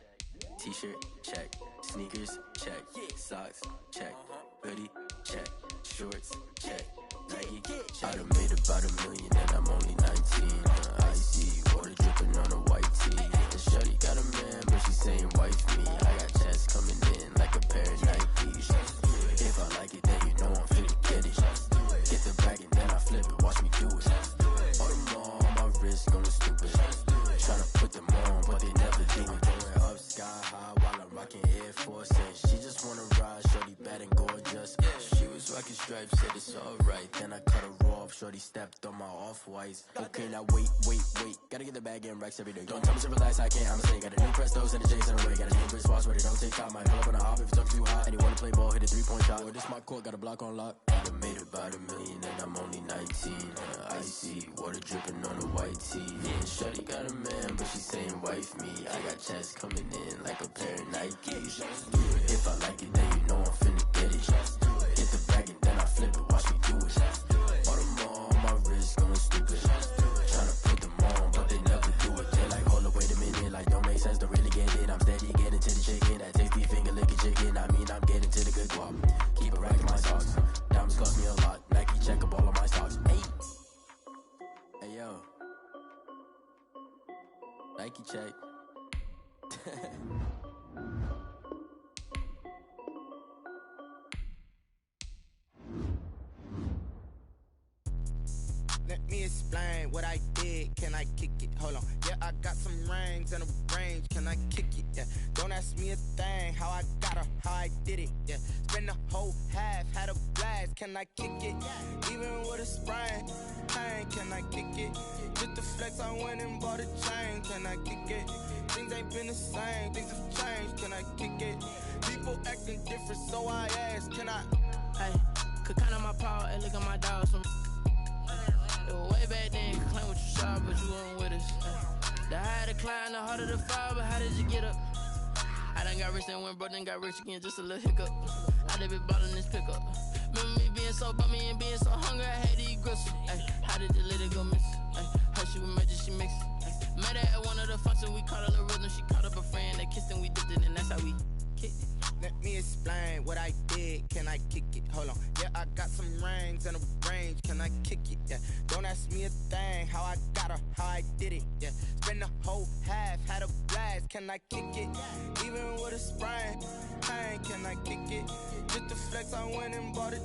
T-shirt check. Sneakers check. Socks check. Hoodie check. Shorts check. Nike check. I done made about $1 million and I'm only 19. Icy water dripping on a white tee. The shorty got a man, but she saying wife me. I got checks coming in like a pair of Nikes. If I like it, then you know I'm finna get it. Get the bag and then I flip it, watch me do it. All them on my wrist going stupid. Tryna put them on, but they never do it. Going up sky high while I'm rocking Air Force. And she just wanna ride, shorty bad and gorgeous. She was rocking stripes, said it's alright. Then I cut her off, shorty stepped on my off-whites. Okay, now wait. Gotta get the bag in racks every day. Don't tell me to relax, I can't, I'm a snake. Got a new Prestos and a Jason away. Got a new wrist watch where they don't take time. Might pull up on a hop if it's up too hot. And you wanna play ball, hit a 3-point shot. Or this my court, got a block on lock. I done made about $1 million and I'm only 19. Icy water dripping on a white tee. And shorty got a man, but she saying wife me. I got checks coming in like a pair of Nikes. If I like it, then you know I'm finna get it. Hit the bag and then I flip it, watch me do it. All them on my wrist going stupid. Tryna put them on, but they never do it. They like, hold up, wait a minute, like don't make sense, don't really get it. I'm steady getting to the chicken, that tasty finger licking chicken. I mean, I'm getting to the good guap. Keep a rack in my socks. Diamonds cost me a lot. Nike check up all of my stocks. Hey yo, Nike check. Let me explain what I did. Can I kick it? Hold on. Yeah, I got some rings and a range. Can I kick it? Yeah. Don't ask me a thing. How I got her, how I did it. Yeah. Spend the whole half, had a blast. Can I kick it? Even with a sprain. Pain, can I kick it? Just the flex, I went and bought a chain. Can I kick it? Things ain't been the same. Things have changed. Can I kick it? People acting different, so I ask. Can I? Hey, could count on my power and look at my dogs from. It was way back then, you could claim what you saw, but you weren't with us. The higher the climb, the harder the fall, but how did you get up? I done got rich and went broke, then got rich again, just a little hiccup. I done been ballin' this pickup. Remember me being so bummy and being so hungry, I had to eat gristle. Ay, how did the lady go miss? Her she was magic, she mixed. Met her at one of the functions, we caught a little rhythm, she caught up a friend, they kissed and we dipped it, and that's how we kicked it. Let it? Can I kick it? Hold on. Yeah, I got some rings and a range. Can I kick it? Yeah. Don't ask me a thing. How I got her, how I did it. Yeah. Spend the whole half, had a blast. Can I kick it? Even with a sprain, pain, can I kick it? Just to flex, I went and bought a